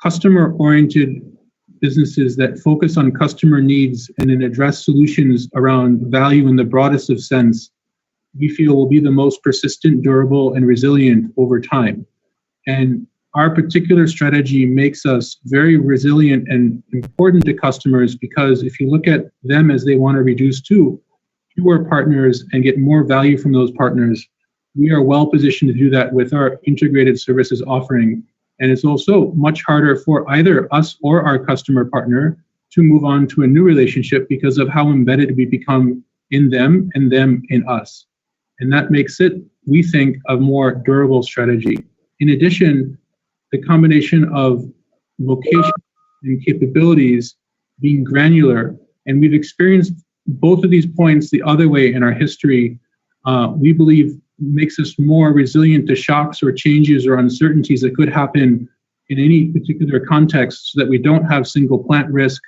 D: customer-oriented businesses that focus on customer needs and then address solutions around value in the broadest of sense, we feel will be the most persistent, durable, and resilient over time. And our particular strategy makes us very resilient and important to customers because if you look at them as they want to reduce to fewer partners and get more value from those partners, we are well positioned to do that with our integrated services offering. And it's also much harder for either us or our customer partner to move on to a new relationship because of how embedded we become in them and them in us. And that makes it, we think, a more durable strategy. In addition, the combination of location and capabilities being granular, and we've experienced both of these points the other way in our history, we believe makes us more resilient to shocks or changes or uncertainties that could happen in any particular context so that we don't have single plant risk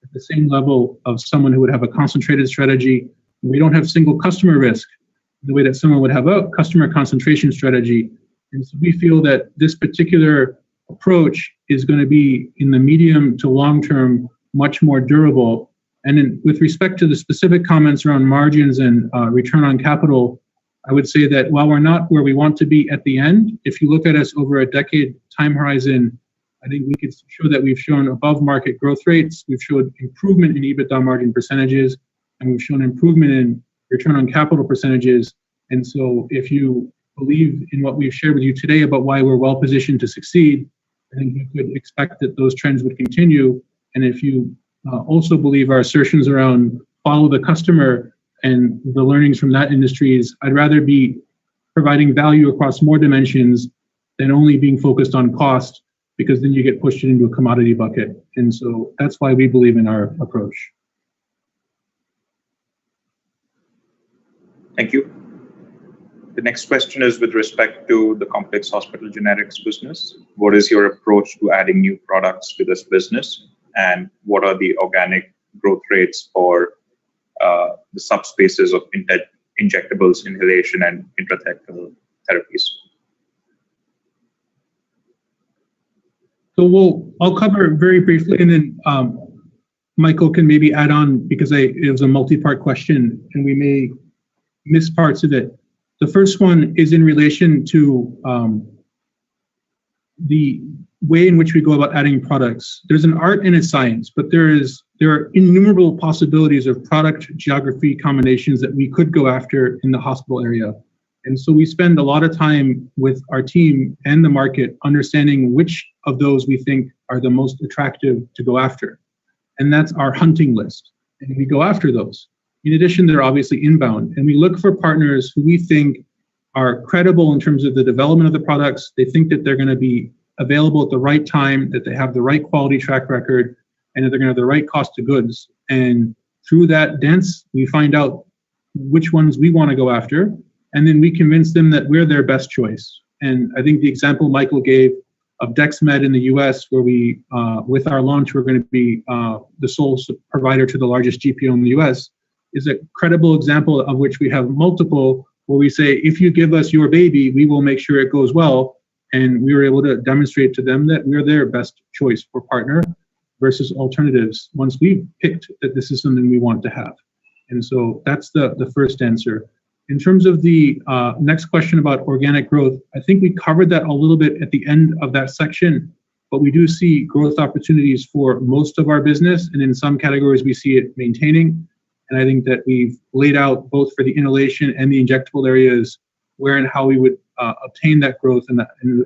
D: at the same level of someone who would have a concentrated strategy. We don't have single customer risk the way that someone would have a customer concentration strategy. And so we feel that this particular approach is going to be in the medium to long term much more durable. And then with respect to the specific comments around margins and return on capital, I would say that while we're not where we want to be at the end, if you look at us over a decade time horizon, I think we could show that we've shown above market growth rates, we've showed improvement in EBITDA margin percentages, and we've shown improvement in return on capital percentages. And so if you believe in what we've shared with you today about why we're well positioned to succeed, I think you could expect that those trends would continue. And if you also believe our assertions around follow the customer and the learnings from that industries, I'd rather be providing value across more dimensions than only being focused on cost, because then you get pushed into a commodity bucket. And so that's why we believe in our approach.
A: Thank you. The next question is with respect to the complex hospital generics business. What is your approach to adding new products to this business? And what are the organic growth rates for the subspaces of injectables, inhalation, and intrathecal therapies?
D: So I'll cover very briefly, and then Michael can maybe add on, because it was a multi-part question and we may miss parts of it. The first one is in relation to the way in which we go about adding products. There's an art and a science, but there are innumerable possibilities of product geography combinations that we could go after in the hospital area. And so we spend a lot of time with our team and the market understanding which of those we think are the most attractive to go after. And that's our hunting list. And we go after those. In addition, they're obviously inbound. And we look for partners who we think are credible in terms of the development of the products. They think that they're going to be available at the right time, that they have the right quality track record, and that they're going to have the right cost of goods. And through that dance, we find out which ones we want to go after. And then we convince them that we're their best choice. And I think the example Michael gave of DexMed in the US, where we, with our launch, we're going to be the sole provider to the largest GPO in the US, is a credible example of which we have multiple, where we say, if you give us your baby, we will make sure it goes well. And we were able to demonstrate to them that we're their best choice for partner versus alternatives once we've picked that this is something we want to have. And so that's the first answer. In terms of the next question about organic growth, I think we covered that a little bit at the end of that section, but we do see growth opportunities for most of our business, and in some categories we see it maintaining. And I think that we've laid out both for the inhalation and the injectable areas where and how we would obtain that growth. And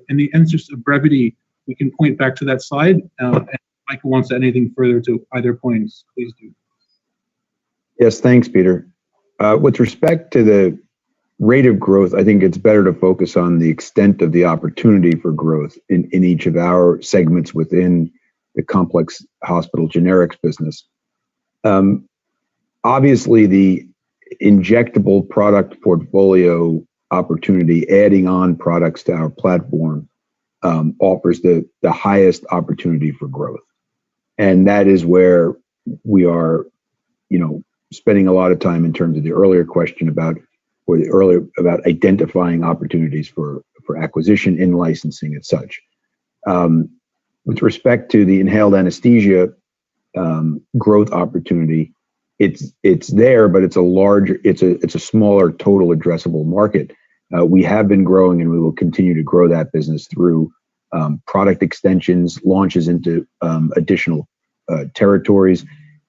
D: in the interest of brevity, we can point back to that slide. And Michael wants to add anything further to either points, please do.
G: Yes, thanks, Peter. With respect to the rate of growth, I think it's better to focus on the extent of the opportunity for growth in each of our segments within the complex hospital generics business. Obviously, the injectable product portfolio opportunity, adding on products to our platform, offers the highest opportunity for growth. And that is where we are, spending a lot of time in terms of the earlier question about identifying opportunities for acquisition, in licensing, and such. With respect to the inhaled anesthesia growth opportunity, it's there, but it's a smaller total addressable market. We have been growing, and we will continue to grow that business through product extensions, launches into additional territories,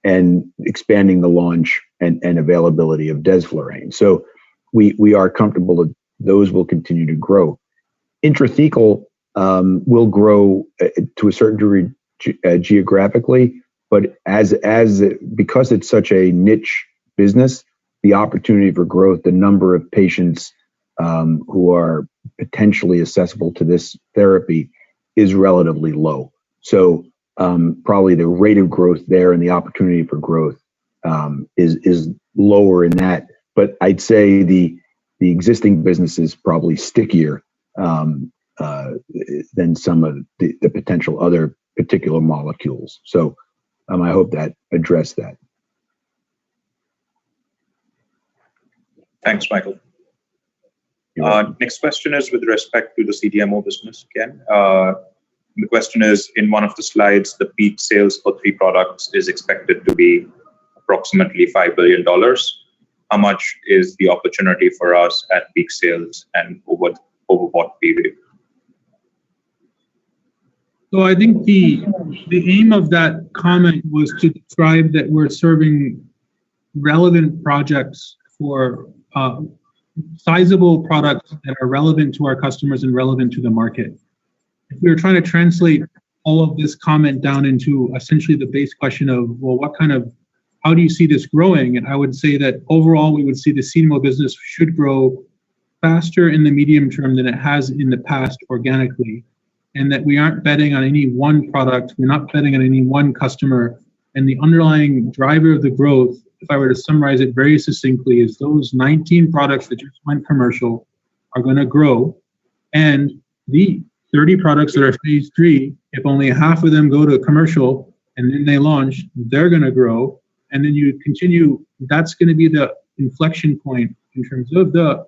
G: and expanding the launch and availability of desflurane. So we are comfortable that those will continue to grow. Intrathecal will grow to a certain degree geographically, but because it's such a niche business, the opportunity for growth, the number of patients who are potentially accessible to this therapy is relatively low. So probably the rate of growth there and the opportunity for growth is lower in that. But I'd say the existing business is probably stickier than some of the potential other particular molecules. So I hope that addressed that.
A: Thanks, Michael. Next question is with respect to the CDMO business again. The question is, in one of the slides, the peak sales for 3 products is expected to be approximately $5 billion. How much is the opportunity for us at peak sales, and over what period?
D: So I think the aim of that comment was to describe that we're serving relevant projects for sizable products that are relevant to our customers and relevant to the market. If we were trying to translate all of this comment down into essentially the base question of, well, how do you see this growing? And I would say that overall, we would see the CDMO business should grow faster in the medium term than it has in the past organically. And that we aren't betting on any one product, we're not betting on any one customer. And the underlying driver of the growth, if I were to summarize it very succinctly, is those 19 products that just went commercial are going to grow. And the 30 products that are phase 3, if only half of them go to commercial and then they launch, they're going to grow. And then you continue, that's going to be the inflection point in terms of the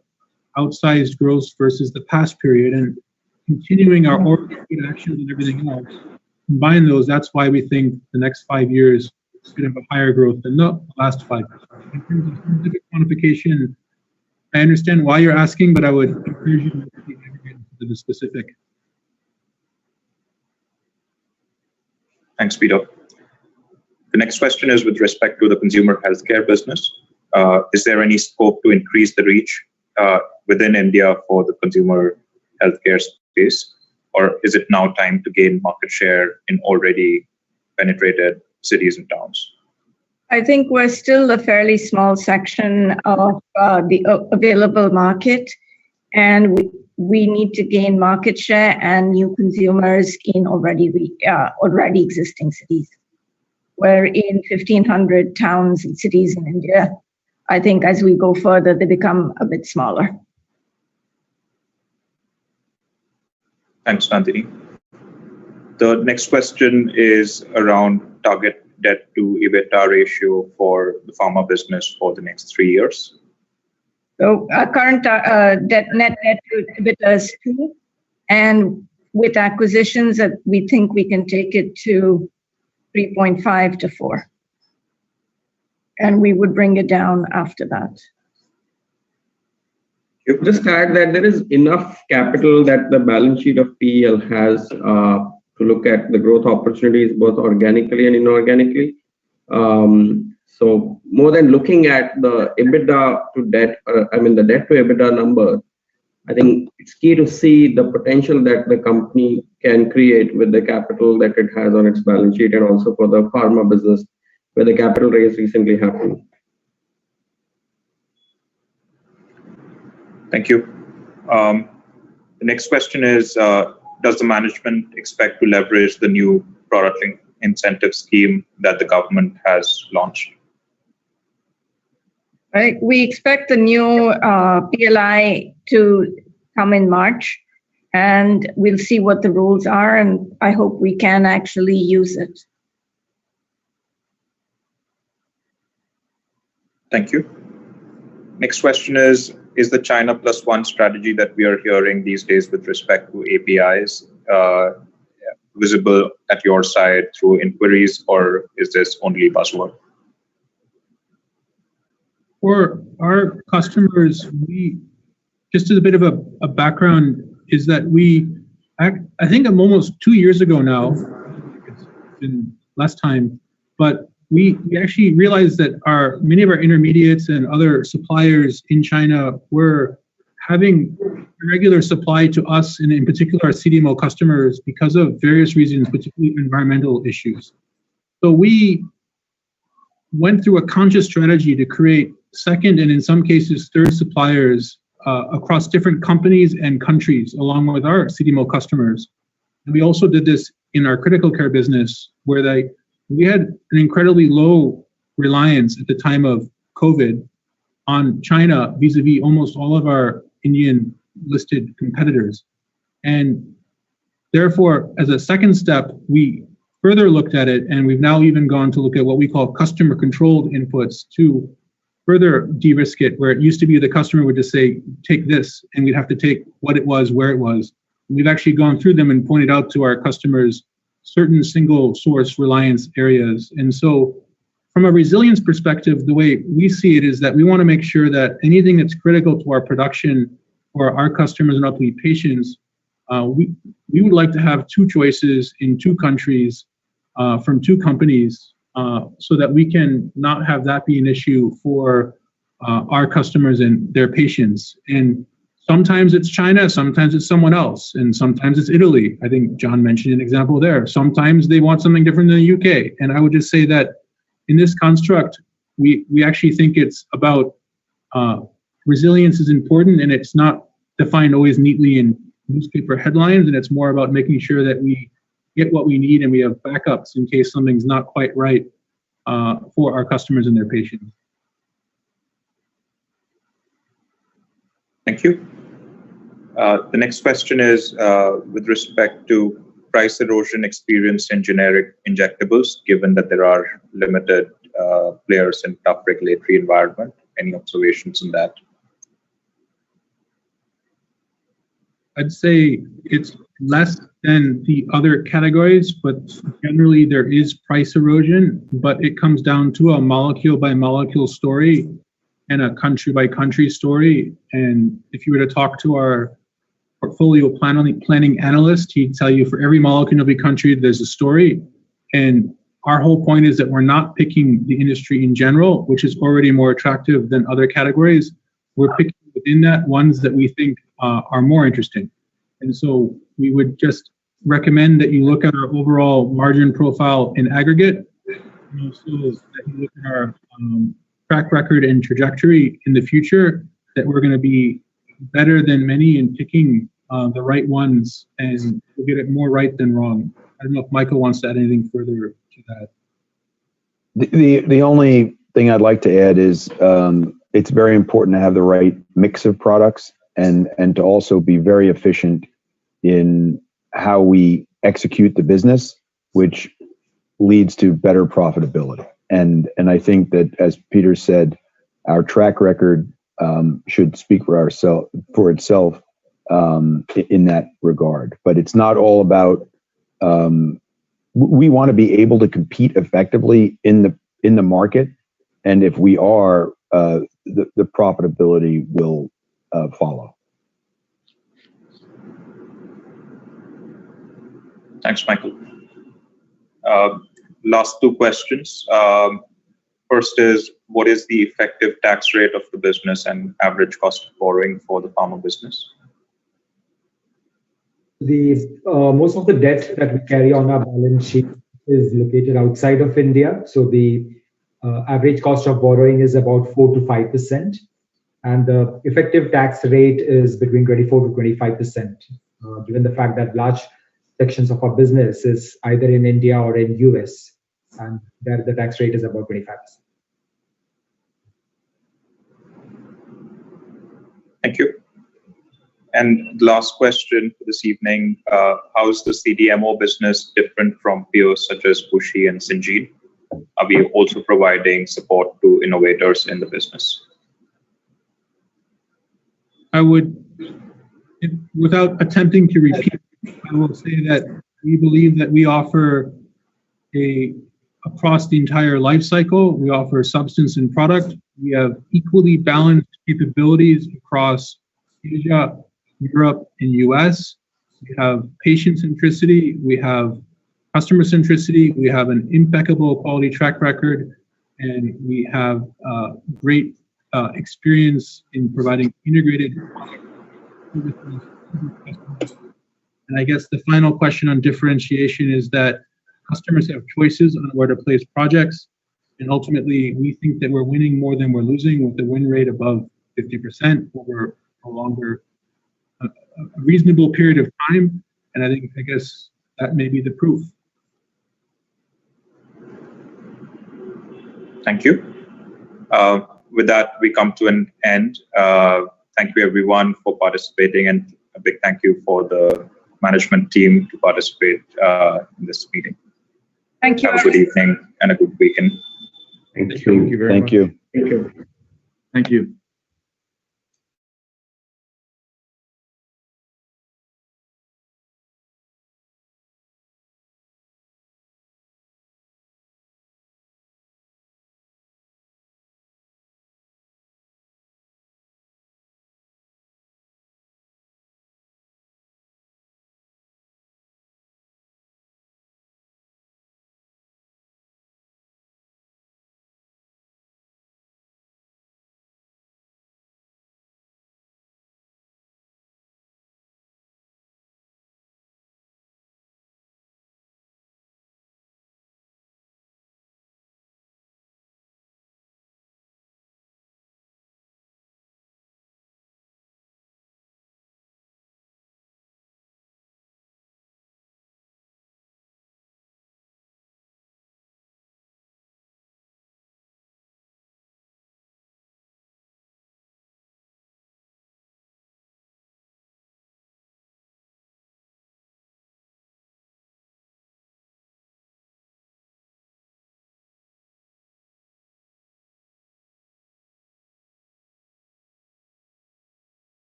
D: outsized growth versus the past period. And continuing our organic actions and everything else, combine those, that's why we think the next 5 years bit of a higher growth than the last 5 years. In terms of specific quantification, I understand why you're asking, but I would encourage you to look at the aggregate into the specific.
A: Thanks, Peter. The next question is with respect to the consumer healthcare business. Is there any scope to increase the reach within India for the consumer healthcare space? Or is it now time to gain market share in already penetrated cities and towns?
C: I think we're still a fairly small section of the available market, and we need to gain market share and new consumers in already existing cities. We're in 1,500 towns and cities in India. I think as we go further, they become a bit smaller.
A: Thanks, Nandini. The next question is around target debt to EBITDA ratio for the pharma business for the next 3 years.
C: So our current net debt to EBITDA is 2, and with acquisitions, we think we can take it to 3.5 to 4. And we would bring it down after that.
J: Just add that there is enough capital that the balance sheet of PEL has to look at the growth opportunities both organically and inorganically. So more than looking at the EBITDA to debt, the debt to EBITDA number, I think it's key to see the potential that the company can create with the capital that it has on its balance sheet, and also for the pharma business where the capital raise recently happened.
A: Thank you. The next question is, does the management expect to leverage the new product incentive scheme that the government has launched?
C: Right. We expect the new PLI to come in March, and we'll see what the rules are, and I hope we can actually use it.
A: Thank you. Next question is the China Plus One strategy that we are hearing these days with respect to APIs visible at your side through inquiries, or is this only buzzword?
D: For our customers, just as a bit of a background, is that I think almost 2 years ago now, it's been less time, but we actually realized that many of our intermediates and other suppliers in China were having irregular supply to us, and in particular our CDMO customers, because of various reasons, particularly environmental issues. So we went through a conscious strategy to create second and in some cases third suppliers across different companies and countries along with our CDMO customers. And we also did this in our critical care business, where we had an incredibly low reliance at the time of COVID on China vis-a-vis almost all of our Indian listed competitors. And therefore, as a second step, we further looked at it, and we've now even gone to look at what we call customer controlled inputs to further de-risk it, where it used to be the customer would just say, take this, and we'd have to take what it was, where it was. And we've actually gone through them and pointed out to our customers certain single source reliance areas. And so from a resilience perspective, the way we see it is that we want to make sure that anything that's critical to our production for our customers and ultimately patients, we would like to have 2 choices in 2 countries from 2 companies so that we can not have that be an issue for our customers and their patients. And sometimes it's China, sometimes it's someone else, and sometimes it's Italy. I think John mentioned an example there. Sometimes they want something different than the UK. And I would just say that in this construct, we actually think it's about resilience is important, and it's not defined always neatly in newspaper headlines, and it's more about making sure that we get what we need and we have backups in case something's not quite right for our customers and their patients.
A: Thank you. The next question is with respect to price erosion experienced in generic injectables, given that there are limited players in tough regulatory environment. Any observations on that?
D: I'd say it's less than the other categories, but generally there is price erosion, but it comes down to a molecule by molecule story and a country by country story. And if you were to talk to our portfolio planning analyst, he'd tell you for every molecule in every country, there's a story. And our whole point is that we're not picking the industry in general, which is already more attractive than other categories. We're picking within that ones that we think are more interesting. And so we would just recommend that you look at our overall margin profile in aggregate, and also that you look at our track record and trajectory in the future, that we're going to be better than many in picking the right ones, and we'll get it more right than wrong. I don't know if Michael wants to add anything further to that.
G: The only thing I'd like to add is it's very important to have the right mix of products and to also be very efficient in how we execute the business, which leads to better profitability. And I think that, as Peter said, our track record should speak for itself in that regard. But it's not all about. We want to be able to compete effectively in the market, and if we are, the profitability will follow.
A: Thanks, Michael. Last two questions. First is, what is the effective tax rate of the business and average cost of borrowing for the pharma business?
I: Most of the debt that we carry on our balance sheet is located outside of India. So the average cost of borrowing is about 4 to 5%. And the effective tax rate is between 24 to 25%, given the fact that large sections of our business is either in India or in US. And there the tax rate is about 25%.
A: Thank you. And the last question for this evening, how is the CDMO business different from peers such as Bushy and Syngene? Are we also providing support to innovators in the business?
D: I would, without attempting to repeat, I will say that we believe that we offer across the entire life cycle, we offer substance and product. We have equally balanced capabilities across Asia, Europe, and US. We have patient centricity, we have customer centricity, we have an impeccable quality track record, and we have great experience in providing integrated services to customers. And I guess the final question on differentiation is that customers have choices on where to place projects, and ultimately we think that we're winning more than we're losing, with the win rate above 50% over a longer, a reasonable period of time. And I guess that may be the proof.
A: Thank you. With that, we come to an end. Thank you everyone for participating, and a big thank you for the management team to participate in this meeting.
C: Thank you.
A: Have a good evening and a good weekend.
E: Thank you very much.
G: Thank you.
E: Thank you.
F: Thank you.